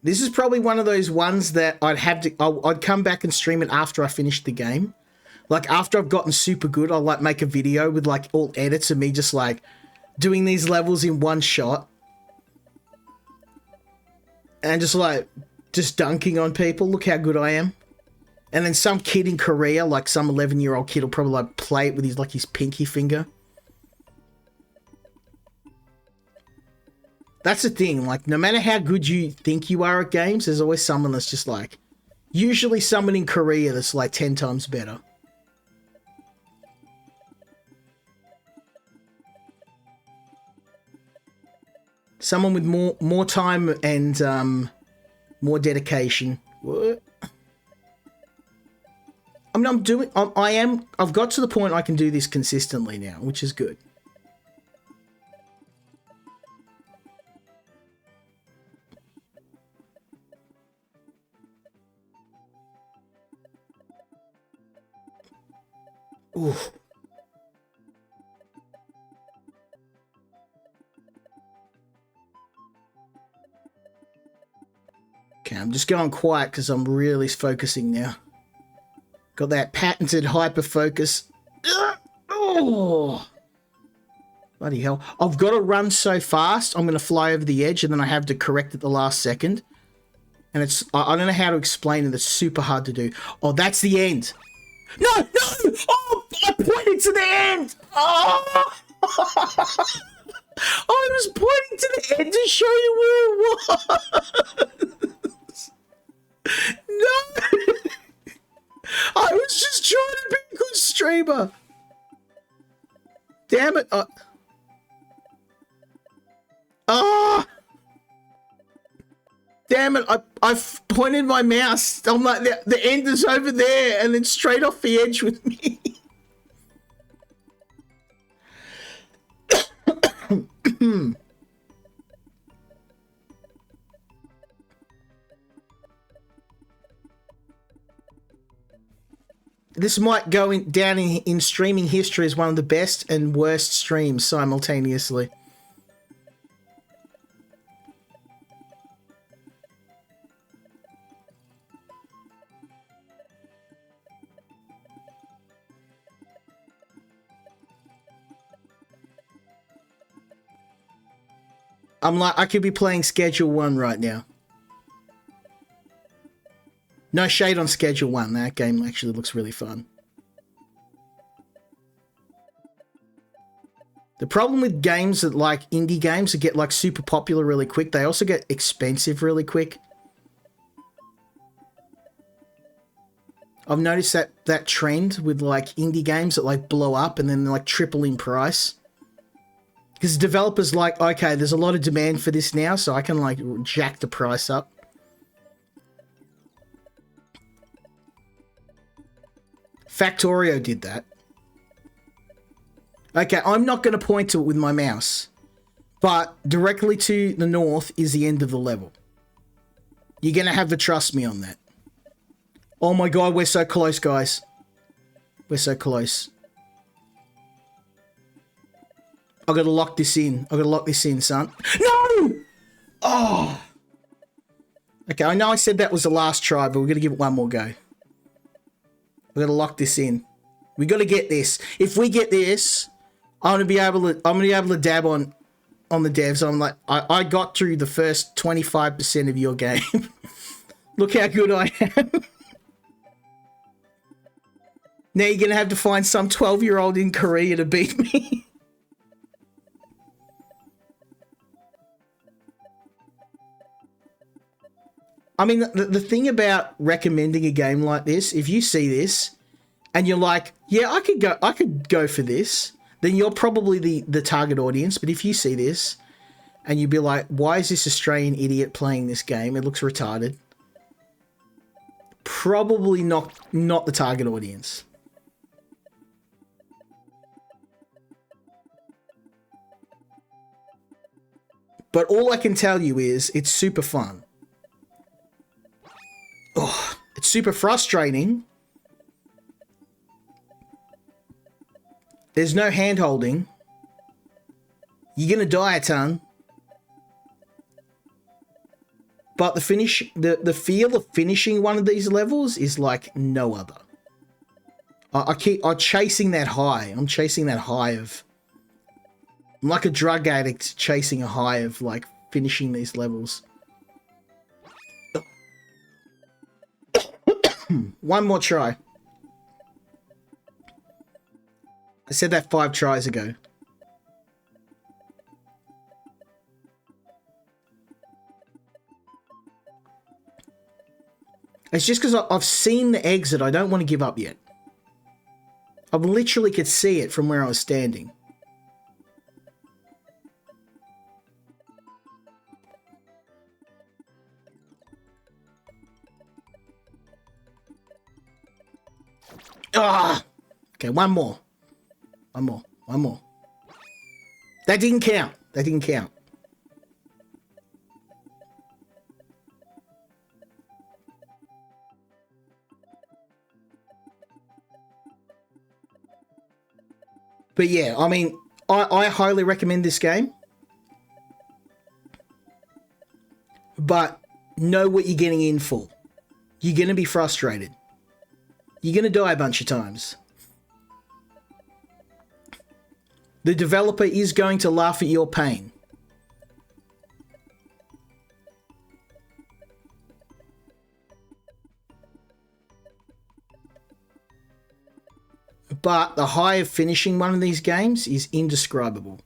this is probably one of those ones that I'd come back and stream it after I finished the game. Like after I've gotten super good, I'll like make a video with like all edits of me just like doing these levels in one shot. And just dunking on people. Look how good I am. And then some kid in Korea, like some 11-year-old kid will probably like play it with his pinky finger. That's the thing. Like, no matter how good you think you are at games, there's always someone that's just like, usually someone in Korea that's like 10 times better. Someone with more time and more dedication. What? I mean, I've got to the point I can do this consistently now, which is good. Ooh. Okay, I'm just going quiet because I'm really focusing now. Got that patented hyper focus. Oh, bloody hell! I've got to run so fast. I'm going to fly over the edge, and then I have to correct at the last second. And I don't know how to explain it. It's super hard to do. Oh, that's the end. No! Oh, I pointed to the end. Oh. I was pointing to the end to show you where it was. No! I was just trying to be a good streamer. Damn it. Damn it. I've pointed my mouse. I'm like, the end is over there, and then straight off the edge with me. This might go down in streaming history as one of the best and worst streams simultaneously. I'm like, I could be playing Schedule 1 right now. No shade on Schedule 1. That game actually looks really fun. The problem with games that like indie games that get like super popular really quick, they also get expensive really quick. I've noticed that trend with like indie games that like blow up and then like triple in price. Because developers like, okay, there's a lot of demand for this now, so I can like jack the price up. Factorio did that. Okay, I'm not going to point to it with my mouse, but directly to the north is the end of the level. You're going to have to trust me on that. Oh my god, we're so close, guys. We're so close. I've got to lock this in. I've got to lock this in, son. No! Oh! Okay, I know I said that was the last try, but we're going to give it one more go. We're gonna lock this in. We gotta get this. If we get this, I'm gonna be able to dab on the devs. I'm like, I got through the first 25% of your game. Look how good I am. Now you're gonna have to find some 12-year-old in Korea to beat me. I mean, the thing about recommending a game like this, if you see this and you're like, yeah, I could go for this, then you're probably the target audience. But if you see this and you'd be like, why is this Australian idiot playing this game? It looks retarded. Probably not the target audience. But all I can tell you is it's super fun. Oh, it's super frustrating. There's no hand holding. You're gonna die a ton. But the the feel of finishing one of these levels is like no other. I'm chasing that high. I'm chasing that high of... I'm like a drug addict chasing a high of like finishing these levels. One more try. I said that 5 tries ago. It's just because I've seen the exit. I don't want to give up yet. I literally could see it from where I was standing. Ah! Okay, one more. One more. One more. That didn't count. That didn't count. But yeah, I mean, I highly recommend this game. But know what you're getting in for. You're going to be frustrated. You're going to die a bunch of times. The developer is going to laugh at your pain. But the high of finishing one of these games is indescribable.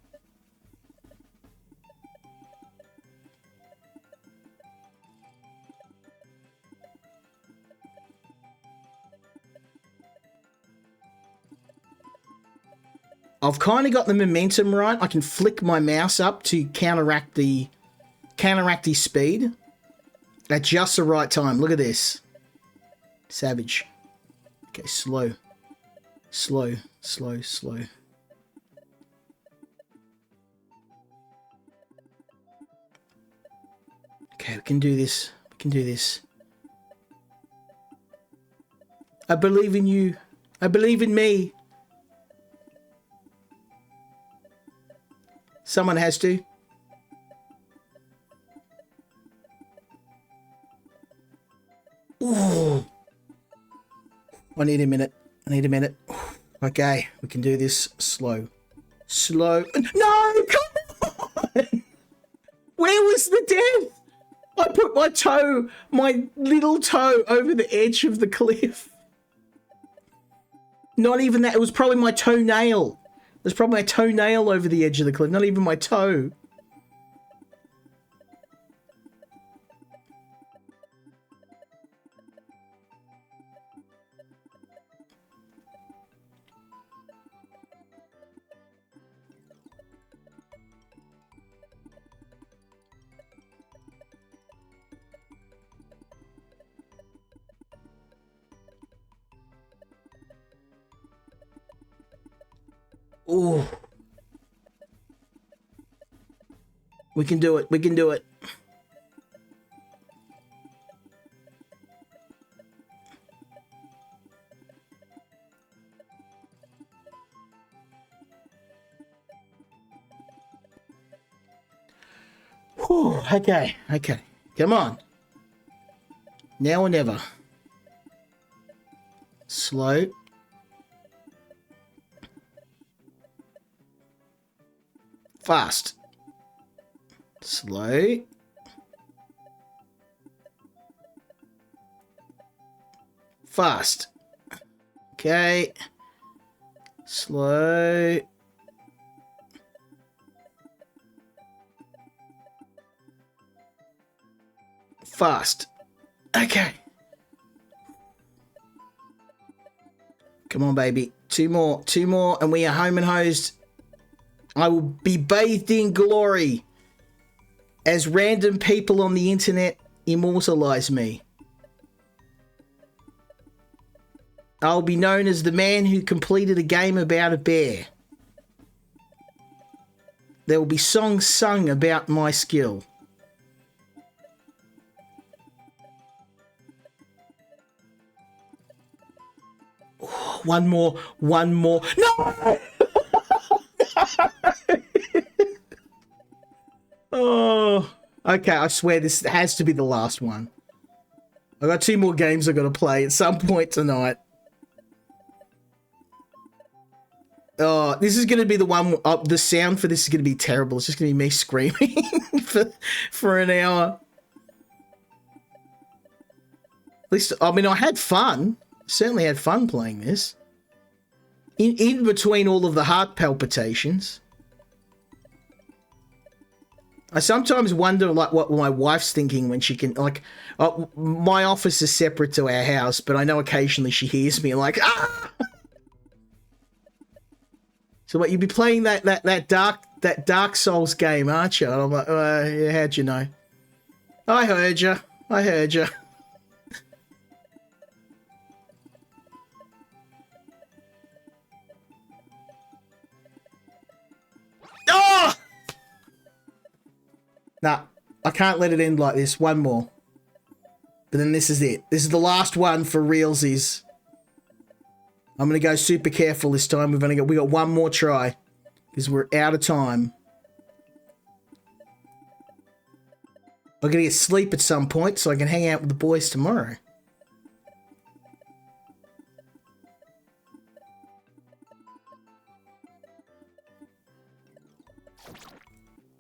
I've kind of got the momentum right. I can flick my mouse up to counteract the speed at just the right time. Look at this. Savage. Okay, slow. Slow, slow, slow. Okay, we can do this. We can do this. I believe in you. I believe in me. Someone has to. Ooh. I need a minute. I need a minute. Okay, we can do this slow. Slow. No, come on! Where was the death? I put my little toe over the edge of the cliff. Not even that. It was probably my toenail. There's probably a toenail over the edge of the cliff, not even my toe. Ooh. We can do it. We can do it. Whew. Okay. Okay. Come on. Now or never. Slow. Fast. Slow. Fast. Okay. Slow. Fast. Okay. Come on, baby. Two more, and we are home and hosed. I will be bathed in glory as random people on the internet immortalize me. I'll be known as the man who completed a game about a bear. There will be songs sung about my skill. Oh, one more. No! Oh, okay. I swear this has to be the last one. I've got 2 more games I've got to play at some point tonight. Oh, this is going to be the one. The sound for this is going to be terrible. It's just going to be me screaming for an hour. At least, I mean, I had fun. Certainly had fun playing this. In between all of the heart palpitations. I sometimes wonder like what my wife's thinking when she can like. My office is separate to our house, but I know occasionally she hears me like ah. So what, you'd be playing that Dark Souls game, aren't you? And I'm like, yeah, how'd you know? I heard you. I heard you. Oh! Nah, I can't let it end like this. One more. But then this is it. This is the last one for realsies. I'm going to go super careful this time. We got one more try. Because we're out of time. I'm going to get sleep at some point so I can hang out with the boys tomorrow.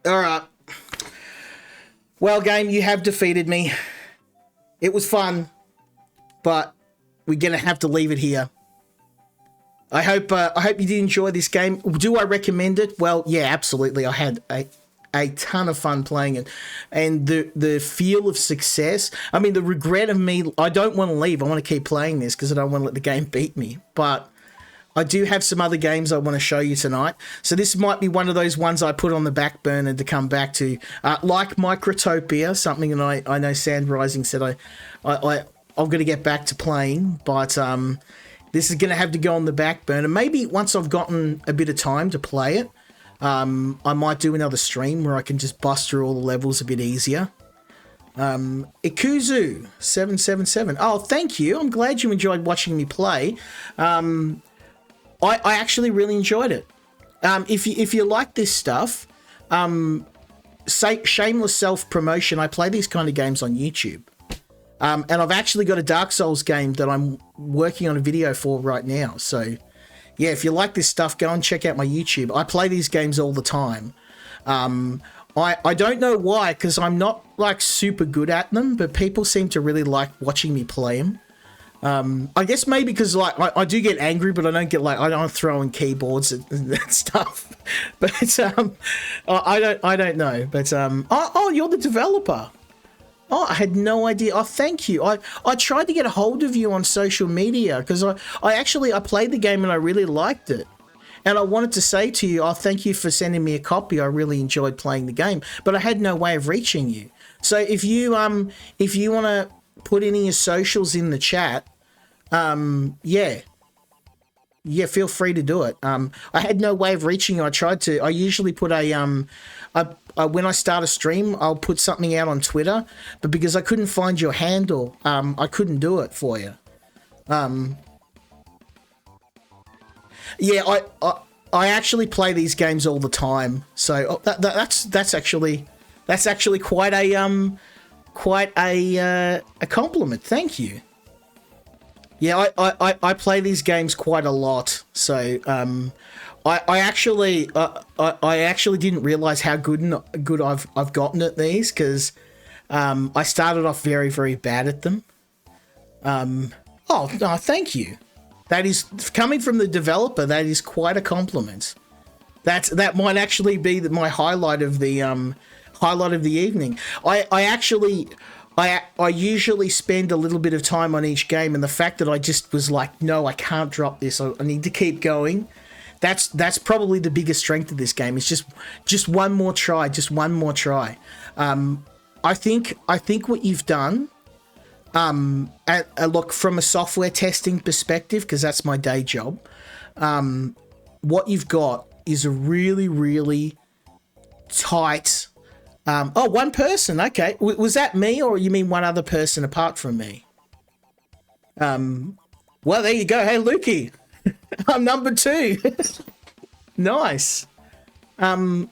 Alright. Well, game, you have defeated me. It was fun. But we're going to have to leave it here. I hope you did enjoy this game. Do I recommend it? Well, yeah, absolutely. I had a ton of fun playing it. And the feel of success, I mean, the regret of me, I don't want to leave. I want to keep playing this because I don't want to let the game beat me. But I do have some other games I want to show you tonight. So this might be one of those ones I put on the back burner to come back to. Like Microtopia, something that I know Sand Rising said I'm going to get back to playing. But this is going to have to go on the back burner. Maybe once I've gotten a bit of time to play it, I might do another stream where I can just bust through all the levels a bit easier. Ikuzu777. Oh, thank you. I'm glad you enjoyed watching me play. I actually really enjoyed it. If you like this stuff, shameless self-promotion, I play these kind of games on YouTube. And I've actually got a Dark Souls game that I'm working on a video for right now. So, yeah, if you like this stuff, go and check out my YouTube. I play these games all the time. I don't know why, because I'm not, like, super good at them, but people seem to really like watching me play them. I guess maybe because, like, I do get angry, but I don't get, like, I don't throw in keyboards and stuff. But, I don't know. But, oh, you're the developer. Oh, I had no idea. Oh, thank you. I tried to get a hold of you on social media because I played the game and I really liked it. And I wanted to say to you, oh, thank you for sending me a copy. I really enjoyed playing the game, but I had no way of reaching you. So if you want to put any of your socials in the chat, yeah, feel free to do it. I had no way of reaching you. I tried to. I usually put when I start a stream, I'll put something out on Twitter, but because I couldn't find your handle, I couldn't do it for you. Yeah, I actually play these games all the time, so that's actually quite a compliment. Thank you. Yeah, I play these games quite a lot, so I actually didn't realize how good I've gotten at these because I started off very, very bad at them. Oh no, thank you. That is coming from the developer. That is quite a compliment. That might actually be my highlight of the evening. I usually spend a little bit of time on each game, and the fact that I just was like, no, I can't drop this. I need to keep going. That's probably the biggest strength of this game. It's just one more try, just one more try. I think what you've done, look from a software testing perspective, because that's my day job. What you've got is a really, really tight. Oh, one person. Okay, was that me, or you mean one other person apart from me? Well, there you go. Hey, Lukey. I'm number 2. Nice. Yeah,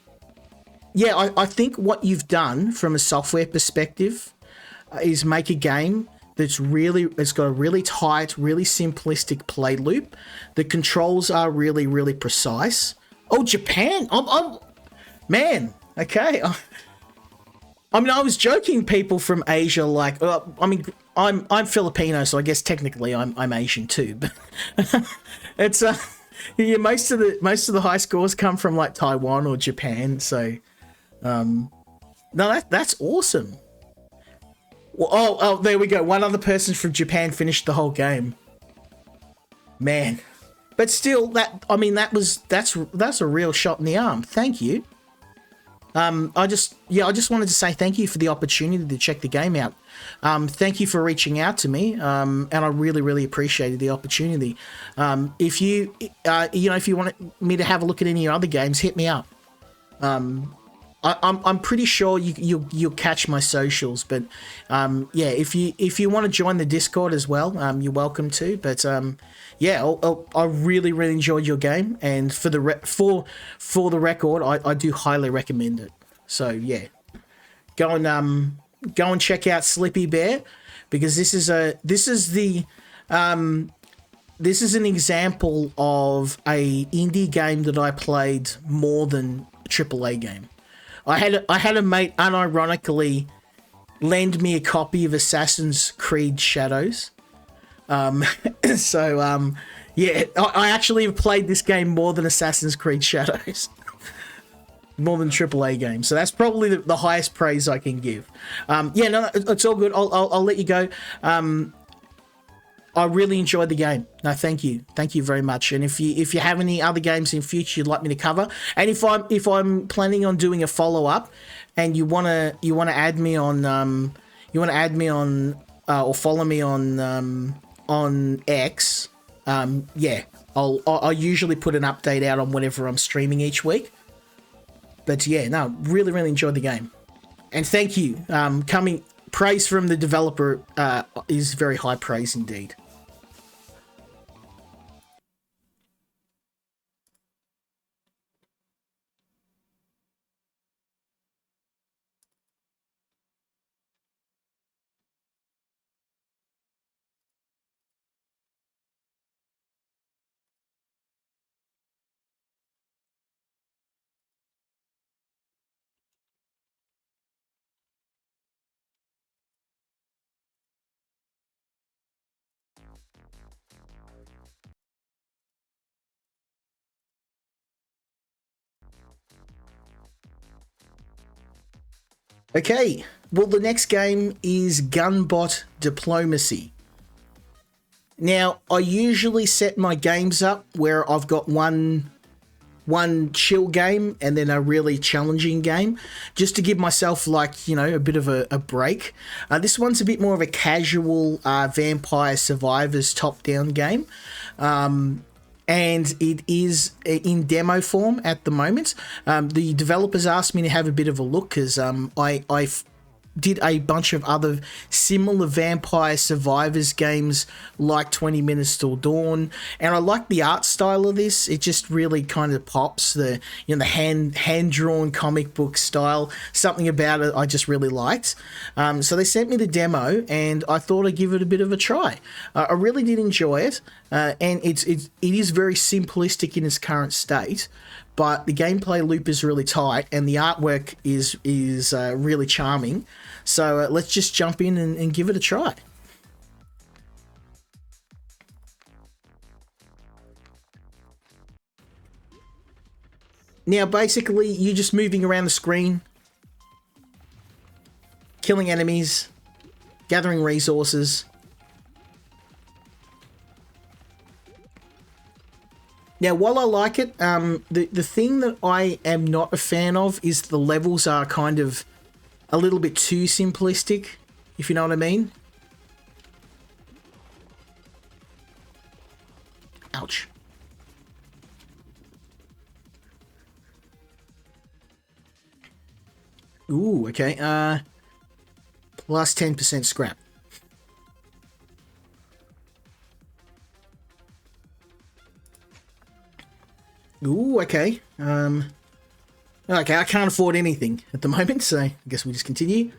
I think what you've done from a software perspective is make a game it's got a really tight, really simplistic play loop. The controls are really, really precise. Oh, Japan. Man. Okay. I mean, I was joking. People from Asia, like, I mean, I'm Filipino, so I guess technically I'm Asian too. But it's yeah, most of the high scores come from like Taiwan or Japan. So, No, that's awesome. Well, oh, there we go. One other person from Japan finished the whole game. Man. But still, that's a real shot in the arm. Thank you. I just wanted to say thank you for the opportunity to check the game out. Thank you for reaching out to me, and I really, really appreciated the opportunity. If you want me to have a look at any of your other games, hit me up. I'm pretty sure you'll catch my socials, but yeah, if you want to join the Discord as well, you're welcome to. But yeah, I really, really enjoyed your game, and for the record, I do highly recommend it. So yeah, go and check out Slippy Bear, because this is an example of a indie game that I played more than a AAA game. I had a mate unironically lend me a copy of Assassin's Creed Shadows. So yeah, I actually have played this game more than Assassin's Creed Shadows. More than AAA games. So that's probably the highest praise I can give. Yeah, no, it's all good. I'll let you go. I really enjoyed the game. No, thank you very much. And if you have any other games in future you'd like me to cover, and if I'm planning on doing a follow up, and you wanna add me on or follow me on X, yeah, I'll usually put an update out on whenever I'm streaming each week. But yeah, no, really, really enjoyed the game, and thank you. Praise from the developer is very high praise indeed. Okay, well, the next game is Gunbot Diplomacy. Now, I usually set my games up where I've got one chill game and then a really challenging game, just to give myself, like, you know, a bit of a break. This one's a bit more of a casual Vampire Survivors top-down game. And it is in demo form at the moment. The developers asked me to have a bit of a look, because I did a bunch of other similar Vampire Survivors games like 20 Minutes Till Dawn, and I like the art style of this. It just really kind of pops, the hand-drawn comic book style. Something about it I just really liked. So they sent me the demo, and I thought I'd give it a bit of a try. I really did enjoy it, and it is very simplistic in its current state, but the gameplay loop is really tight, and the artwork is really charming. So let's just jump in and give it a try. Now, basically, you're just moving around the screen, killing enemies, gathering resources. Now, while I like it, the thing that I am not a fan of is the levels are kind of a little bit too simplistic, if you know what I mean. Ouch. Ooh, okay. Plus 10% scrap. Ooh, okay. Okay, I can't afford anything at the moment, so I guess we'll just continue.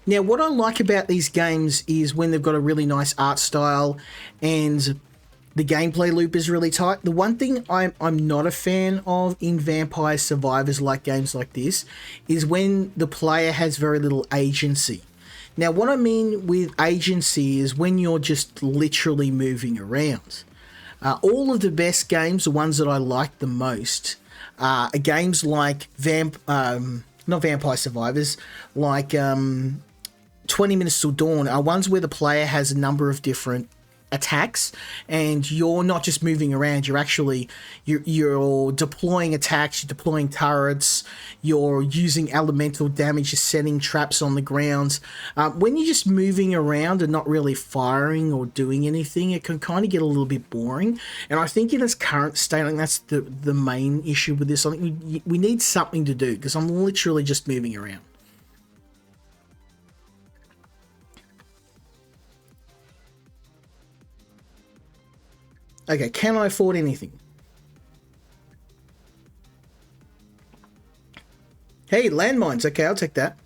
Now, what I like about these games is when they've got a really nice art style and the gameplay loop is really tight. The one thing I'm not a fan of in Vampire Survivors, like games like this, is when the player has very little agency. Now, what I mean with agency is when you're just literally moving around. All of the best games, the ones that I like the most, are games like not Vampire Survivors, like 20 Minutes Till Dawn, are ones where the player has a number of different attacks and you're not just moving around, you're actually you're deploying attacks, you're deploying turrets, you're using elemental damage, you're setting traps on the ground. When you're just moving around and not really firing or doing anything, it can kind of get a little bit boring, and I think in its current state, I think that's the main issue with this. I think we need something to do, because I'm literally just moving around. Okay, can I afford anything? Hey, landmines. Okay, I'll take that.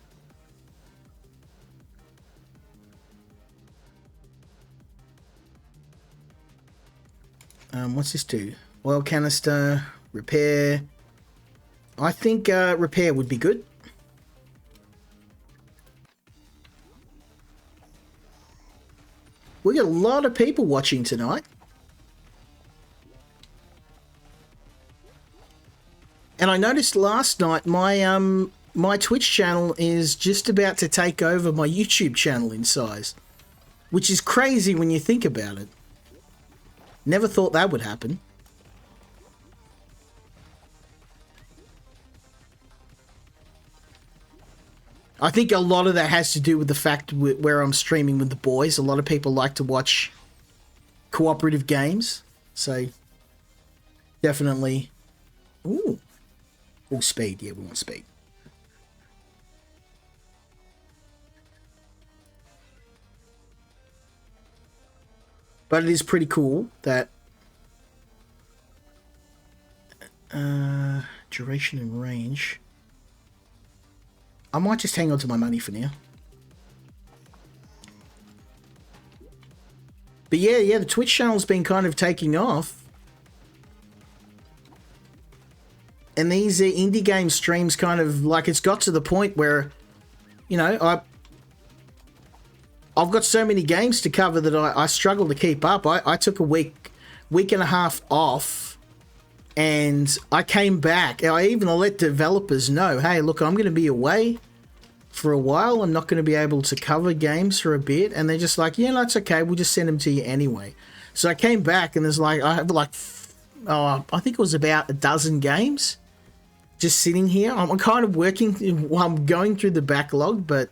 What's this do? Oil canister, repair. I think repair would be good. We got a lot of people watching tonight. And I noticed last night my Twitch channel is just about to take over my YouTube channel in size, which is crazy when you think about it. Never thought that would happen. I think a lot of that has to do with the fact where I'm streaming with the boys. A lot of people like to watch cooperative games, so definitely. Ooh. Oh, speed. Yeah, we want speed. But it is pretty cool that duration and range. I might just hang on to my money for now. But yeah, the Twitch channel's been kind of taking off. And these indie game streams kind of, like, it's got to the point where, you know, I've got so many games to cover that I struggle to keep up. I took a week and a half off, and I came back. I even let developers know, hey, look, I'm going to be away for a while. I'm not going to be able to cover games for a bit. And they're just like, yeah, no, it's okay. We'll just send them to you anyway. So I came back, and there's like, I have like, I think it was about a dozen games just sitting here. I'm kind of working while I'm going through the backlog, but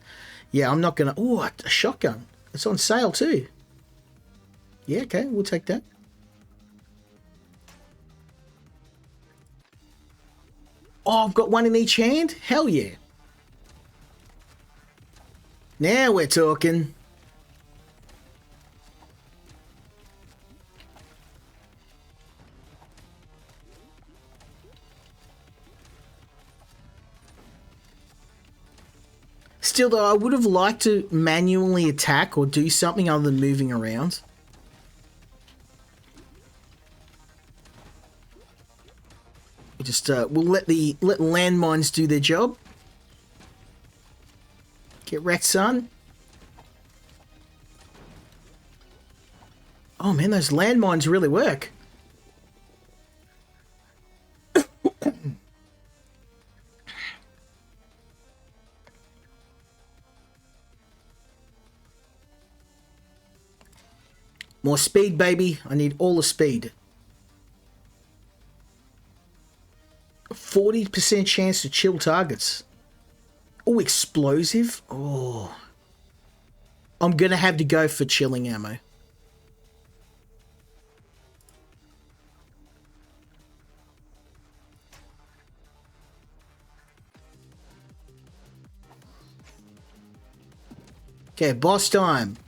yeah, I'm not gonna. Oh, a shotgun! It's on sale too. Yeah, okay, we'll take that. Oh, I've got one in each hand. Hell yeah! Now we're talking. Still, though, I would have liked to manually attack or do something other than moving around. We just we'll let landmines do their job. Get wrecked, son. Oh man, those landmines really work. More speed, baby. I need all the speed. 40% chance to chill targets. Oh, explosive. Oh. I'm going to have to go for chilling ammo. Okay, boss time.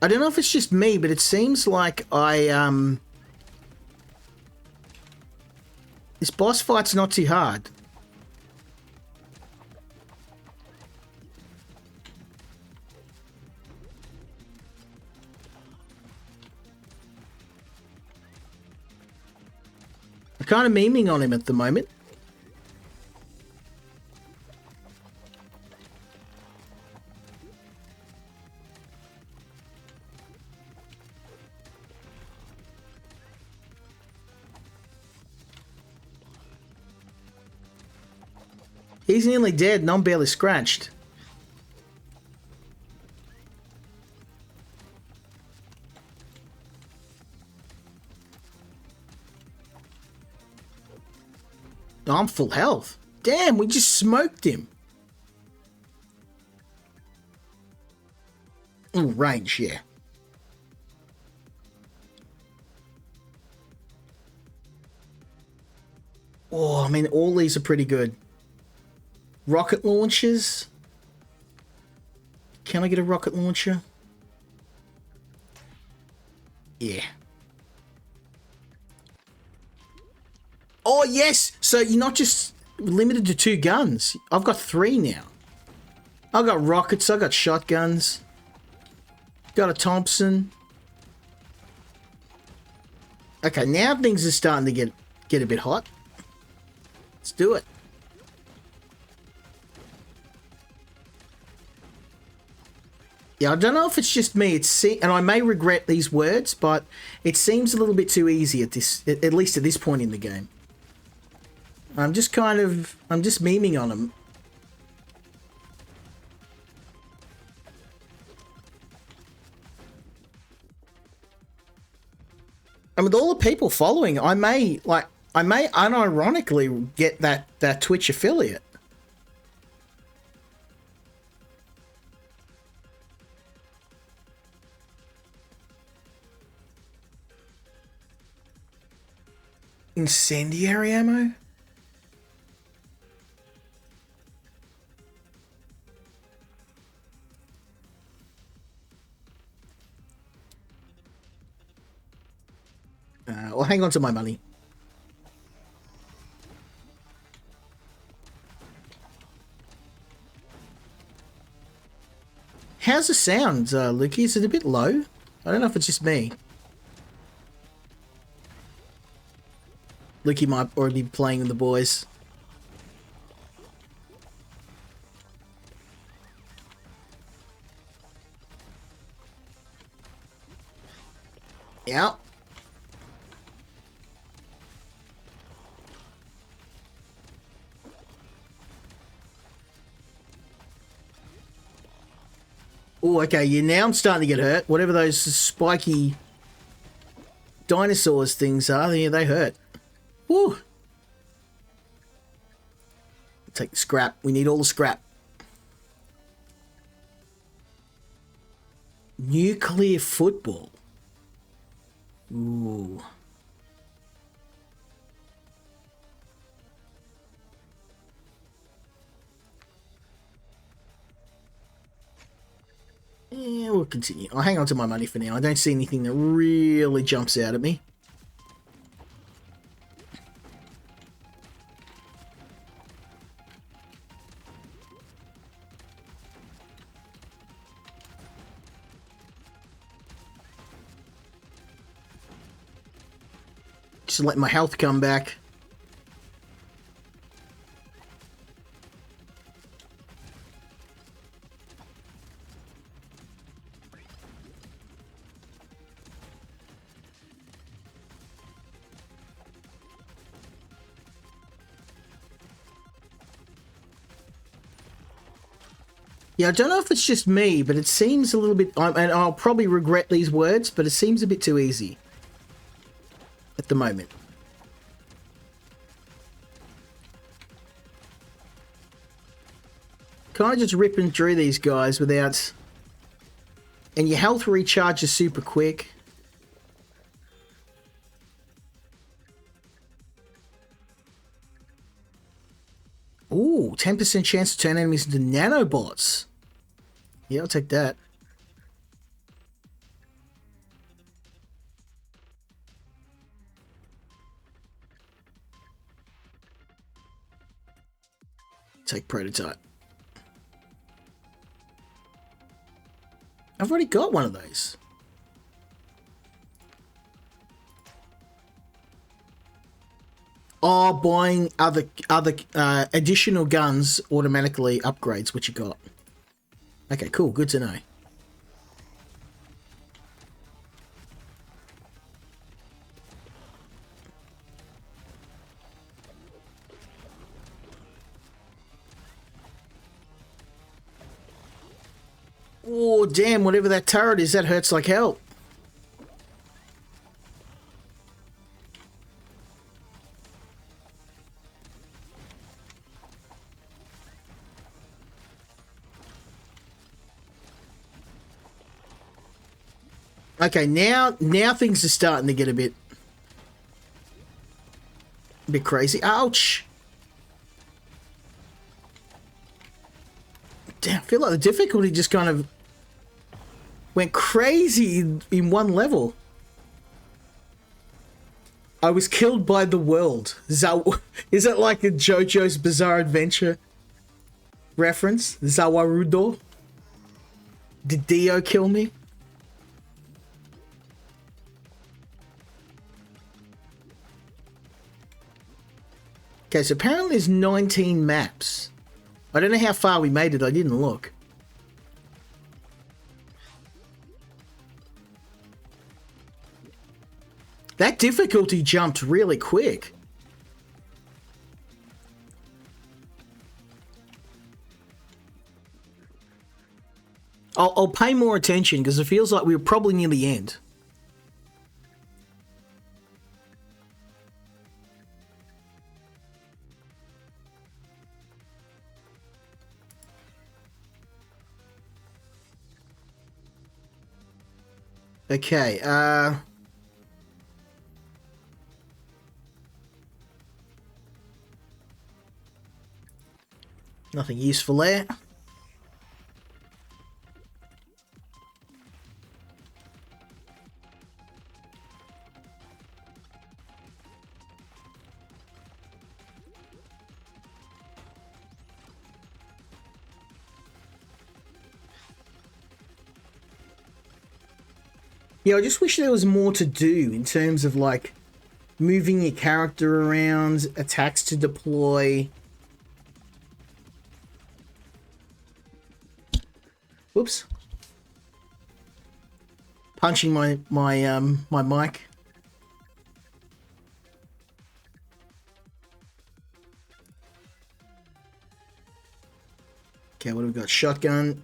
I don't know if it's just me, but it seems like this boss fight's not too hard. I kind of memeing on him at the moment. He's nearly dead and I'm barely scratched. I'm full health. Damn, we just smoked him. Ooh, range, yeah. Oh, I mean, all these are pretty good. Rocket launchers. Can I get a rocket launcher? Yeah. Oh, yes! So you're not just limited to 2 guns. I've got 3 now. I've got rockets, I've got shotguns. Got a Thompson. Okay, now things are starting to get a bit hot. Let's do it. Yeah, I don't know if it's just me. And I may regret these words, but it seems a little bit too easy at least at this point in the game. I'm just memeing on them. And with all the people following, I may unironically get that Twitch affiliate. Incendiary ammo? I'll hang on to my money. How's the sound, Lukey? Is it a bit low? I don't know if it's just me. Lukey might already be playing with the boys. Yeah. Oh, okay, yeah, now I'm starting to get hurt. Whatever those spiky dinosaurs things are, yeah, they hurt. Woo! Take the scrap. We need all the scrap. Nuclear football. Ooh. Yeah, we'll continue. I'll hang on to my money for now. I don't see anything that really jumps out at me. Just let my health come back. Yeah, I don't know if it's just me, but it seems a little bit... and I'll probably regret these words, but it seems a bit too easy at the moment. Kind of just ripping through these guys without... And your health recharge is super quick. Ooh, 10% chance to turn enemies into nanobots. Yeah, I'll take that. Take prototype. I've already got one of those. Oh, buying other additional guns automatically upgrades what you got. Okay, cool. Good to know. Oh, damn, whatever that turret is, that hurts like hell. Okay, now things are starting to get a bit crazy. Ouch. Damn, I feel like the difficulty just kind of went crazy in one level. I was killed by the world. Is that like a JoJo's Bizarre Adventure reference? Zawarudo? Did Dio kill me? Okay, so apparently there's 19 maps. I don't know how far we made it. I didn't look. That difficulty jumped really quick. I'll pay more attention because it feels like we were probably near the end. Okay, nothing useful there. Yeah, I just wish there was more to do in terms of, like, moving your character around, attacks to deploy. Whoops. Punching my mic. Okay, what have we got? Shotgun.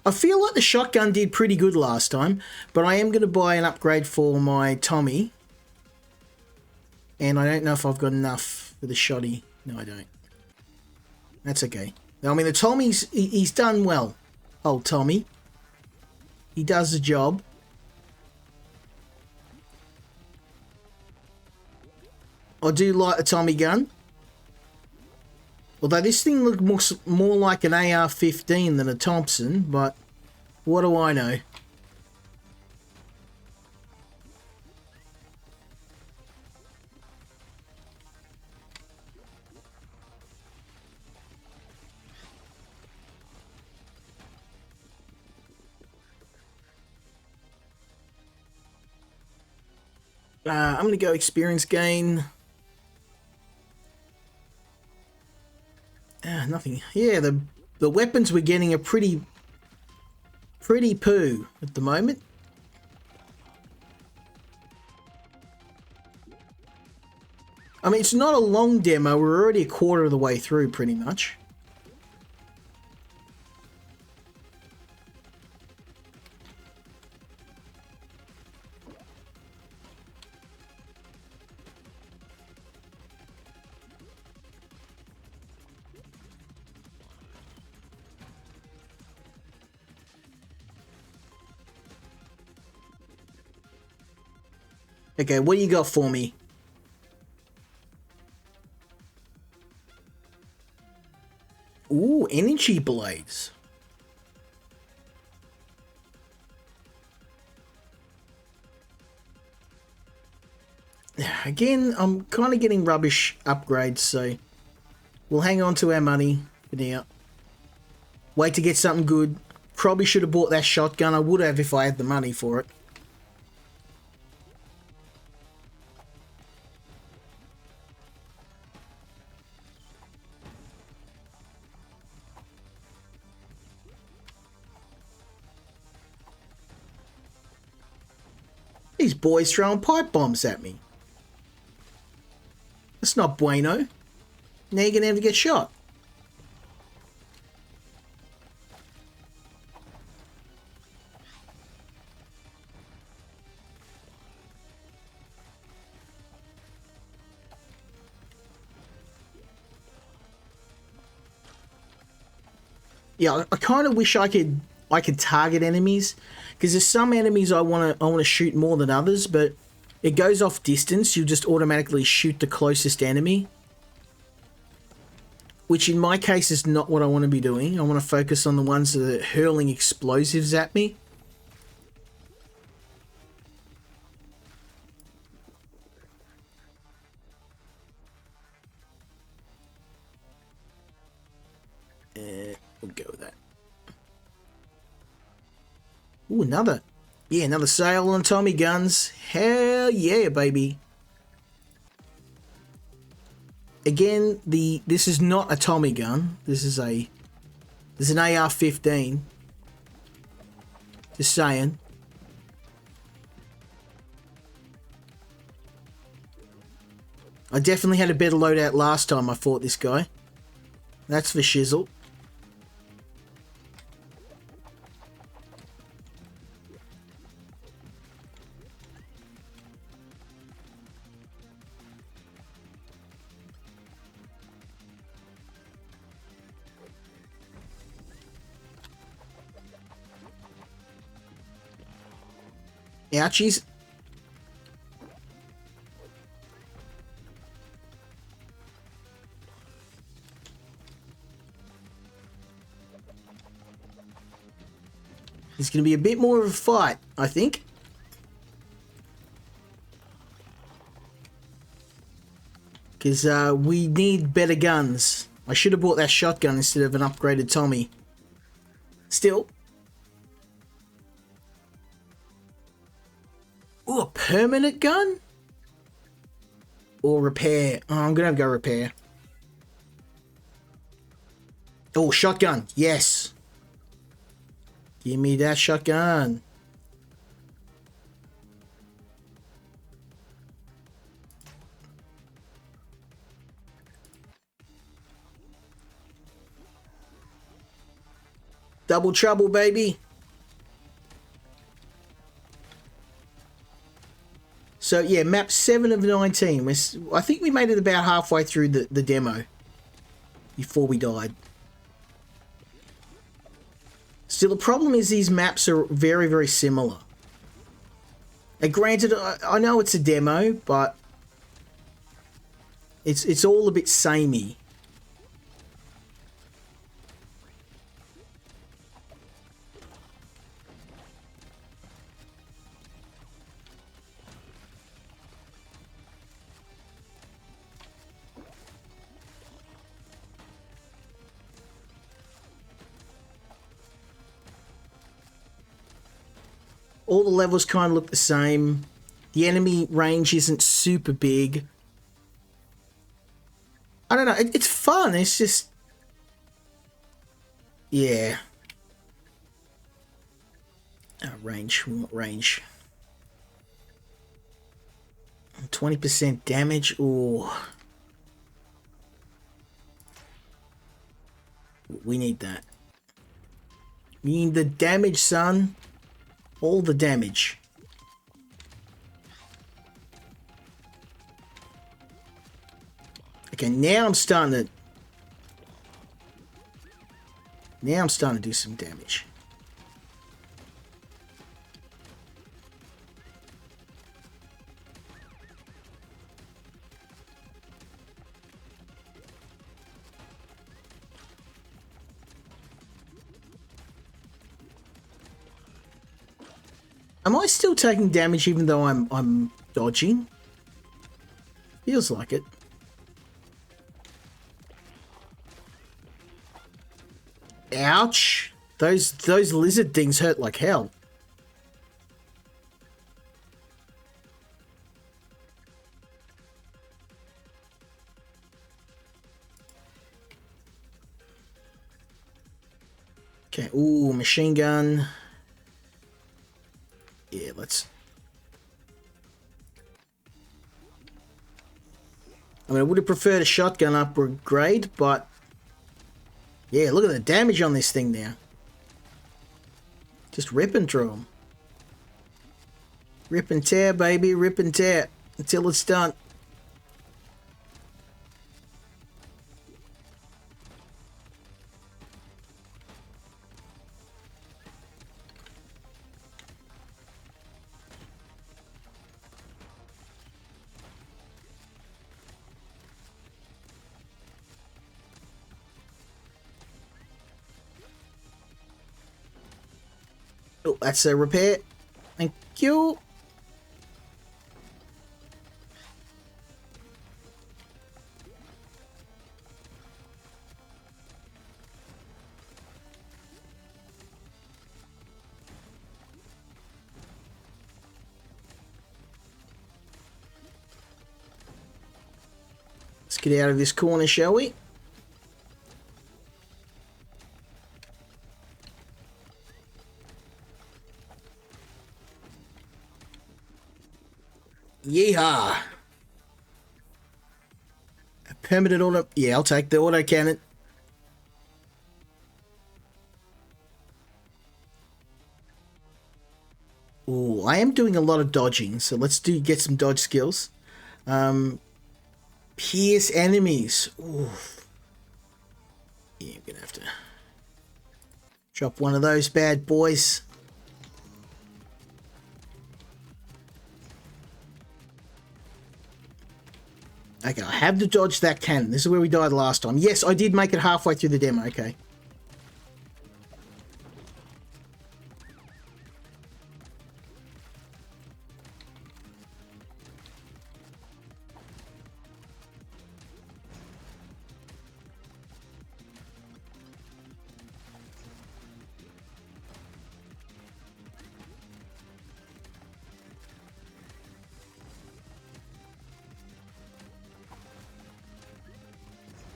I feel like the shotgun did pretty good last time, but I am going to buy an upgrade for my Tommy. And I don't know if I've got enough for the shotty. No, I don't. That's okay. I mean, the Tommy's, he's done well. Old Tommy. He does the job. I do like the Tommy gun. Although this thing looks more like an AR-15 than a Thompson, but what do I know? I'm going to go experience gain. Nothing. Yeah, the weapons we're getting are pretty poo at the moment. I mean, it's not a long demo. We're already a quarter of the way through, pretty much. Okay, what do you got for me? Ooh, energy blades. Again, I'm kind of getting rubbish upgrades, so we'll hang on to our money for now. Wait to get something good. Probably should have bought that shotgun. I would have if I had the money for it. These boys throwing pipe bombs at me. That's not bueno. Now you're gonna have to get shot. Yeah, I kind of wish I could target enemies, because there's some enemies I want to shoot more than others, but it goes off distance. You just automatically shoot the closest enemy, which in my case is not what I want to be doing. I want to focus on the ones that are hurling explosives at me. We'll go with that. Ooh, another sale on Tommy guns. Hell yeah, baby. Again, this is not a Tommy gun. This is an AR-15. Just saying. I definitely had a better loadout last time I fought this guy. That's for shizzle. Ouchies. It's going to be a bit more of a fight, I think. Because we need better guns. I should have bought that shotgun instead of an upgraded Tommy. Still. Ooh, a permanent gun? Or repair. Oh, I'm going to go repair. Oh, shotgun. Yes. Give me that shotgun. Double trouble, baby. So, yeah, map 7 of 19. I think we made it about halfway through the demo before we died. Still, the problem is these maps are very, very similar. And granted, I know it's a demo, but it's all a bit samey. All the levels kind of look the same. The enemy range isn't super big. I don't know. It's fun. It's just... yeah. Range. We want range. 20% damage. Ooh. We need that. We need the damage, son. All the damage. Okay, now I'm starting to... now I'm starting to do some damage. Am I still taking damage even though I'm dodging? Feels like it. Ouch. Those lizard things hurt like hell. Okay, ooh, machine gun. Yeah, let's I mean, I would have preferred a shotgun upgrade, but yeah, look at the damage on this thing now. Just ripping through them. Rip and tear, baby, rip and tear until it's done. Oh, that's a repair. Thank you. Let's get out of this corner, shall we? Yeehaw! A permanent auto. Yeah, I'll take the auto cannon. Oh, I am doing a lot of dodging, so let's get some dodge skills. Pierce enemies. Ooh. Yeah, I'm gonna have to drop one of those bad boys. Okay, I have to dodge that cannon. This is where we died last time. Yes, I did make it halfway through the demo. Okay.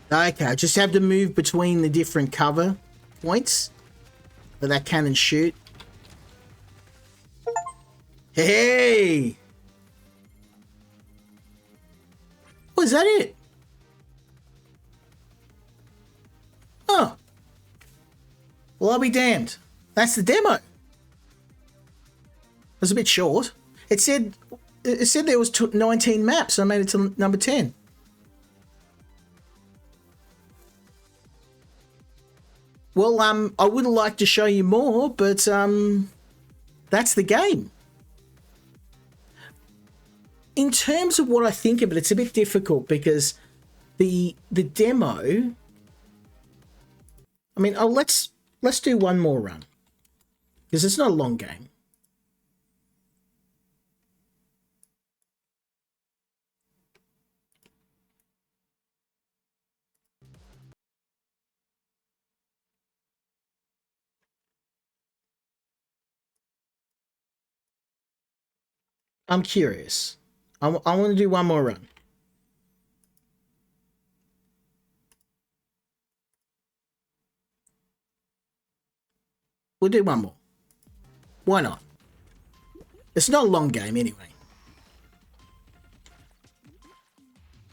Okay, I just have to move between the different cover points that that cannon shoot. Hey! Oh, is that it? Oh. Well, I'll be damned. That's the demo. It was a bit short. It said there was 19 maps, so I made it to number 10. Well, I would like to show you more, but that's the game. In terms of what I think of it, it's a bit difficult because the demo. I mean, let's do one more run because it's not a long game. I'm curious. I want to do one more run. We'll do one more. Why not? It's not a long game anyway.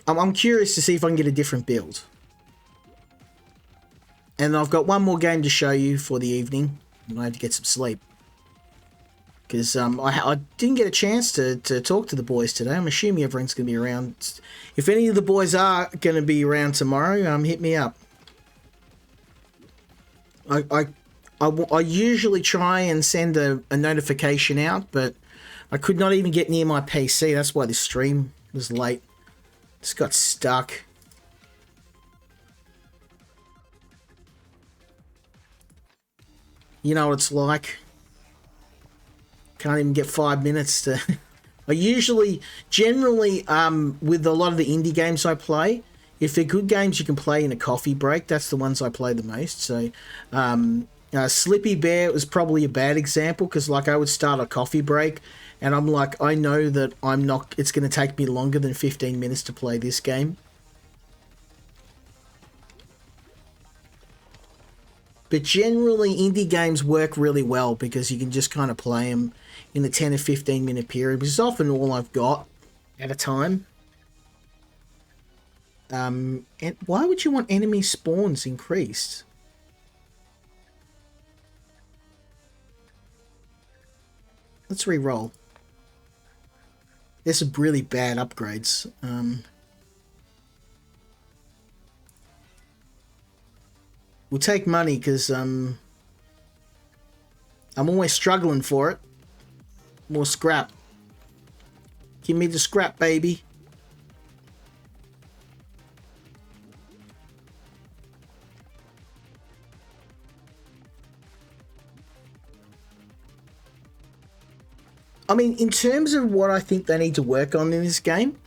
I'm curious to see if I can get a different build. And I've got one more game to show you for the evening. I have to get some sleep. Because I didn't get a chance to talk to the boys today. I'm assuming everyone's going to be around. If any of the boys are going to be around tomorrow, hit me up. I usually try and send a notification out, but I could not even get near my PC. That's why this stream was late. Just got stuck. You know what it's like. Can't even get 5 minutes to... generally, with a lot of the indie games I play, if they're good games you can play in a coffee break, that's the ones I play the most. So, Slippy Bear was probably a bad example, because like I would start a coffee break, and I'm like, I know that it's going to take me longer than 15 minutes to play this game. But generally, indie games work really well because you can just kind of play them in a 10 or 15 minute period, which is often all I've got at a time. And why would you want enemy spawns increased? Let's re-roll. There's some really bad upgrades. We'll take money because I'm always struggling for it. More scrap. Give me the scrap, baby. I mean, in terms of what I think they need to work on in this game,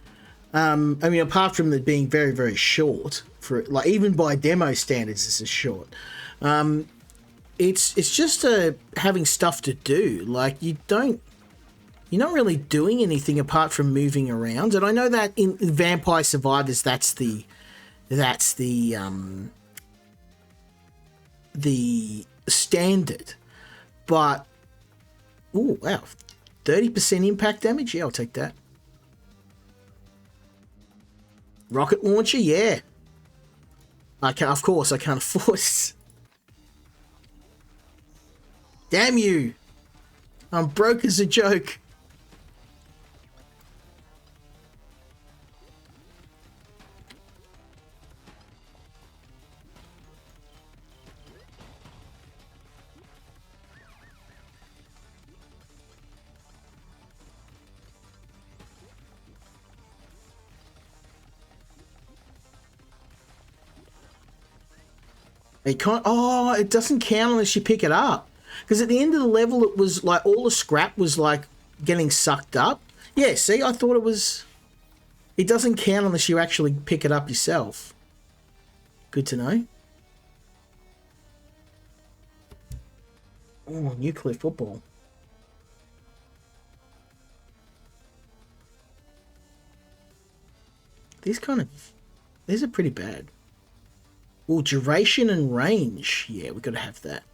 I mean, apart from it being very, very short, for like even by demo standards, this is short. It's just having stuff to do. Like you're not really doing anything apart from moving around. And I know that in Vampire Survivors, that's the standard. But oh wow, 30% impact damage. Yeah, I'll take that. Rocket launcher, yeah. Of course, I can't afford it. Damn you! I'm broke as a joke. It can't. Oh, it doesn't count unless you pick it up. Because at the end of the level, it was like all the scrap was like getting sucked up. Yeah, see, I thought it was. It doesn't count unless you actually pick it up yourself. Good to know. Oh, nuclear football. These are pretty bad. Oh, duration and range. Yeah, we gotta have that.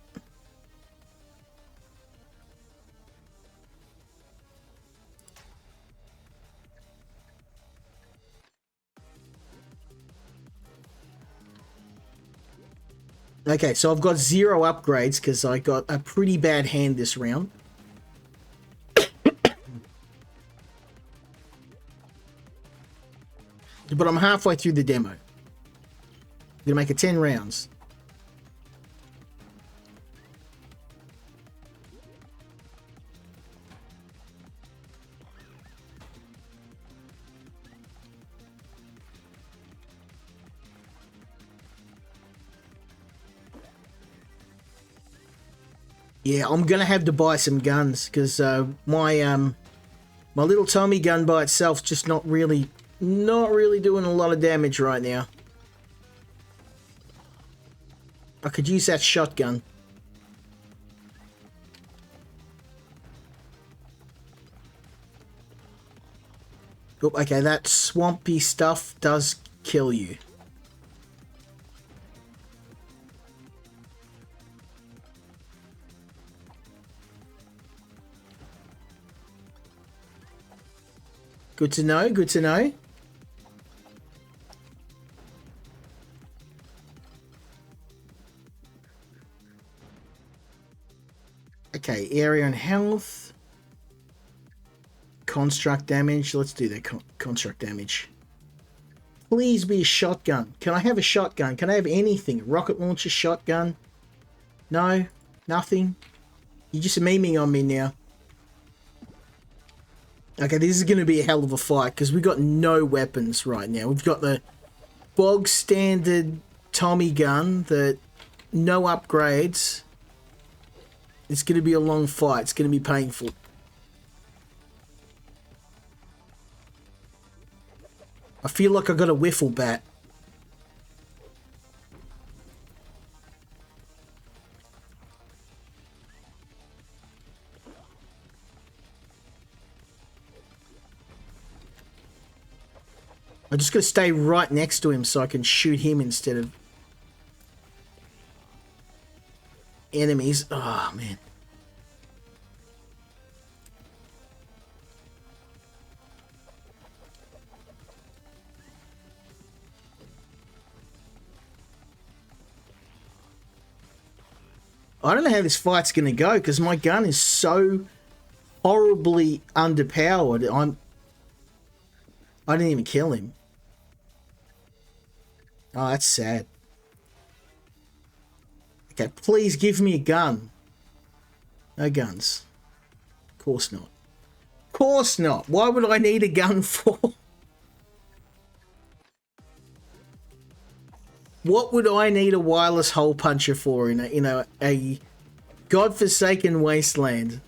Okay, so I've got 0 upgrades because I got a pretty bad hand this round. But I'm halfway through the demo. I'm gonna make it 10 rounds. Yeah, I'm gonna have to buy some guns because my little Tommy gun by itself just not really doing a lot of damage right now. I could use that shotgun. Oh, okay, that swampy stuff does kill you. Good to know, good to know. Okay, area and health. Construct damage. Let's do that construct damage. Please be a shotgun. Can I have a shotgun? Can I have anything? Rocket launcher, shotgun? No? Nothing? You're just memeing on me now. Okay, this is going to be a hell of a fight because we've got no weapons right now. We've got the bog standard Tommy gun, that no upgrades. It's going to be a long fight. It's going to be painful. I feel like I got a wiffle bat. I'm just going to stay right next to him so I can shoot him instead of enemies. Oh, man. I don't know how this fight's going to go because my gun is so horribly underpowered. I didn't even kill him. Oh, that's sad. Okay, please give me a gun. No guns. Of course not. Of course not. Why would I need a gun for? What would I need a wireless hole puncher for in a godforsaken wasteland?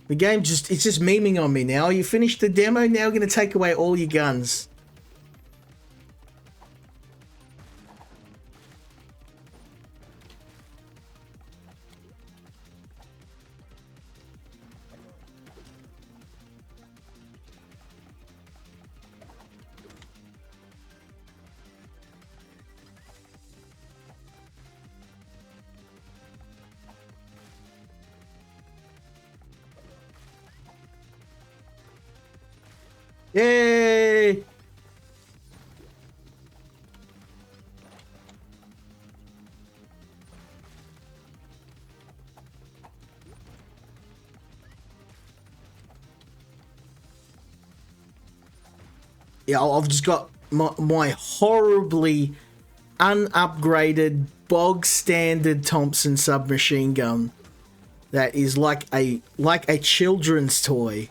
The game it's just memeing on me now. You finished the demo, now we're going to take away all your guns. Yay! Yeah, I've just got my horribly unupgraded bog standard Thompson submachine gun that is like a children's toy.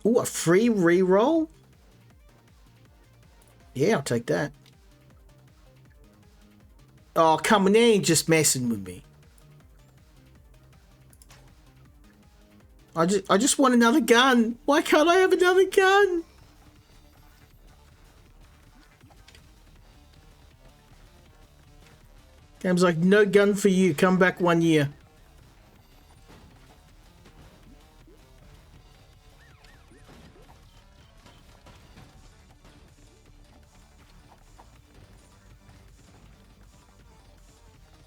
Ooh, a free reroll? Yeah, I'll take that. Oh, come on, they ain't just messing with me. I just want another gun. Why can't I have another gun? Game's like, no gun for you. Come back 1 year.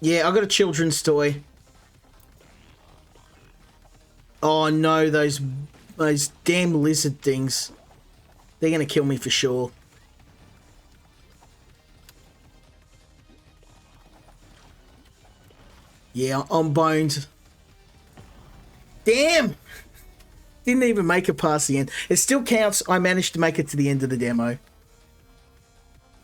Yeah, I got a children's toy. Oh no, those damn lizard things. They're gonna kill me for sure. Yeah, I'm boned. Damn! Didn't even make it past the end. It still counts. I managed to make it to the end of the demo.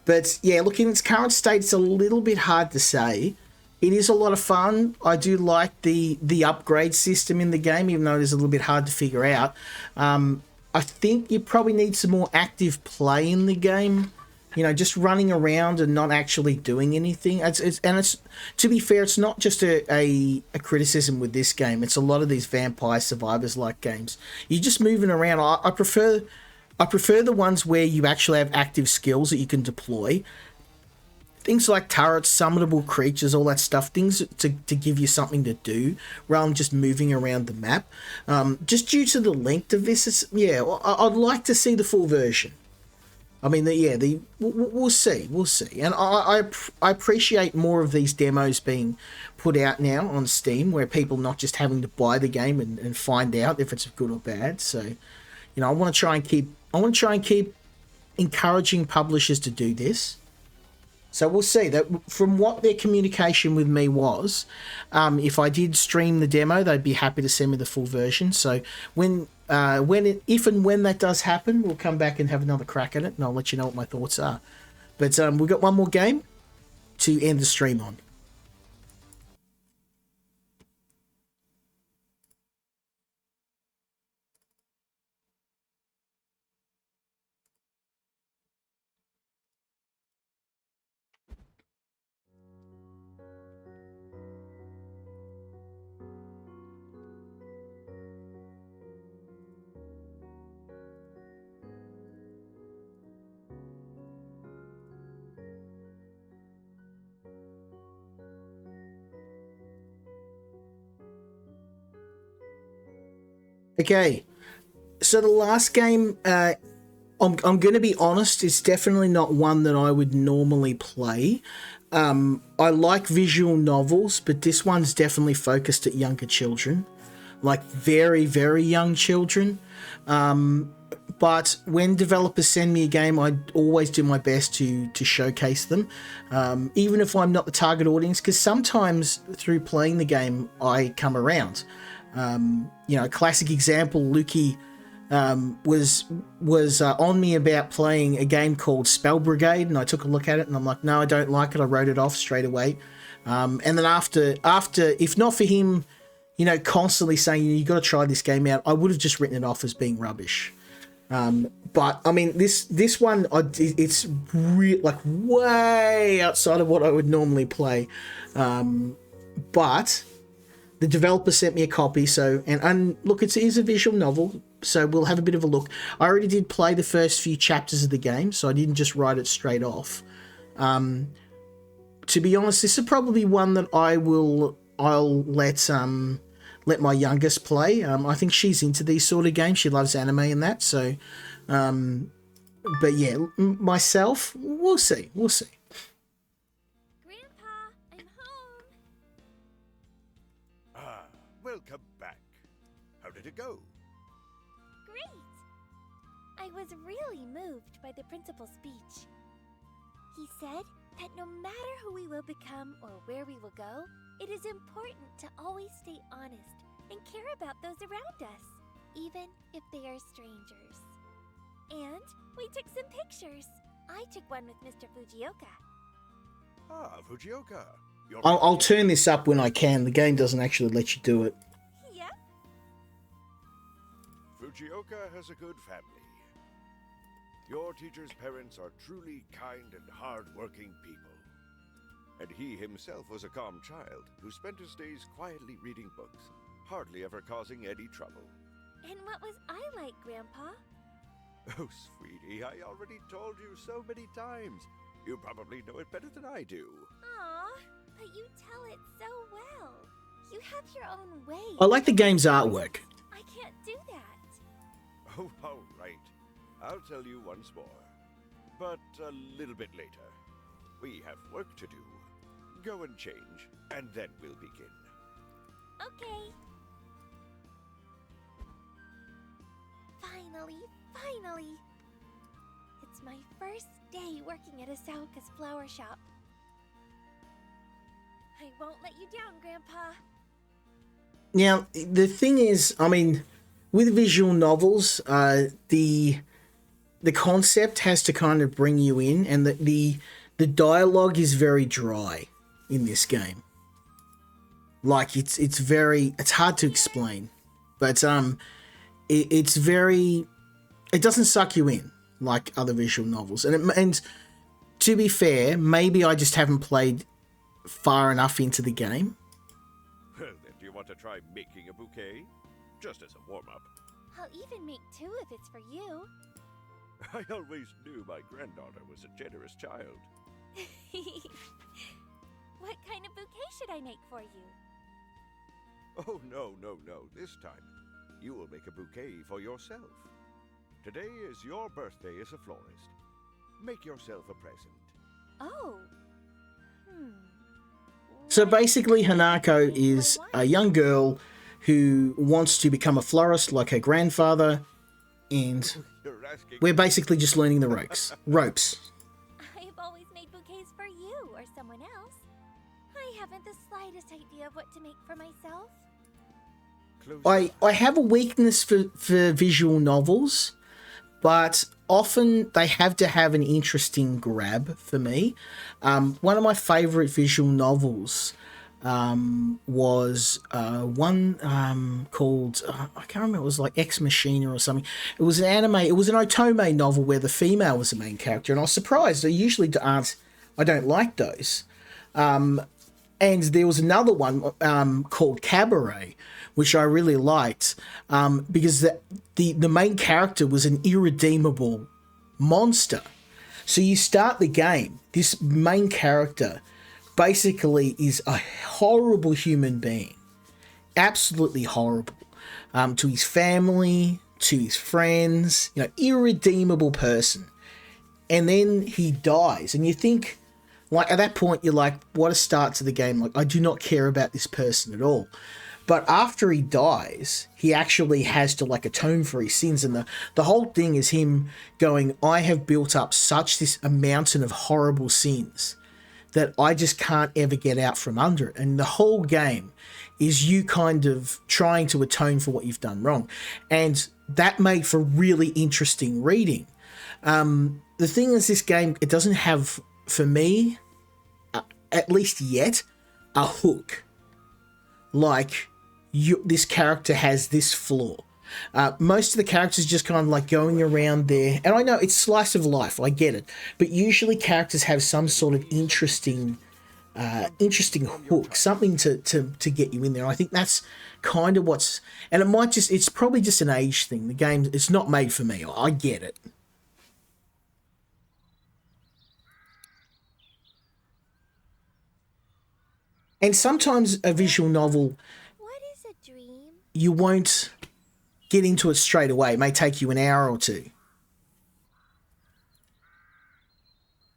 But yeah, look, in its current state, it's a little bit hard to say. It is a lot of fun. I do like the upgrade system in the game, even though it is a little bit hard to figure out. I think you probably need some more active play in the game. You know, just running around and not actually doing anything. It's to be fair, it's not just a criticism with this game. It's a lot of these Vampire Survivors like games. You're just moving around. I prefer the ones where you actually have active skills that you can deploy. Things like turrets, summonable creatures, all that stuff. Things to give you something to do rather than just moving around the map. Just due to the length of this, I'd like to see the full version. I mean, we'll see, and I appreciate more of these demos being put out now on Steam, where people not just having to buy the game and find out if it's good or bad. So, you know, I want to try and keep encouraging publishers to do this. So we'll see. That from what their communication with me was, if I did stream the demo, they'd be happy to send me the full version. So if and when that does happen, we'll come back and have another crack at it, and I'll let you know what my thoughts are. But we've got one more game to end the stream on. Okay, so the last game I'm going to be honest, it's definitely not one that I would normally play. I like visual novels, but this one's definitely focused at younger children, like very, very young children. But when developers send me a game, I always do my best to showcase them, even if I'm not the target audience, because sometimes through playing the game, I come around. A classic example, Lukey was on me about playing a game called Spell Brigade, and I took a look at it, and I'm like, no, I don't like it. I wrote it off straight away. And then after, if not for him, constantly saying you got to try this game out, I would have just written it off as being rubbish. But I mean, this one, it's like way outside of what I would normally play. But the developer sent me a copy, so and look, it is a visual novel, so we'll have a bit of a look. I already did play the first few chapters of the game, so I didn't just write it straight off. To be honest, this is probably one that I'll let my youngest play. I think she's into these sort of games. She loves anime and that. So, but yeah, myself, we'll see. Grandpa, I'm home. Ah, welcome back. How did it go? Great. I was really moved by the principal's speech. He said that no matter who we will become or where we will go, it is important to always stay honest and care about those around us, even if they are strangers. And we took some pictures. I took one with Mr. Fujioka. Ah, Fujioka. I'll turn this up when I can. The game doesn't actually let you do it. Yep. Fujioka has a good family. Your teacher's parents are truly kind and hard-working people. And he himself was a calm child who spent his days quietly reading books, hardly ever causing any trouble. And what was I like, Grandpa? Oh, sweetie, I already told you so many times. You probably know it better than I do. Aw, but you tell it so well. You have your own way. I like the game's artwork. I can't do that. Oh, all right. I'll tell you once more. But a little bit later. We have work to do. Go and change, and then we'll begin. Okay. Finally. It's my first day working at Asaoka's flower shop. I won't let you down, Grandpa. Now, the thing is, I mean, with visual novels, the concept has to kind of bring you in, and the dialogue is very dry in this game. Like it's hard to explain, but it doesn't suck you in like other visual novels. And to be fair, maybe I just haven't played far enough into the game. Well, then, do you want to try making a bouquet? Just as a warm-up. I'll even make two if it's for you. I always knew my granddaughter was a generous child. What kind of bouquet should I make for you? Oh, no. This time, you will make a bouquet for yourself. Today is your birthday as a florist. Make yourself a present. Oh. So basically, Hanako is a young girl who wants to become a florist like her grandfather, and we're basically just learning the ropes. I have always made bouquets for you or someone else. I haven't the slightest idea of what to make for myself. I have a weakness for visual novels, but often they have to have an interesting grab for me. One of my favourite visual novels was one called, I can't remember, it was like Ex Machina or something. It was an anime, it was an otome novel where the female was the main character, and I was surprised. I usually I don't like those. And there was another one called Cabaret, which I really liked, because the main character was an irredeemable monster. So you start the game, this main character basically is a horrible human being, absolutely horrible, to his family, to his friends, you know, irredeemable person. And then he dies, and you think, like, at that point, you're like, what a start to the game. Like, I do not care about this person at all. But after he dies, he actually has to, like, atone for his sins. And the whole thing is him going, I have built up a mountain of horrible sins that I just can't ever get out from under it. And the whole game is you kind of trying to atone for what you've done wrong. And that made for really interesting reading. The thing is, this game, it doesn't have, for me, at least yet, a hook. Like, this character has this flaw. Most of the characters just kind of like going around there. And I know it's slice of life, I get it. But usually characters have some sort of interesting hook, something to get you in there. I think that's kind of what's... And it's probably just an age thing. The game, it's not made for me. I get it. And sometimes a visual novel, What is a dream? You won't get into it straight away. It may take you an hour or two.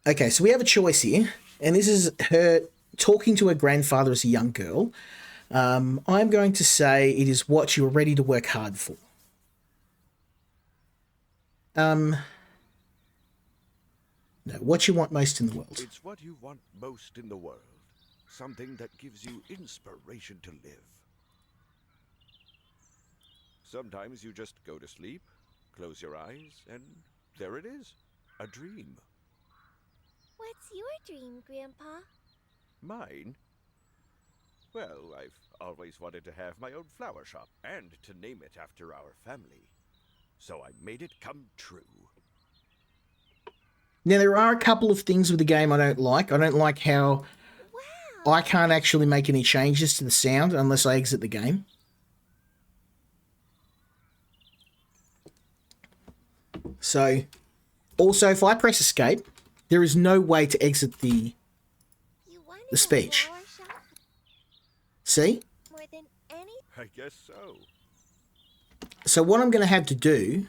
Okay, so we have a choice here, and this is her talking to her grandfather as a young girl. I'm going to say it is what you're ready to work hard for. No, what you want most in the world. It's what you want most in the world. Something that gives you inspiration to live. Sometimes you just go to sleep, close your eyes, and there it is, a dream. What's your dream, Grandpa? Mine? Well, I've always wanted to have my own flower shop and to name it after our family. So I made it come true. Now, there are a couple of things with the game I don't like. I don't like how I can't actually make any changes to the sound unless I exit the game. So, also, if I press escape, there is no way to exit the speech. See? More than any... I guess so. So what I'm going to have to do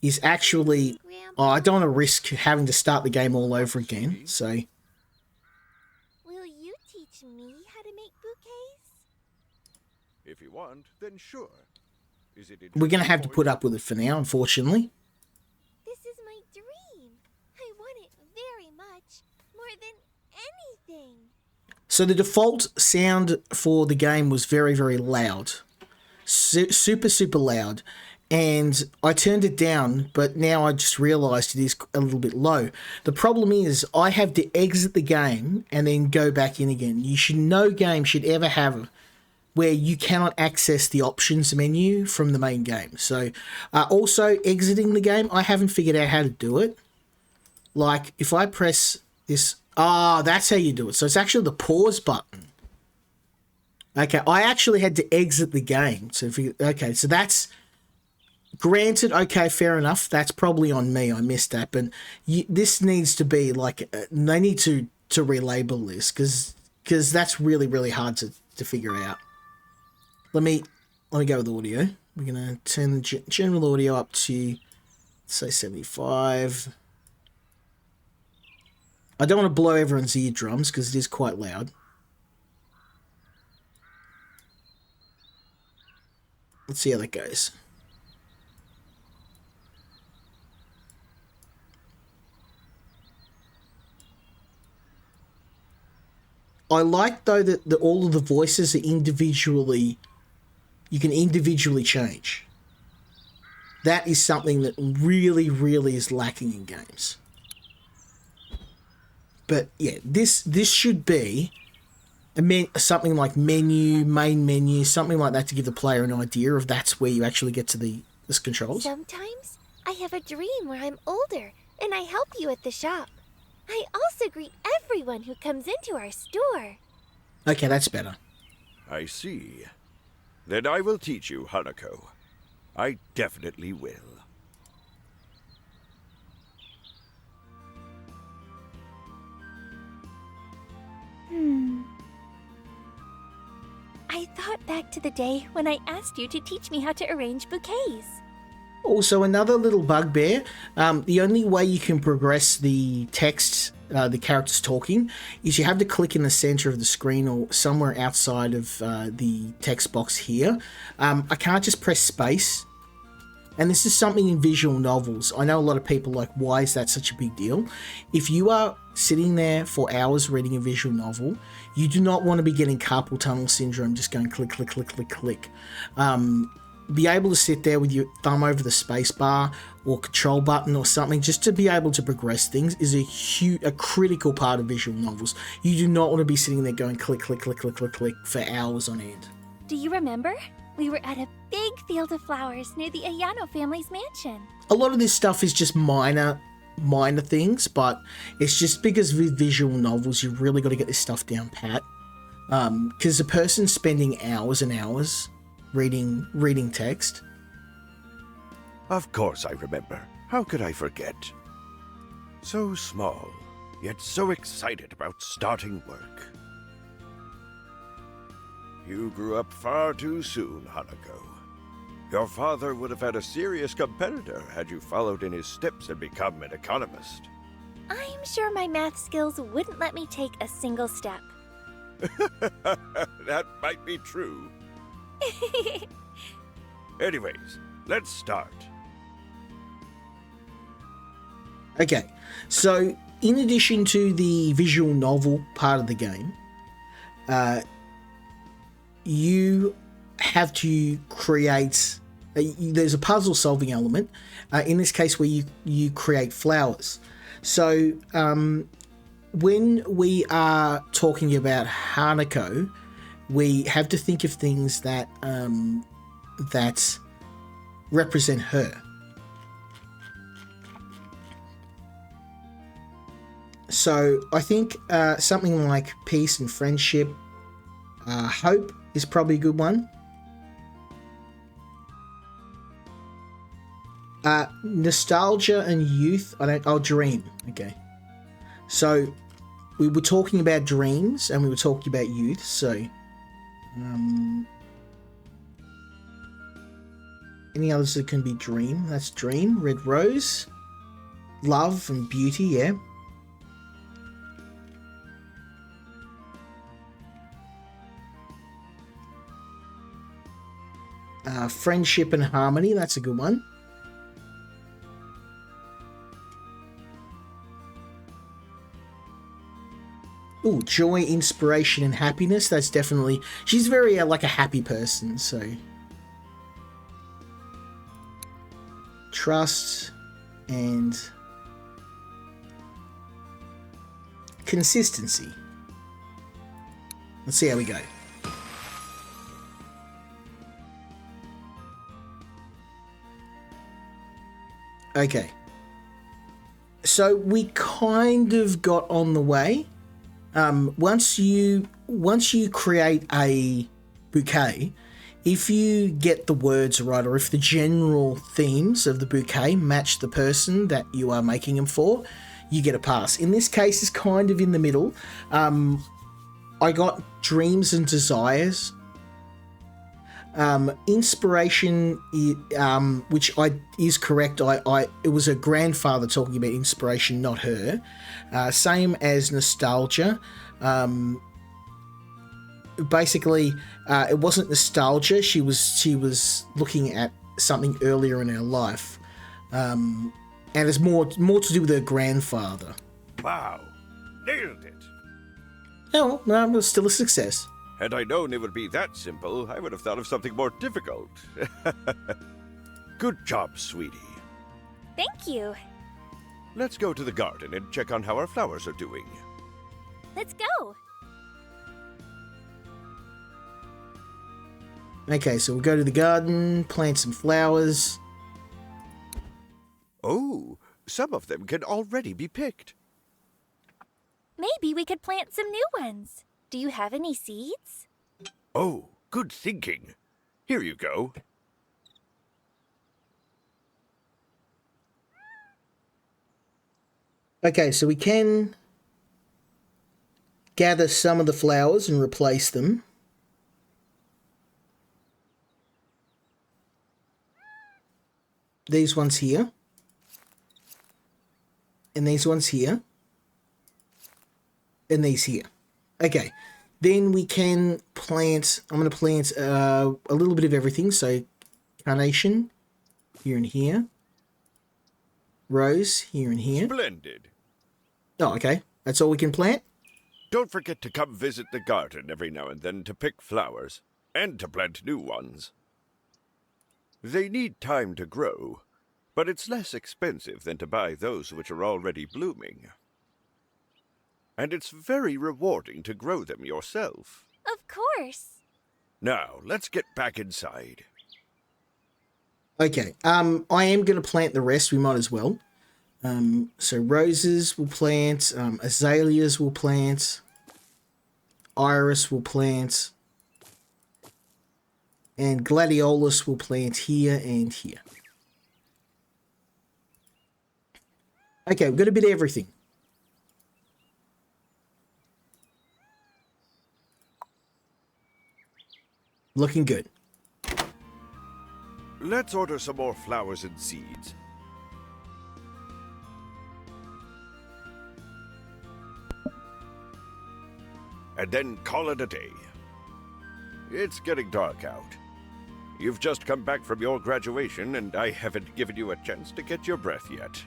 is actually... Oh, I don't want to risk having to start the game all over again, so... Will you teach me how to make bouquets? If you want, then sure. Is it We're going to have to put up with it for now, unfortunately. This is my dream. I want it very much. More than anything. So the default sound for the game was very, very loud. Super, super loud. And I turned it down, but now I just realised it is a little bit low. The problem is I have to exit the game and then go back in again. No game should ever have where you cannot access the options menu from the main game. So also exiting the game, I haven't figured out how to do it. Like if I press this, that's how you do it. So it's actually the pause button. Okay, I actually had to exit the game. So so that's granted. Okay, fair enough. That's probably on me. I missed that, but this needs to be like they need to relabel this because that's really, really hard to figure out. Let me go with audio. We're gonna turn the general audio up to, say, 75. I don't want to blow everyone's eardrums because it is quite loud. Let's see how that goes. I like, though, that all of the voices are individually... You can individually change. That is something that really, really is lacking in games. But, yeah, this should be something like menu, main menu, something like that to give the player an idea of that's where you actually get to the controls. Sometimes I have a dream where I'm older and I help you at the shop. I also greet everyone who comes into our store. Okay, that's better. I see. Then I will teach you, Hanako. I definitely will. I thought back to the day when I asked you to teach me how to arrange bouquets. Also, another little bugbear, the only way you can progress the text, the characters talking, is you have to click in the center of the screen or somewhere outside of the text box here. I can't just press space. And this is something in visual novels. I know a lot of people are like, why is that such a big deal? If you are sitting there for hours reading a visual novel, you do not want to be getting carpal tunnel syndrome, just going click, click, click, click, click. Be able to sit there with your thumb over the space bar or control button or something just to be able to progress things is a critical part of visual novels. You do not want to be sitting there going click, click, click, click, click, click for hours on end. Do you remember? We were at a big field of flowers near the Ayano family's mansion. A lot of this stuff is just minor things, but it's just because with visual novels, you've really got to get this stuff down pat. Because a person spending hours and hours reading text. Of course I remember. How could I forget? So small, yet so excited about starting work. You grew up far too soon, Hanako. Your father would have had a serious competitor had you followed in his steps and become an economist. I'm sure my math skills wouldn't let me take a single step. That might be true. Anyways, let's start. Okay, so in addition to the visual novel part of the game, you have to create, there's a puzzle solving element, in this case where you create flowers. So when we are talking about Hanako, we have to think of things that that represent her. So I think something like peace and friendship, hope is probably a good one. Nostalgia and youth. Dream. Okay. So we were talking about dreams and we were talking about youth. So any others that can be dream? That's dream. Red rose. Love and beauty. Yeah. Friendship and harmony, that's a good one. Ooh, joy, inspiration, and happiness, that's definitely... She's very like a happy person, so... Trust and... consistency. Let's see how we go. Okay, so we kind of got on the way. Once you create a bouquet, if you get the words right, or if the general themes of the bouquet match the person that you are making them for, you get a pass. In this case, it's kind of in the middle. I got dreams and desires. Inspiration, which is correct. It was her grandfather talking about inspiration, not her. Same as nostalgia. Basically, it wasn't nostalgia. She was looking at something earlier in her life, and it's more to do with her grandfather. Wow, nailed it. Oh, well, it was still a success. Had I known it would be that simple, I would have thought of something more difficult. Good job, sweetie. Thank you. Let's go to the garden and check on how our flowers are doing. Let's go. Okay, so we'll go to the garden, plant some flowers. Oh, some of them can already be picked. Maybe we could plant some new ones. Do you have any seeds? Oh, good thinking. Here you go. Okay, so we can gather some of the flowers and replace them. these ones here. And these ones here. And these here. Okay. Then we can plant, I'm going to plant a little bit of everything. So carnation here and here. Rose here and here. Splendid. Oh, okay. That's all we can plant? Don't forget to come visit the garden every now and then to pick flowers, and to plant new ones. They need time to grow, but it's less expensive than to buy those which are already blooming. And it's very rewarding to grow them yourself. Of course. Now, let's get back inside. Okay. I am going to plant the rest. We might as well. So roses will plant, azaleas will plant, iris will plant, and gladiolus will plant here and here. Okay, we've got a bit of everything. Looking good. Let's order some more flowers and seeds. And then call it a day. It's getting dark out. You've just come back from your graduation, and I haven't given you a chance to get your breath yet.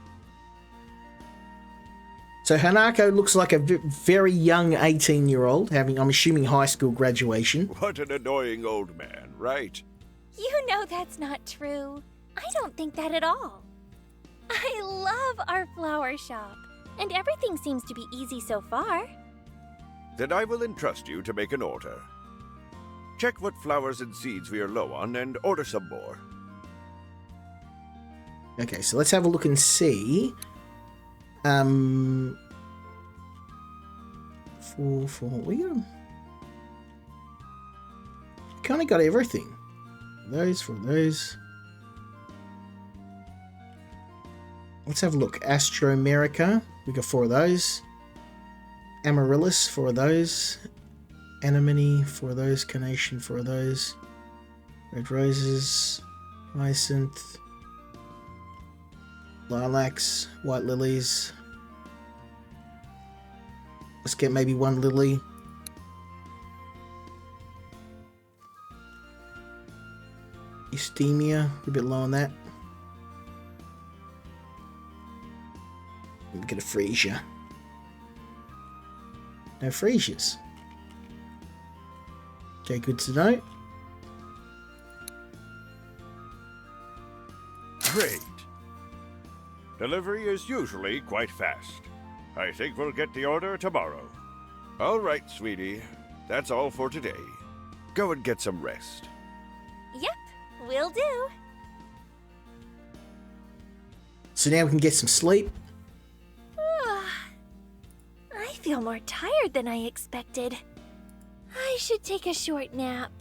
So Hanako looks like a very young 18-year-old, having, I'm assuming, high school graduation. What an annoying old man, right? You know that's not true. I don't think that at all. I love our flower shop, and everything seems to be easy so far. Then I will entrust you to make an order. Check what flowers and seeds we are low on and order some more. Okay, so let's have a look and see. We got kind of got everything. For those. Let's have a look. Astromerica, we got 4 of those. Amaryllis, 4 of those. Anemone, 4 of those. Carnation, 4 of those. Red roses, hyacinth, lilacs, white lilies. Let's get maybe 1 lily. Eustemia, a bit low on that. We'll get a freesia. No freesias. Okay, good to know. Great. Delivery is usually quite fast. I think we'll get the order tomorrow. All right, sweetie. That's all for today. Go and get some rest. Yep, will do. So now we can get some sleep. I feel more tired than I expected. I should take a short nap.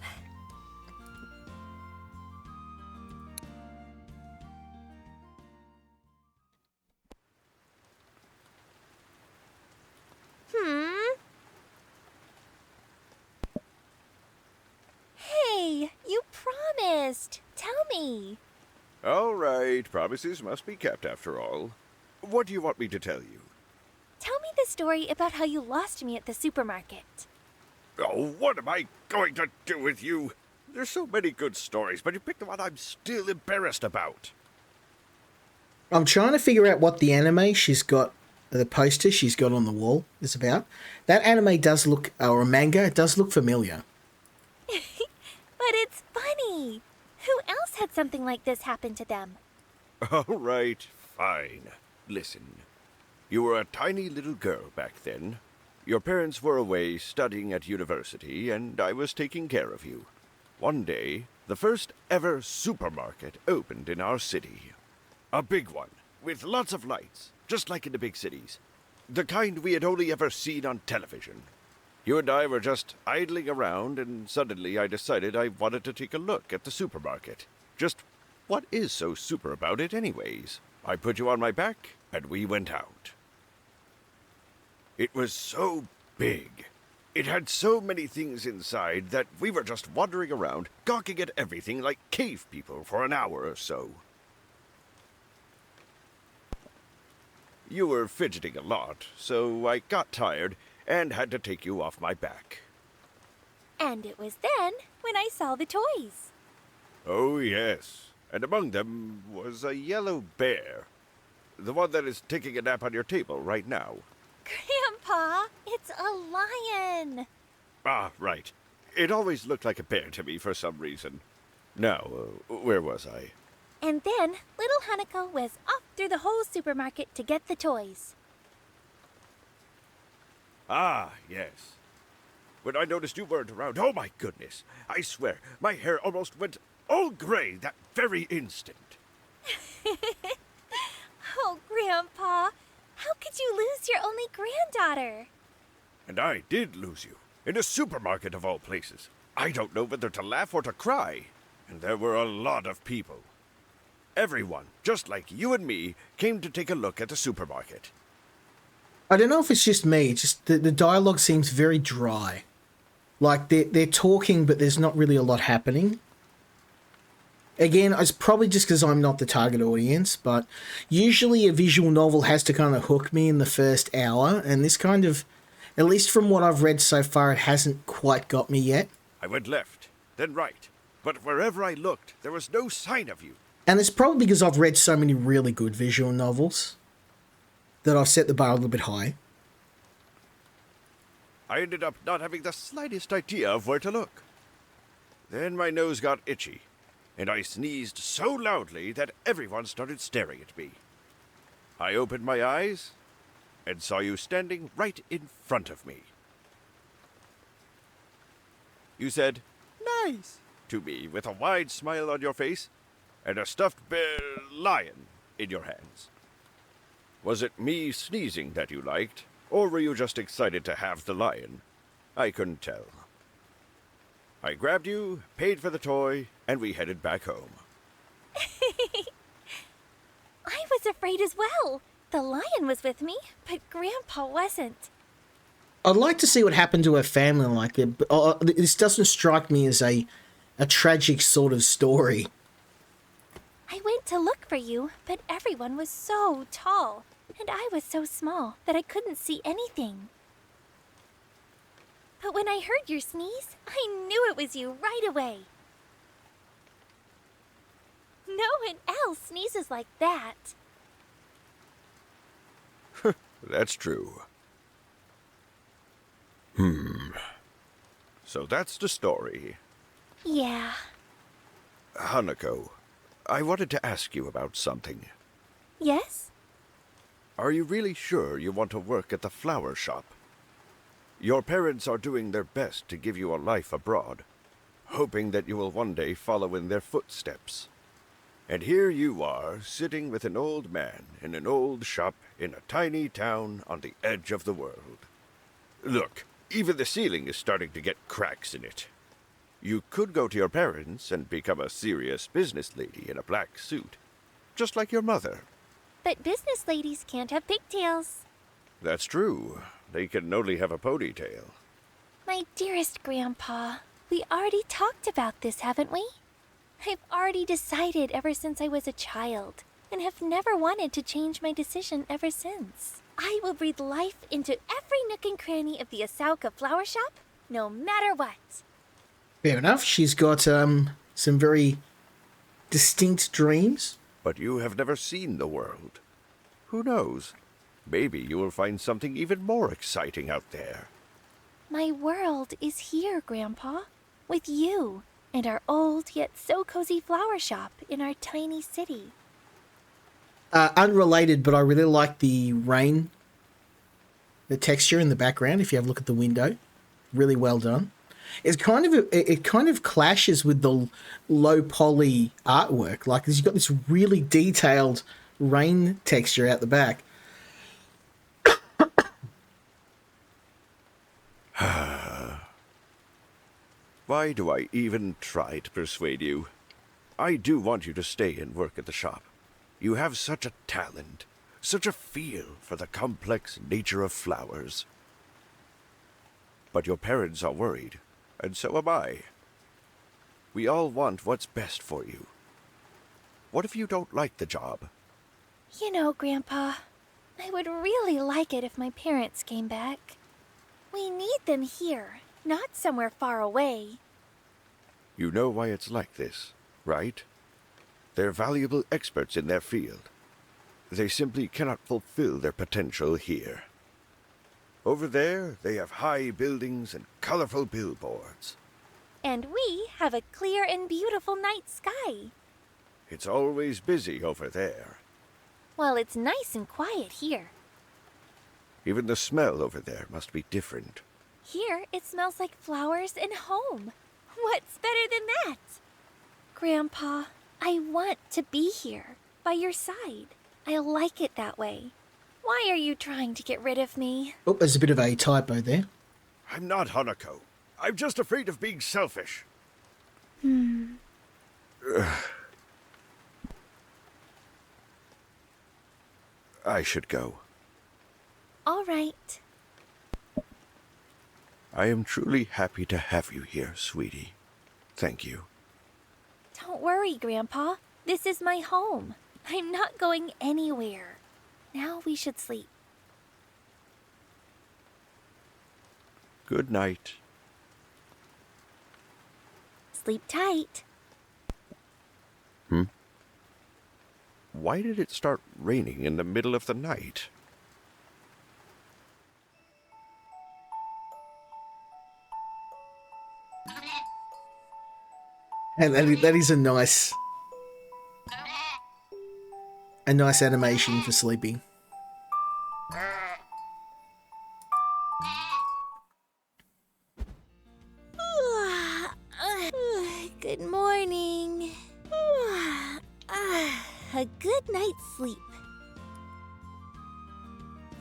Hey, you promised. Tell me. All right, promises must be kept after all. What do you want me to tell you? Tell me the story about how you lost me at the supermarket. Oh, what am I going to do with you? There's so many good stories, but you picked the one I'm still embarrassed about. I'm trying to figure out what the anime she's got, the poster she's got on the wall is about. That anime does look, or a manga, it does look familiar. But it's funny. Who else had something like this happen to them? All right, fine. Listen. You were a tiny little girl back then. Your parents were away studying at university, and I was taking care of you. One day, the first ever supermarket opened in our city. A big one, with lots of lights, just like in the big cities. The kind we had only ever seen on television. You and I were just idling around, and suddenly I decided I wanted to take a look at the supermarket. Just what is so super about it anyways? I put you on my back, and we went out. It was so big. It had so many things inside that we were just wandering around, gawking at everything like cave people for an hour or so. You were fidgeting a lot, so I got tired and had to take you off my back. And it was then when I saw the toys. Oh, yes. And among them was a yellow bear. The one that is taking a nap on your table right now. Grandpa, it's a lion. Ah, right. It always looked like a bear to me for some reason. Now, where was I? And then little Hanako was off through the whole supermarket to get the toys. Ah, yes. When I noticed you weren't around, oh my goodness, I swear, my hair almost went all gray that very instant. Oh, Grandpa, how could you lose your only granddaughter? And I did lose you, in a supermarket of all places. I don't know whether to laugh or to cry. And there were a lot of people. Everyone, just like you and me, came to take a look at the supermarket. I don't know if it's just me, it's just the dialogue seems very dry. Like, they're talking, but there's not really a lot happening. Again, it's probably just because I'm not the target audience, but usually a visual novel has to kind of hook me in the first hour, and this kind of, at least from what I've read so far, it hasn't quite got me yet. I went left, then right, but wherever I looked, there was no sign of you. And it's probably because I've read so many really good visual novels that I've set the bar a little bit high. I ended up not having the slightest idea of where to look. Then my nose got itchy, and I sneezed so loudly that everyone started staring at me. I opened my eyes and saw you standing right in front of me. You said, "Nice," to me with a wide smile on your face and a stuffed bear lion in your hands. Was it me sneezing that you liked, or were you just excited to have the lion? I couldn't tell. I grabbed you, paid for the toy, and we headed back home. I was afraid as well. The lion was with me, but Grandpa wasn't. I'd like to see what happened to her family like it, but this doesn't strike me as a tragic sort of story. I went to look for you, but everyone was so tall, and I was so small that I couldn't see anything. But when I heard your sneeze, I knew it was you right away. No one else sneezes like that. That's true. So that's the story. Yeah. Hanako, I wanted to ask you about something. Yes? Are you really sure you want to work at the flower shop? Your parents are doing their best to give you a life abroad, hoping that you will one day follow in their footsteps. And here you are, sitting with an old man in an old shop in a tiny town on the edge of the world. Look, even the ceiling is starting to get cracks in it. You could go to your parents and become a serious business lady in a black suit, just like your mother. But business ladies can't have pigtails. That's true. They can only have a ponytail. My dearest Grandpa, we already talked about this, haven't we? I've already decided ever since I was a child, and have never wanted to change my decision ever since. I will breathe life into every nook and cranny of the Asauka flower shop, no matter what. Fair enough. She's got some very distinct dreams. But you have never seen the world. Who knows? Maybe you will find something even more exciting out there. My world is here, Grandpa, with you and our old yet so cozy flower shop in our tiny city. Unrelated, but I really like the rain, the texture in the background. If you have a look at the window, really well done. It's it kind of clashes with the low poly artwork. Like you've got this really detailed rain texture out the back. Why do I even try to persuade you? I do want you to stay and work at the shop. You have such a talent, such a feel for the complex nature of flowers. But your parents are worried, and so am I. We all want what's best for you. What if you don't like the job? You know, Grandpa, I would really like it if my parents came back. We need them here, not somewhere far away. You know why it's like this, right? They're valuable experts in their field. They simply cannot fulfill their potential here. Over there, they have high buildings and colorful billboards. And we have a clear and beautiful night sky. It's always busy over there. While it's nice and quiet here. Even the smell over there must be different. Here, it smells like flowers and home. What's better than that? Grandpa, I want to be here, by your side. I like it that way. Why are you trying to get rid of me? Oh, there's a bit of a typo there. I'm not Hanako. I'm just afraid of being selfish. I should go. All right. I am truly happy to have you here, sweetie. Thank you. Don't worry, Grandpa. This is my home. I'm not going anywhere. Now we should sleep. Good night. Sleep tight. Why did it start raining in the middle of the night? And that is a nice animation for Sleepy. Good morning. A good night's sleep.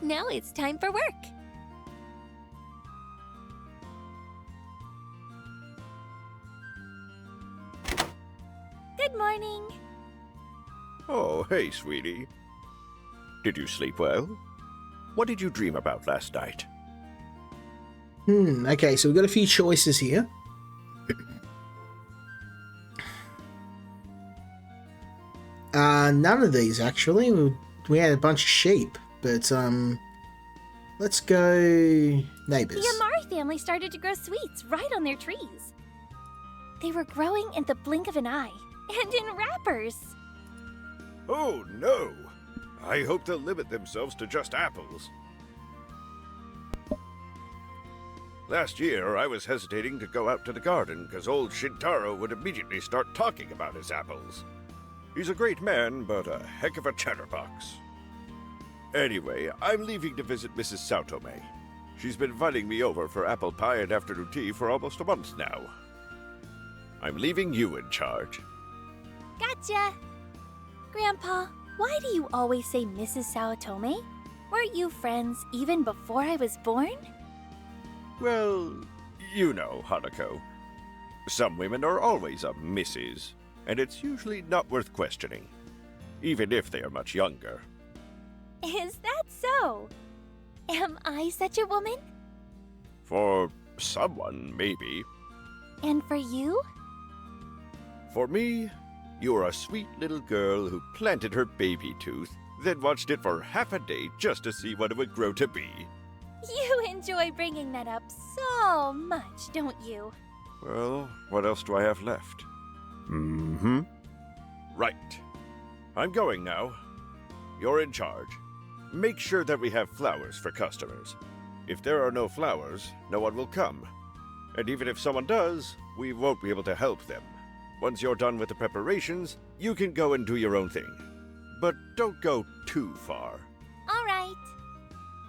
Now it's time for work. Good morning. Oh, hey, sweetie. Did you sleep well? What did you dream about last night? Okay, so we've got a few choices here. None of these, actually. We had a bunch of sheep, but, let's go neighbors. The Amari family started to grow sweets right on their trees. They were growing in the blink of an eye, and in wrappers. Oh, no! I hope they'll limit themselves to just apples. Last year, I was hesitating to go out to the garden because old Shintaro would immediately start talking about his apples. He's a great man, but a heck of a chatterbox. Anyway, I'm leaving to visit Mrs. Saotome. She's been inviting me over for apple pie and afternoon tea for almost a month now. I'm leaving you in charge. Gotcha! Grandpa, why do you always say Mrs. Saotome? Weren't you friends even before I was born? Well, you know, Hanako. Some women are always a Mrs., and it's usually not worth questioning, even if they are much younger. Is that so? Am I such a woman? For someone, maybe. And for you? For me, you're a sweet little girl who planted her baby tooth, then watched it for half a day just to see what it would grow to be. You enjoy bringing that up so much, don't you? Well, what else do I have left? Right. I'm going now. You're in charge. Make sure that we have flowers for customers. If there are no flowers, no one will come. And even if someone does, we won't be able to help them. Once you're done with the preparations, you can go and do your own thing. But don't go too far. All right.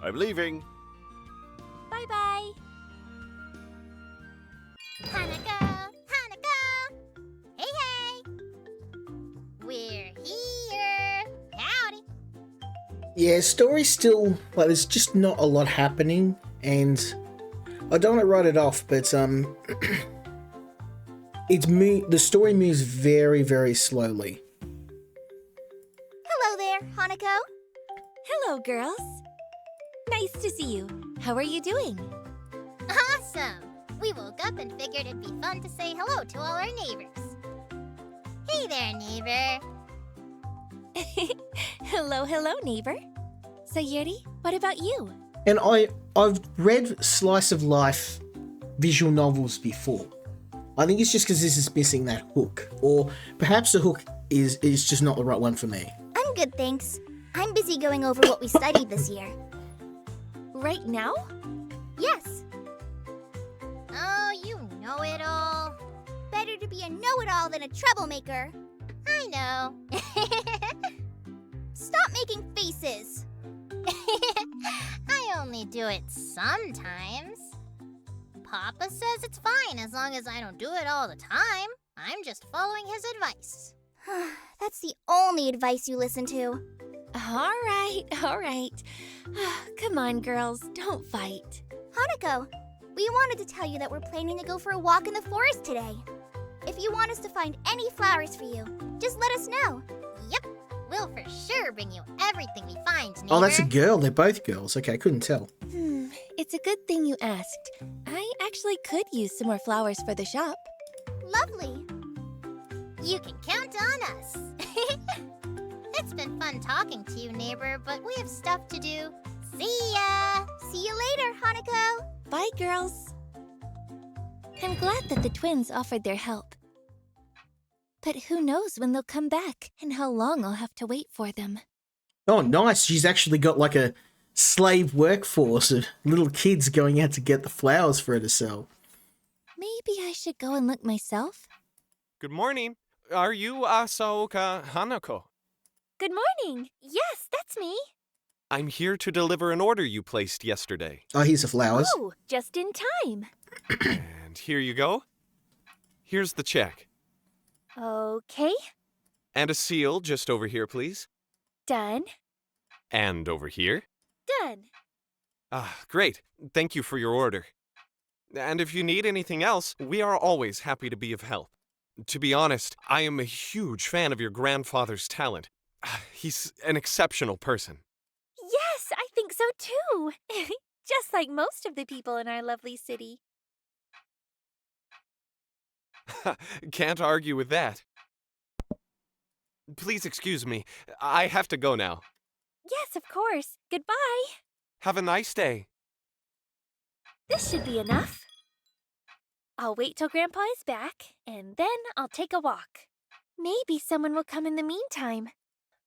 I'm leaving. Bye-bye. Hanako! Hanako! Hey, hey! We're here! Howdy! Yeah, story's still, like, there's just not a lot happening, and I don't want to write it off, but, the story moves very, very slowly. Hello there, Hanako! Hello, girls. Nice to see you. How are you doing? Awesome! We woke up and figured it'd be fun to say hello to all our neighbors. Hey there, neighbor! Hello, hello, neighbor. Sayuri, what about you? And I've read slice of life visual novels before. I think it's just because this is missing that hook. Or perhaps the hook is just not the right one for me. I'm good, thanks. I'm busy going over what we studied this year. Right now? Yes. Oh, you know it all. Better to be a know-it-all than a troublemaker. I know. Stop making faces. I only do it sometimes. Papa says it's fine as long as I don't do it all the time. I'm just following his advice. That's the only advice you listen to. All right. Come on, girls, don't fight. Hanako, we wanted to tell you that we're planning to go for a walk in the forest today. If you want us to find any flowers for you, just let us know. Yep, we'll for sure bring you everything we find, neighbor. Oh, that's a girl. They're both girls. Okay, I couldn't tell. It's a good thing you asked. I actually could use some more flowers for the shop. Lovely. You can count on us. It's been fun talking to you, neighbor, but we have stuff to do. See ya! See you later, Hanako! Bye, girls. I'm glad that the twins offered their help. But who knows when they'll come back and how long I'll have to wait for them. Oh, nice. She's actually got like a slave workforce of little kids going out to get the flowers for her to sell. Maybe I should go and look myself. Good morning. Are you Asaoka Hanako? Good morning. Yes, that's me. I'm here to deliver an order you placed yesterday. Oh, here's the flowers. Oh, just in time. And here you go. Here's the check. Okay, And a seal just over here, please. done. And over here. Done. Ah, great. Thank you for your order. And if you need anything else, we are always happy to be of help. To be honest, I am a huge fan of your grandfather's talent. He's an exceptional person. Yes, I think so too. Just like most of the people in our lovely city. Can't argue with that. Please excuse me. I have to go now. Yes, of course. Goodbye. Have a nice day. This should be enough. I'll wait till Grandpa is back, and then I'll take a walk. Maybe someone will come in the meantime.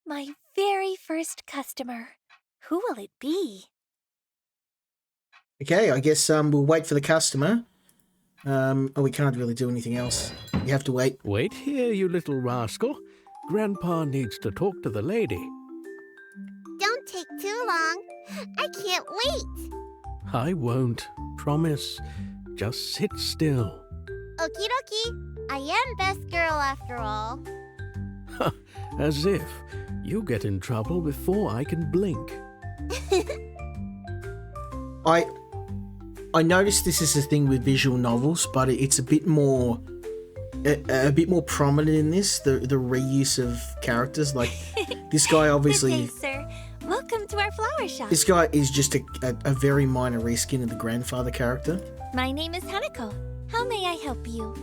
My very first customer. Who will it be? Okay, I guess we'll wait for the customer. Oh, we can't really do anything else. You have to wait. Wait here, you little rascal. Grandpa needs to talk to the lady. Don't take too long. I can't wait. I won't. Promise. Just sit still. Okie dokie. I am best girl after all. As if. You get in trouble before I can blink. I noticed this is a thing with visual novels, but it's a bit more prominent in this. The reuse of characters, like this guy obviously. Good day, sir. Welcome to our flower shop. This guy is just a very minor reskin of the grandfather character. My name is Hanako. How may I help you?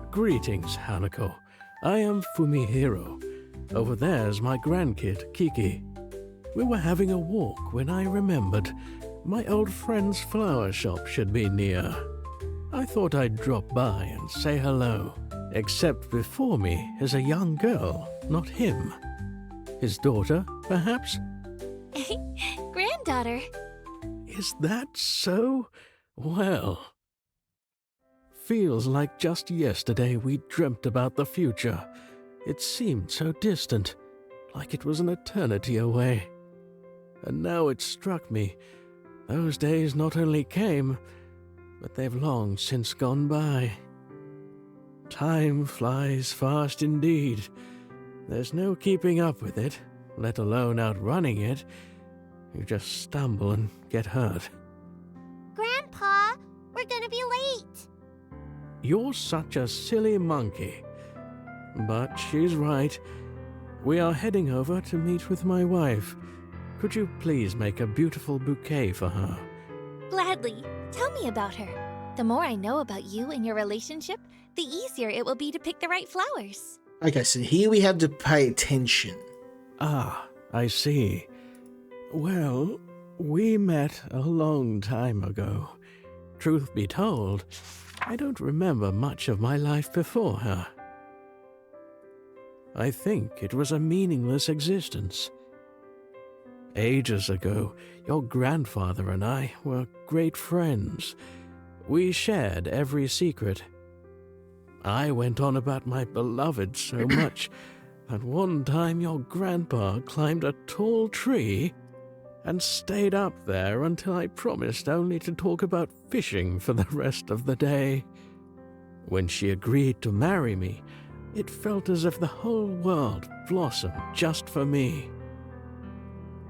Greetings, Hanako. I am Fumihiro. Over there's my grandkid, Kiki. We were having a walk when I remembered my old friend's flower shop should be near. I thought I'd drop by and say hello. Except before me is a young girl, not him. His daughter, perhaps? Granddaughter. Is that so? Well. Feels like just yesterday we dreamt about the future. It seemed so distant, like it was an eternity away. And now it struck me, those days not only came, but they've long since gone by. Time flies fast indeed. There's no keeping up with it, let alone outrunning it. You just stumble and get hurt. Grandpa, we're gonna be late. You're such a silly monkey. But she's right. We are heading over to meet with my wife. Could you please make a beautiful bouquet for her? Gladly. Tell me about her. The more I know about you and your relationship, the easier it will be to pick the right flowers. Okay, so here we have to pay attention. Ah, I see. Well, we met a long time ago. Truth be told, I don't remember much of my life before her. I think it was a meaningless existence. Ages ago, your grandfather and I were great friends. We shared every secret. I went on about my beloved so much that one time your grandpa climbed a tall tree and stayed up there until I promised only to talk about fishing for the rest of the day. When she agreed to marry me, it felt as if the whole world blossomed just for me.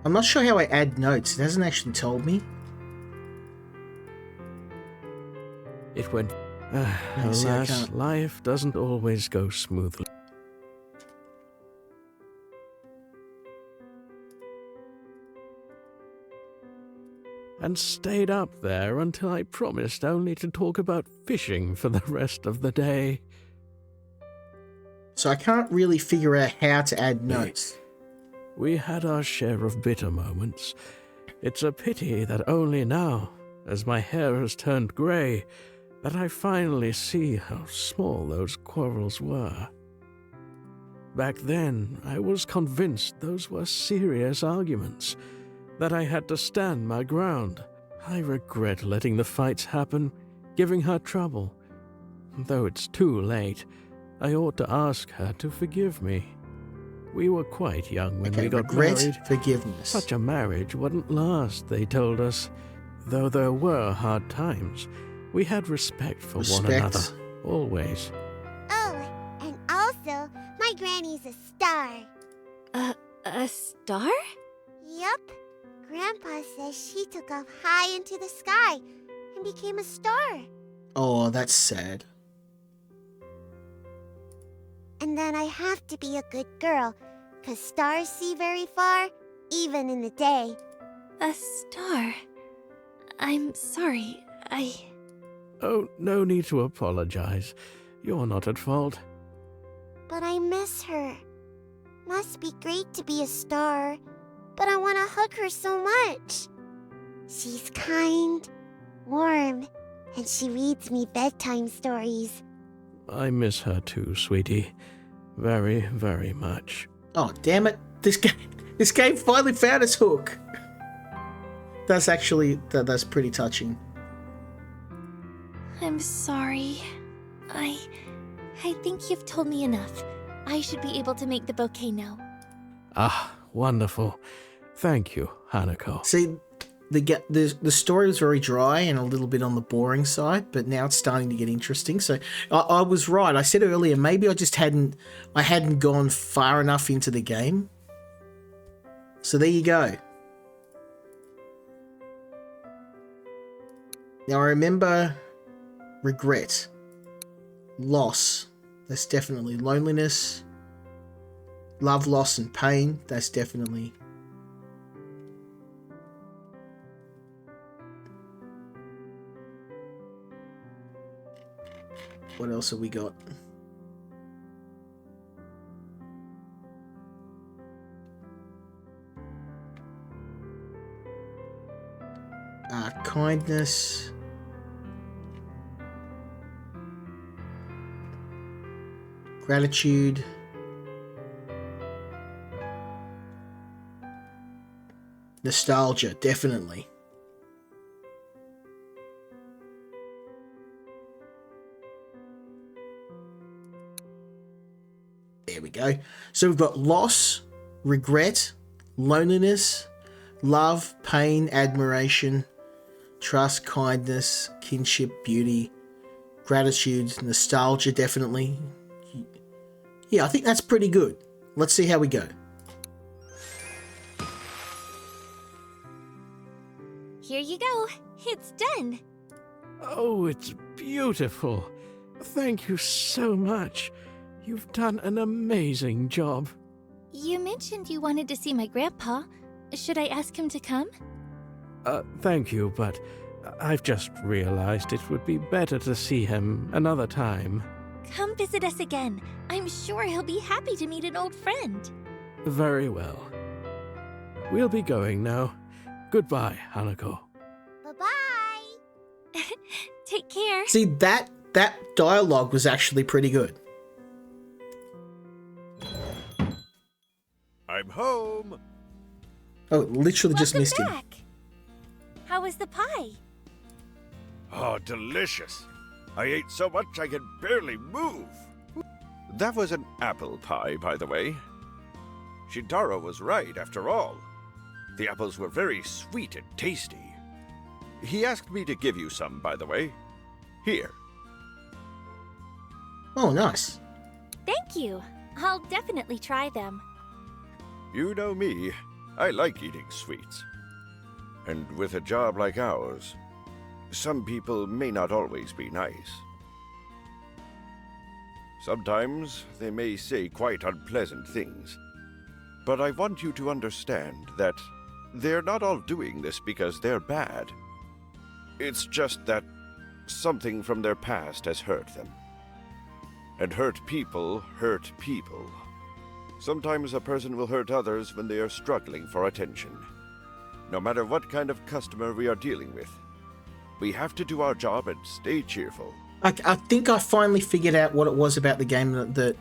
I'm not sure how I add notes. It hasn't actually told me. It went... see, I alas, can't. life doesn't always go smoothly. And stayed up there until I promised only to talk about fishing for the rest of the day. So I can't really figure out how to add notes. We had our share of bitter moments. It's a pity that only now, as my hair has turned grey, that I finally see how small those quarrels were. Back then, I was convinced those were serious arguments, that I had to stand my ground. I regret letting the fights happen, giving her trouble. Though it's too late, I ought to ask her to forgive me. We were quite young when we got married. Forgiveness. Such a marriage wouldn't last, they told us. Though there were hard times, we had respect for one another, always. Oh, and also, my granny's a star. A star? Yup. Grandpa says she took off high into the sky and became a star. Oh, that's sad. And then I have to be a good girl, 'cause stars see very far, even in the day. A star? I'm sorry, Oh, no need to apologize. You're not at fault. But I miss her. Must be great to be a star, but I want to hug her so much. She's kind, warm, and she reads me bedtime stories. I miss her too, sweetie. Very, very much. Oh, damn it. This game finally found its hook. That's actually, that's pretty touching. I'm sorry. I think you've told me enough. I should be able to make the bouquet now. Ah, wonderful. Thank you, Hanako. See, the story was very dry and a little bit on the boring side, but now it's starting to get interesting. So I was right. I said earlier, maybe I just hadn't gone far enough into the game. So there you go. Now I remember regret, loss. That's definitely loneliness. Love, loss, and pain. That's definitely. What else have we got? Kindness. Gratitude. Nostalgia, definitely. There we go. So we've got loss, regret, loneliness, love, pain, admiration, trust, kindness, kinship, beauty, gratitude, nostalgia, definitely. Yeah, I think that's pretty good. Let's see how we go. Here you go. It's done. Oh, it's beautiful. Thank you so much. You've done an amazing job. You mentioned you wanted to see my grandpa. Should I ask him to come? Thank you, but I've just realized it would be better to see him another time. Come visit us again. I'm sure he'll be happy to meet an old friend. Very well. We'll be going now. Goodbye, Hanako. Bye-bye. Take care. See, that dialogue was actually pretty good. I'm home. Oh, literally just Welcome missed him. back. How was the pie? Oh, delicious. I ate so much I could barely move. That was an apple pie, by the way. Shintaro was right, after all. The apples were very sweet and tasty. He asked me to give you some, by the way. Here. Oh, nice. Thank you. I'll definitely try them. You know me. I like eating sweets. And with a job like ours, some people may not always be nice. Sometimes they may say quite unpleasant things. But I want you to understand that they're not all doing this because they're bad. It's just that something from their past has hurt them. And hurt people hurt people. Sometimes a person will hurt others when they are struggling for attention. No matter what kind of customer we are dealing with, we have to do our job and stay cheerful. I think I finally figured out what it was about the game that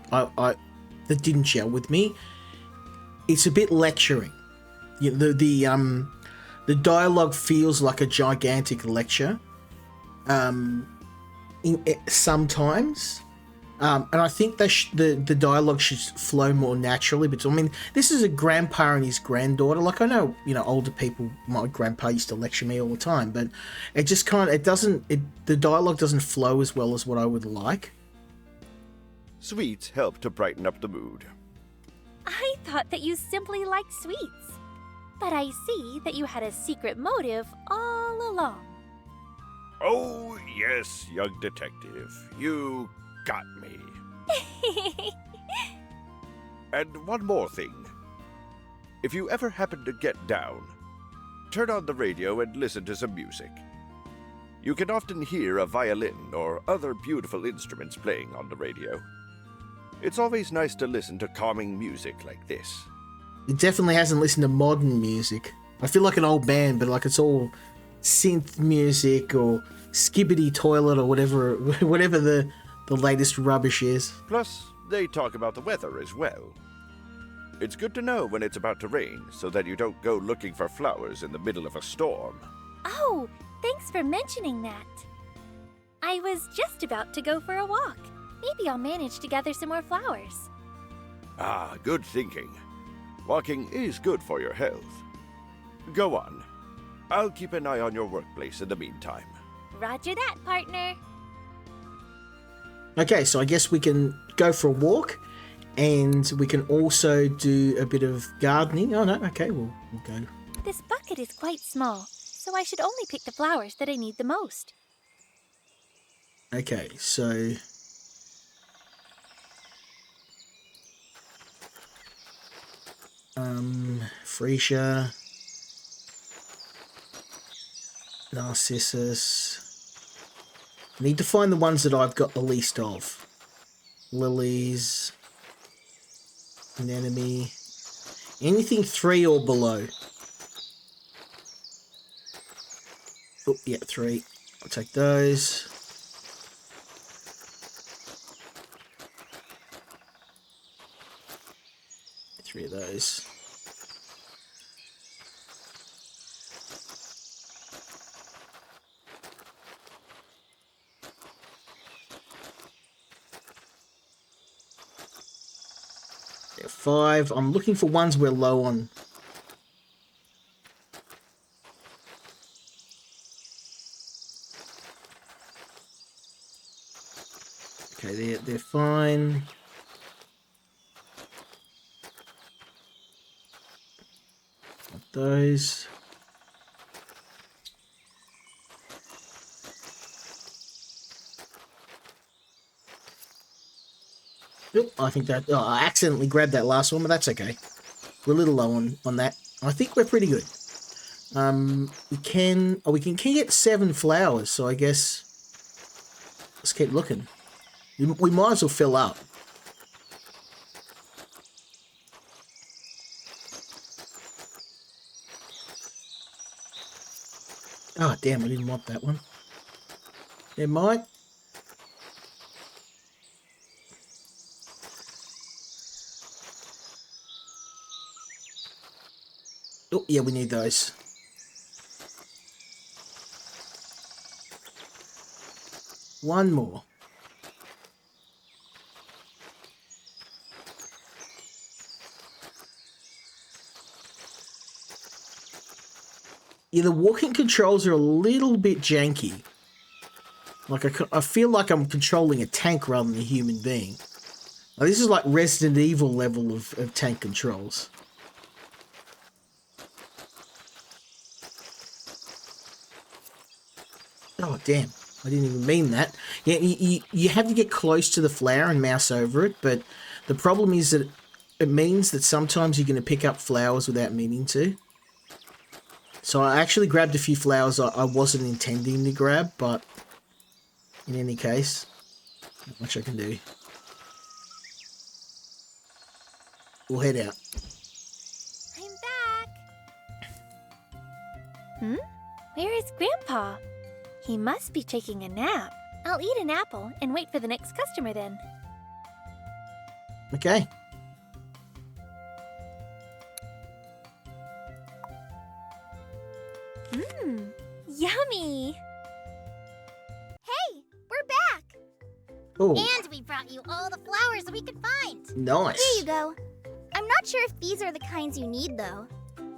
didn't gel with me. It's a bit lecturing. The dialogue feels like a gigantic lecture. Sometimes. And I think the dialogue should flow more naturally. But I mean, this is a grandpa and his granddaughter. Like, I know, older people, my grandpa used to lecture me all the time, but it just the dialogue doesn't flow as well as what I would like. Sweets help to brighten up the mood. I thought that you simply liked sweets. But I see that you had a secret motive all along. Oh, yes, young detective. You got me. And one more thing. If you ever happen to get down, turn on the radio and listen to some music. You can often hear a violin or other beautiful instruments playing on the radio. It's always nice to listen to calming music like this. It definitely hasn't listened to modern music. I feel like an old band, but like it's all synth music or skibbity toilet or whatever the latest rubbish is. Plus, they talk about the weather as well. It's good to know when it's about to rain so that you don't go looking for flowers in the middle of a storm. Oh, thanks for mentioning that. I was just about to go for a walk. Maybe I'll manage to gather some more flowers. Ah, good thinking. Walking is good for your health. Go on. I'll keep an eye on your workplace in the meantime. Roger that, partner. Okay, so I guess we can go for a walk, and we can also do a bit of gardening. Oh no, okay, we'll go. This bucket is quite small, so I should only pick the flowers that I need the most. Okay, so freesia, narcissus. I need to find the ones that I've got the least of. Lilies, anemone, anything 3 or below. Oh, yeah, 3. I'll take those. Three of those. Yeah, 5. I'm looking for ones we're low on. Okay, they're fine. Those. Oop, I think that I accidentally grabbed that last one, but that's okay. We're a little low on that. I think we're pretty good. We can get 7 flowers, so I guess let's keep looking. We might as well fill up. Oh, damn, I didn't want that one. Never mind. Oh, yeah, we need those. One more. Yeah, the walking controls are a little bit janky. Like, I feel like I'm controlling a tank rather than a human being. Like, this is like Resident Evil level of tank controls. Oh, damn. I didn't even mean that. Yeah, you have to get close to the flower and mouse over it, but the problem is that it means that sometimes you're going to pick up flowers without meaning to. So I actually grabbed a few flowers I wasn't intending to grab, but in any case, not much I can do. We'll head out. I'm back. Where is Grandpa? He must be taking a nap. I'll eat an apple and wait for the next customer then. Okay. Yummy! Hey, we're back! Oh, And we brought you all the flowers we could find. nice. Here you go. I'm not sure if these are the kinds you need, though.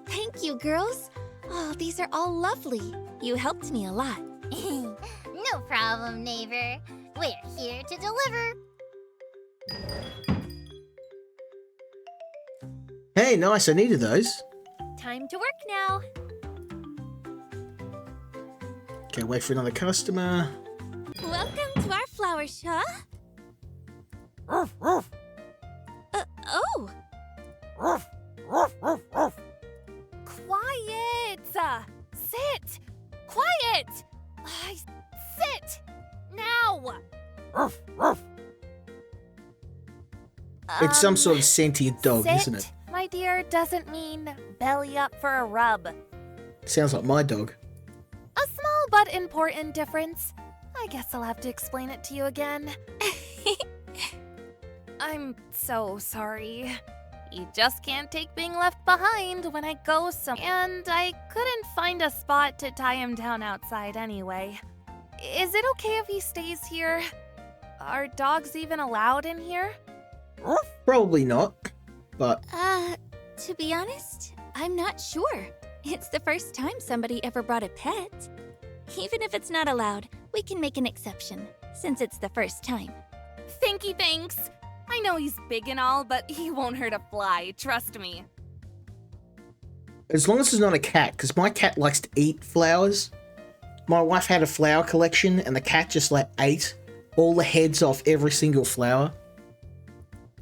Thank you, girls. Oh, these are all lovely. You helped me a lot. No problem, neighbor. We're here to deliver. Hey, nice. I needed those. Time to work now. Okay, wait for another customer. Welcome to our flower shop. Oh. Quiet! Sit! Quiet! Sit! Now! It's some sort of sentient dog, sit, isn't it? My dear, doesn't mean belly up for a rub. Sounds like my dog. A small but important difference. I guess I'll have to explain it to you again. I'm so sorry. You just can't take being left behind when I go and I couldn't find a spot to tie him down outside anyway. Is it okay if he stays here? Are dogs even allowed in here? Probably not, but To be honest, I'm not sure. It's the first time somebody ever brought a pet. Even if it's not allowed, we can make an exception, since it's the first time. Thanks. I know he's big and all, but he won't hurt a fly, trust me. as long as it's not a cat, because my cat likes to eat flowers. My wife had a flower collection, and the cat just like ate all the heads off every single flower.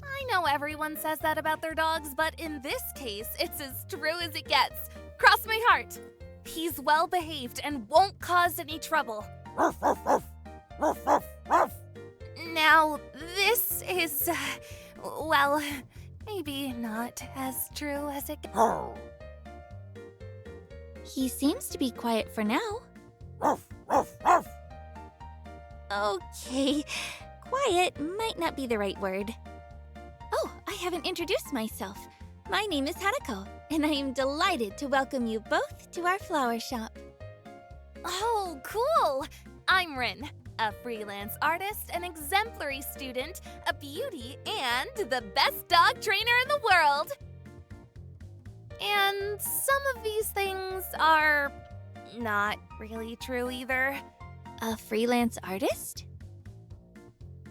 I know everyone says that about their dogs, but in this case, it's as true as it gets. Cross my heart. He's well behaved and won't cause any trouble. Now, this is, well, maybe not as true as it gets. He seems to be quiet for now. Okay, quiet might not be the right word. Oh, I haven't introduced myself. My name is Hanako, and I am delighted to welcome you both to our flower shop. Oh, cool! I'm Rin, a freelance artist, an exemplary student, a beauty, and the best dog trainer in the world! And some of these things are not really true either. A freelance artist?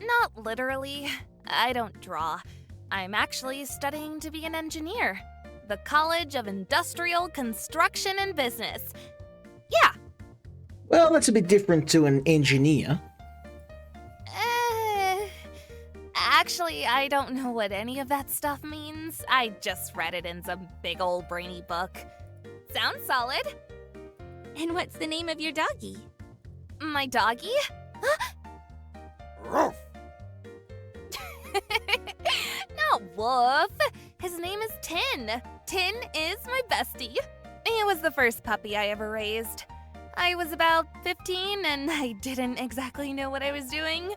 Not literally. I don't draw. I'm actually studying to be an engineer. The College of Industrial Construction and Business. Yeah. Well, that's a bit different to an engineer. Actually, I don't know what any of that stuff means. I just read it in some big old brainy book. Sounds solid. And what's the name of your doggy? My doggy? Not Woof. His name is Tin. Tin is my bestie. He was the first puppy I ever raised. I was about 15 and I didn't exactly know what I was doing.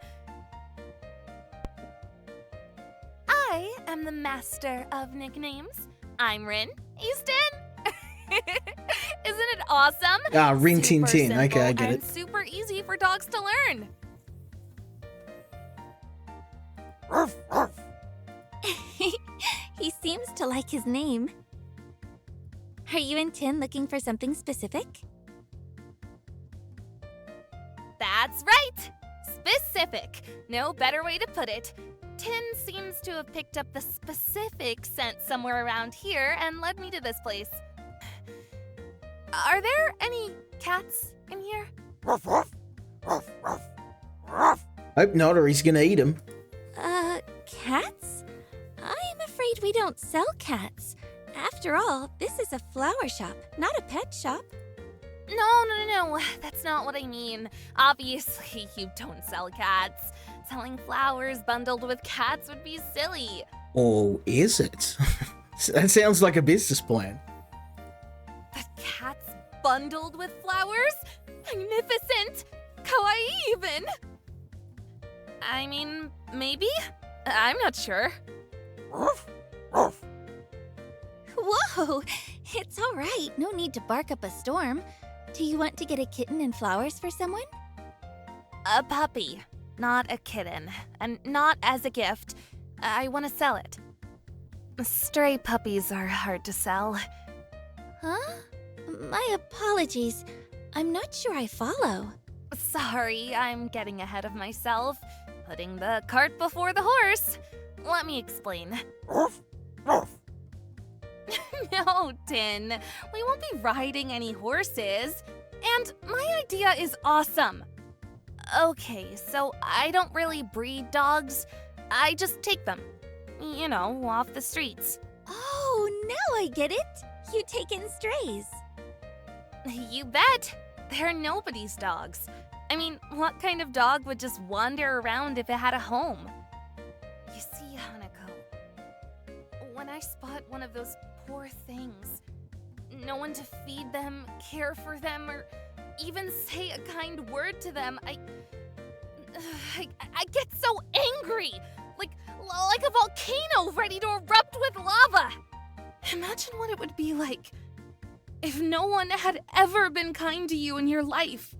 I am the master of nicknames. I'm Rin Easton. Isn't it awesome? Ah, Rin Tin Super Tin. Okay, I simple get and it. super easy for dogs to learn. He seems to like his name. Are you and Tin looking for something specific? That's right! Specific. No better way to put it. Tin seems to have picked up the specific scent somewhere around here and led me to this place. Are there any cats in here? Hope not, or he's gonna eat him. Cats? I'm afraid we don't sell cats. After all, this is a flower shop, not a pet shop. No. That's not what I mean. Obviously, you don't sell cats. Selling flowers bundled with cats would be silly. Or is it? That sounds like a business plan. But cats bundled with flowers? Magnificent! Kawaii even! I mean, maybe? I'm not sure. Whoa! It's all right. No need to bark up a storm. Do you want to get a kitten and flowers for someone? A puppy, not a kitten. And not as a gift. I want to sell it. Stray puppies are hard to sell. Huh? My apologies. I'm not sure I follow. Sorry, I'm getting ahead of myself. Putting the cart before the horse. Let me explain. No, Tin. We won't be riding any horses. And my idea is awesome. Okay, so I don't really breed dogs. I just take them. You know, off the streets. Oh, now I get it. You take in strays. You bet. They're nobody's dogs. I mean, what kind of dog would just wander around if it had a home? You see, Hanako, when I spot one of those poor things, no one to feed them, care for them, or even say a kind word to them, I get so angry, like a volcano ready to erupt with lava. Imagine what it would be like if no one had ever been kind to you in your life.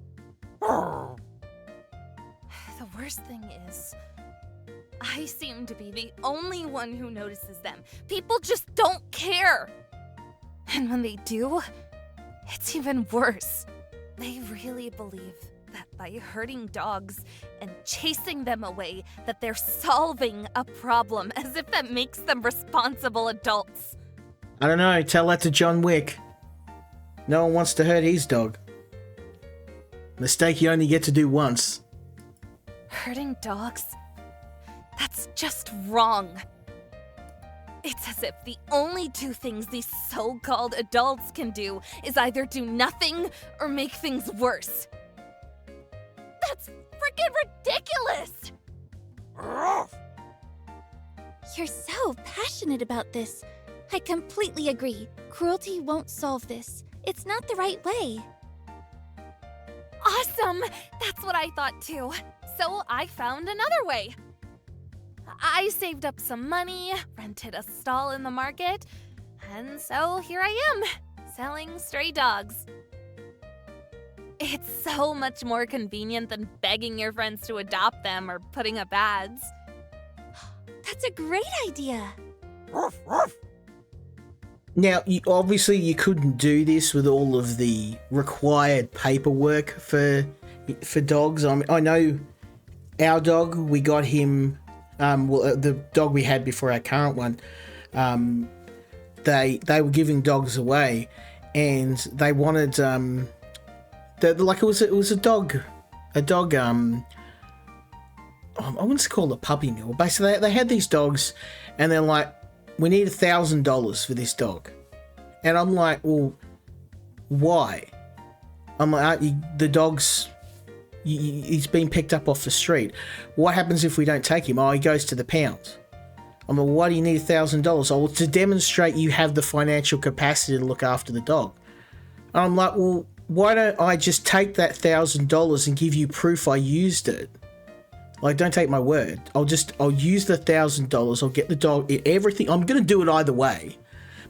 The worst thing is, I seem to be the only one who notices them. People just don't care. And when they do, it's even worse. They really believe that by hurting dogs and chasing them away, that they're solving a problem, as if that makes them responsible adults. I don't know, tell that to John Wick. No one wants to hurt his dog. Mistake you only get to do once. Hurting dogs? That's just wrong. It's as if the only two things these so-called adults can do is either do nothing or make things worse. That's freaking ridiculous! You're so passionate about this. I completely agree. Cruelty won't solve this. It's not the right way. Awesome! That's what I thought too. So I found another way. I saved up some money, rented a stall in the market, and so here I am, selling stray dogs. It's so much more convenient than begging your friends to adopt them or putting up ads. That's a great idea. Now, obviously you couldn't do this with all of the required paperwork for dogs. I know our dog, we got him, the dog we had before our current one, they were giving dogs away, and they wanted it was a dog. I wouldn't call it a puppy mill. Basically, they had these dogs, and they're like, we need $1,000 for this dog. And I'm like, well, why? I'm like, the dog's, he's been picked up off the street. What happens if we don't take him? Oh, he goes to the pound. I'm like, why do you need $1,000? Oh, well, to demonstrate you have the financial capacity to look after the dog. And I'm like, well, why don't I just take that $1,000 and give you proof I used it? Like, don't take my word. I'll use the $1,000. I'll get the dog, everything. I'm going to do it either way.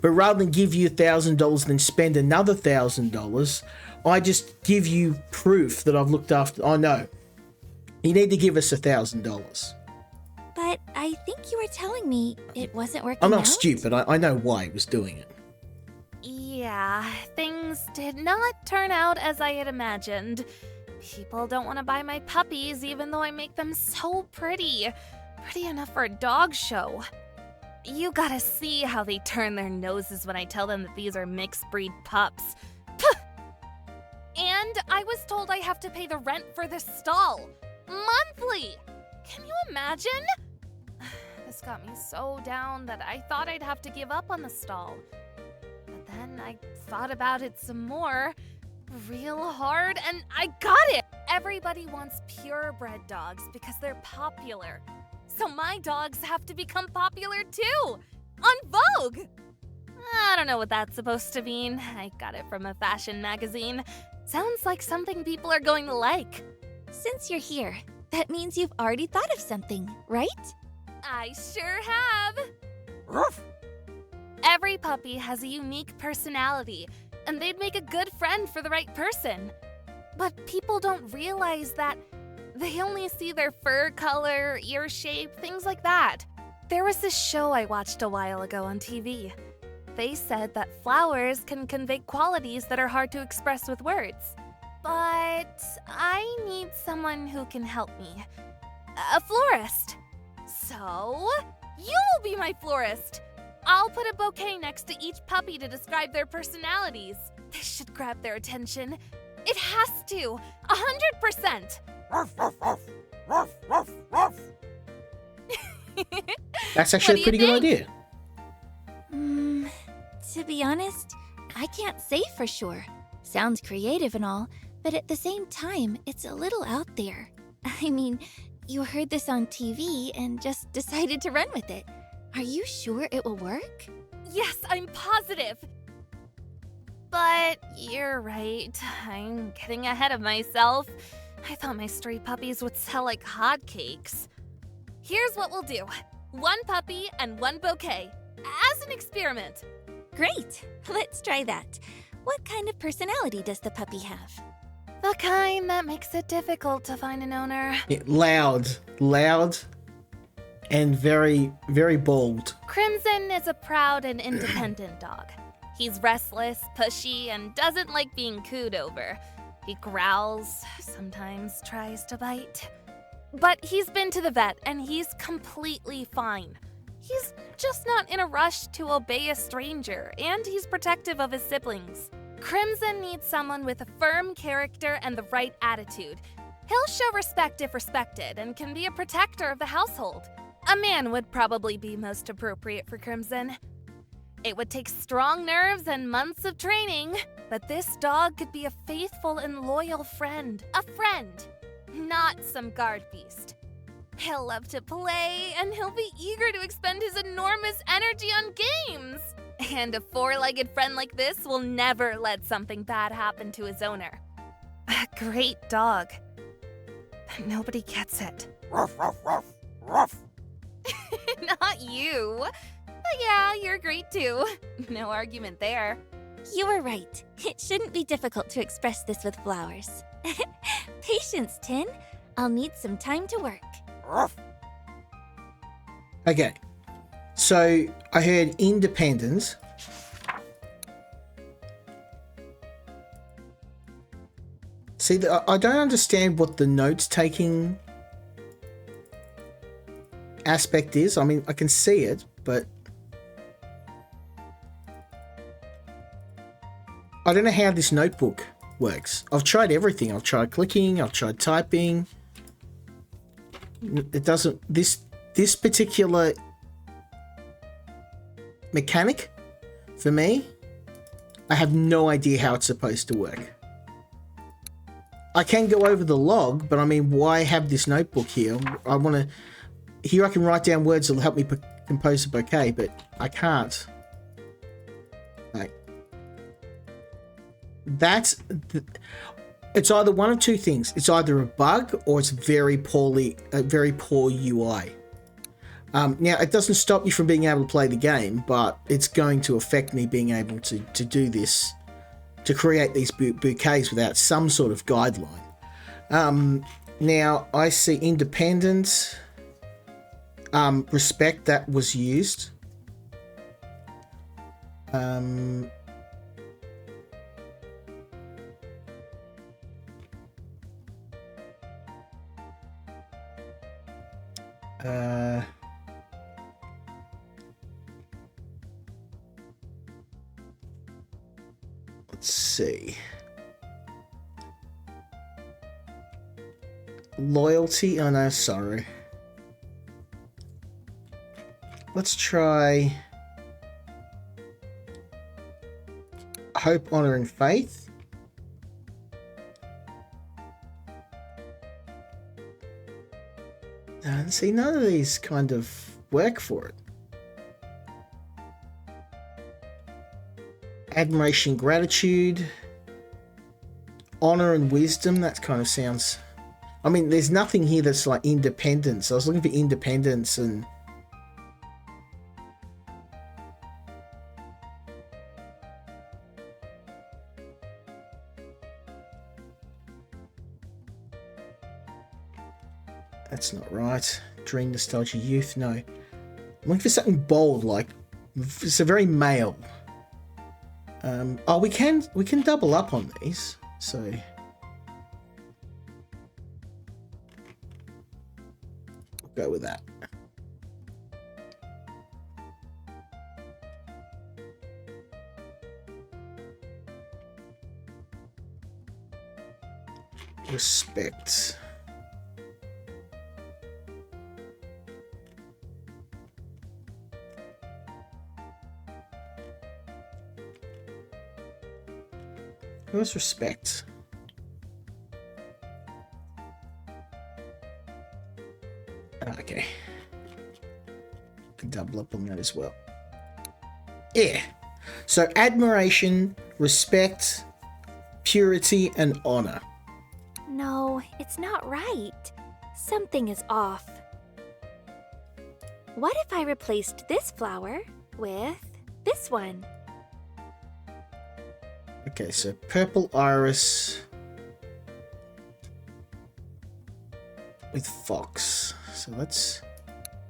But rather than give you $1,000 and then spend another $1,000, I just give you proof that I've looked after. Oh, no. You need to give us $1,000. But I think you were telling me it wasn't working I'm not out? stupid. I know why he was doing it. Yeah, things did not turn out as I had imagined. People don't want to buy my puppies even though I make them so pretty. Pretty enough for a dog show. You gotta see how they turn their noses when I tell them that these are mixed breed pups. Puh! And I was told I have to pay the rent for this stall. Monthly! Can you imagine? This got me so down that I thought I'd have to give up on the stall. But then I thought about it some more, real hard, and I got it! Everybody wants purebred dogs because they're popular. So my dogs have to become popular too! On Vogue! I don't know what that's supposed to mean. I got it from a fashion magazine. Sounds like something people are going to like. Since you're here, that means you've already thought of something, right? I sure have! Ruff. Every puppy has a unique personality, and they'd make a good friend for the right person. But people don't realize that they only see their fur color, ear shape, things like that. There was this show I watched a while ago on TV. They said that flowers can convey qualities that are hard to express with words. But I need someone who can help me. A florist. So, you will be my florist. I'll put a bouquet next to each puppy to describe their personalities. This should grab their attention. It has to. 100%. That's actually a pretty good idea. To be honest, I can't say for sure. Sounds creative and all, but at the same time, it's a little out there. I mean, you heard this on TV and just decided to run with it. Are you sure it will work? Yes, I'm positive. But you're right. I'm getting ahead of myself. I thought my stray puppies would sell like hotcakes. Here's what we'll do. 1 puppy and 1 bouquet. As an experiment. Great! Let's try that. What kind of personality does the puppy have? The kind that makes it difficult to find an owner. Yeah, loud, and very, very bold. Crimson is a proud and independent dog. He's restless, pushy, and doesn't like being cooed over. He growls, sometimes tries to bite. But he's been to the vet, and he's completely fine. He's just not in a rush to obey a stranger, and he's protective of his siblings. Crimson needs someone with a firm character and the right attitude. He'll show respect if respected, and can be a protector of the household. A man would probably be most appropriate for Crimson. It would take strong nerves and months of training, but this dog could be a faithful and loyal friend. A friend, not some guard beast. He'll love to play, and he'll be eager to expend his enormous energy on games. And a 4-legged friend like this will never let something bad happen to his owner. A great dog. But nobody gets it. Ruff, ruff, ruff, ruff. Not you. But yeah, you're great too. No argument there. You were right. It shouldn't be difficult to express this with flowers. Patience, Tin. I'll need some time to work. Okay, so I heard independence. See, I don't understand what the notes-taking aspect is. I mean, I can see it, but I don't know how this notebook works. I've tried everything. I've tried clicking, I've tried typing. It doesn't, this particular mechanic, for me, I have no idea how it's supposed to work. I can go over the log, but I mean, why have this notebook here? I want to, here I can write down words that'll help me compose a bouquet, but I can't. Like, it's either one of two things. It's either a bug or it's a very poor UI. Now, it doesn't stop you from being able to play the game, but it's going to affect me being able to do this, to create these bouquets without some sort of guideline. Now, I see independent, respect that was used. Let's see. Loyalty. Oh no, sorry. Let's try hope, honor, and faith. And see, none of these kind of work for it. Admiration, gratitude, honor, and wisdom. That kind of sounds... I mean, there's nothing here that's like independence. I was looking for independence and... That's not right. Dream, nostalgia, youth. No. I'm looking for something bold, like... It's a very male. Oh, we can double up on these, so... We'll go with that. Respect. Who's respect? Okay. Can double up on that as well. Yeah. So admiration, respect, purity, and honor. No, it's not right. Something is off. What if I replaced this flower with this one? Okay, so purple iris with fox. So let's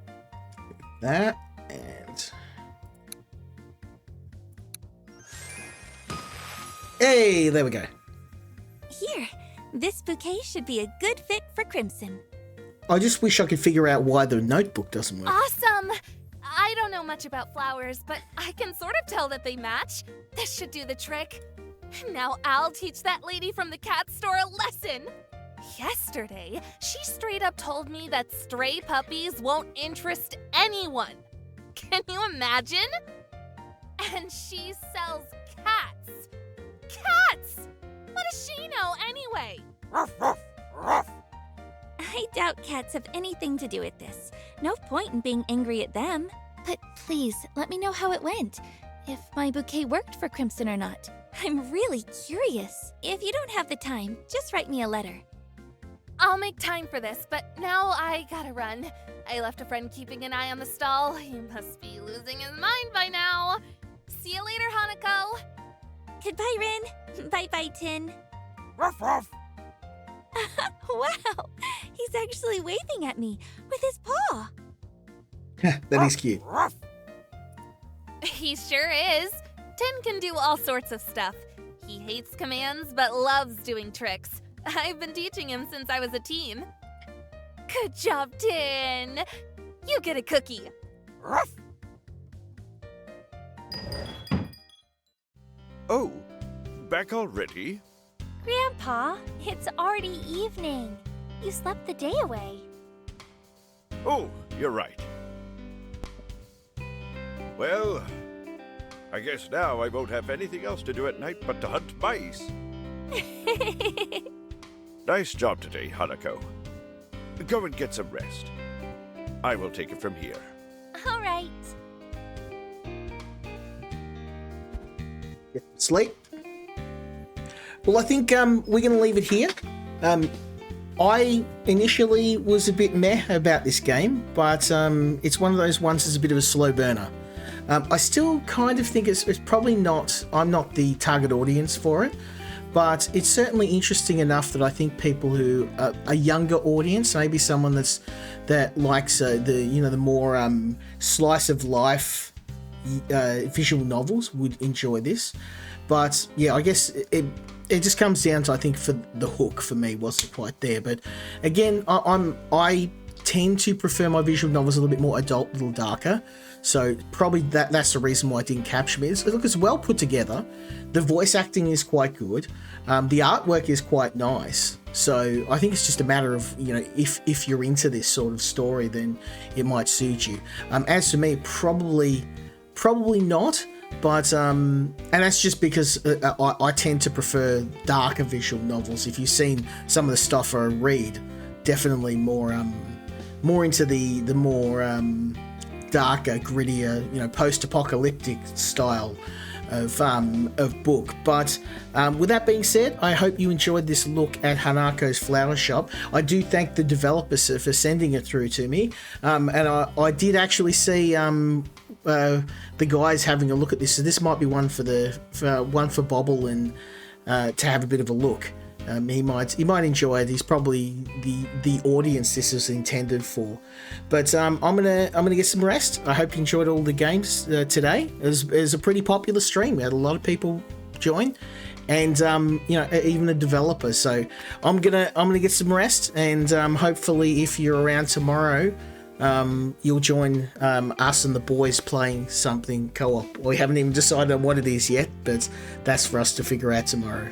do that and... Hey, there we go. Here, this bouquet should be a good fit for Crimson. I just wish I could figure out why the notebook doesn't work. Awesome! I don't know much about flowers, but I can sort of tell that they match. This should do the trick. Now I'll teach that lady from the cat store a lesson. Yesterday, she straight up told me that stray puppies won't interest anyone. Can you imagine? And she sells cats. Cats! What does she know anyway? Ruff, ruff, ruff. I doubt cats have anything to do with this. No point in being angry at them. But please, let me know how it went. If my bouquet worked for Crimson or not. I'm really curious. If you don't have the time, just write me a letter. I'll make time for this, but now I gotta run. I left a friend keeping an eye on the stall. He must be losing his mind by now. See you later, Hanako. Goodbye, Rin. Bye-bye, Tin. Ruff, ruff. Wow, he's actually waving at me with his paw. That is cute. Ruff. He sure is. Tin can do all sorts of stuff. He hates commands, but loves doing tricks. I've been teaching him since I was a teen. Good job, Tin. You get a cookie. Ruff. Oh, back already? Grandpa, it's already evening. You slept the day away. Oh, you're right. Well, I guess now I won't have anything else to do at night but to hunt mice. Nice job today, Hanako. Go and get some rest. I will take it from here. All right. Sleep. Well, I think we're going to leave it here. I initially was a bit meh about this game, but it's one of those ones that's a bit of a slow burner. I still kind of think it's probably not, I'm not the target audience for it, but it's certainly interesting enough that I think people who are a younger audience, maybe someone that likes the more slice of life visual novels would enjoy this. But yeah, I guess it just comes down to, I think, for the hook for me wasn't quite there. But again, I tend to prefer my visual novels a little bit more adult, a little darker. So probably that's the reason why it didn't capture me. It's well put together. The voice acting is quite good. The artwork is quite nice. So I think it's just a matter of, if you're into this sort of story, then it might suit you. As for me, probably not. But and that's just because I tend to prefer darker visual novels. If you've seen some of the stuff I read, definitely more into the more darker, grittier, post-apocalyptic style of book. But with that being said, I hope you enjoyed this look at Hanakos Flower Shop. I do thank the developers for sending it through to me, and I did actually see the guys having a look at this. So this might be one for Bobble and to have a bit of a look. He might enjoy it. He's probably the audience this is intended for. But I'm gonna get some rest. I hope you enjoyed all the games today. It was a pretty popular stream. We had a lot of people join, and even a developer. So I'm gonna get some rest, and hopefully if you're around tomorrow, you'll join us and the boys playing something co-op. We haven't even decided on what it is yet, but that's for us to figure out tomorrow.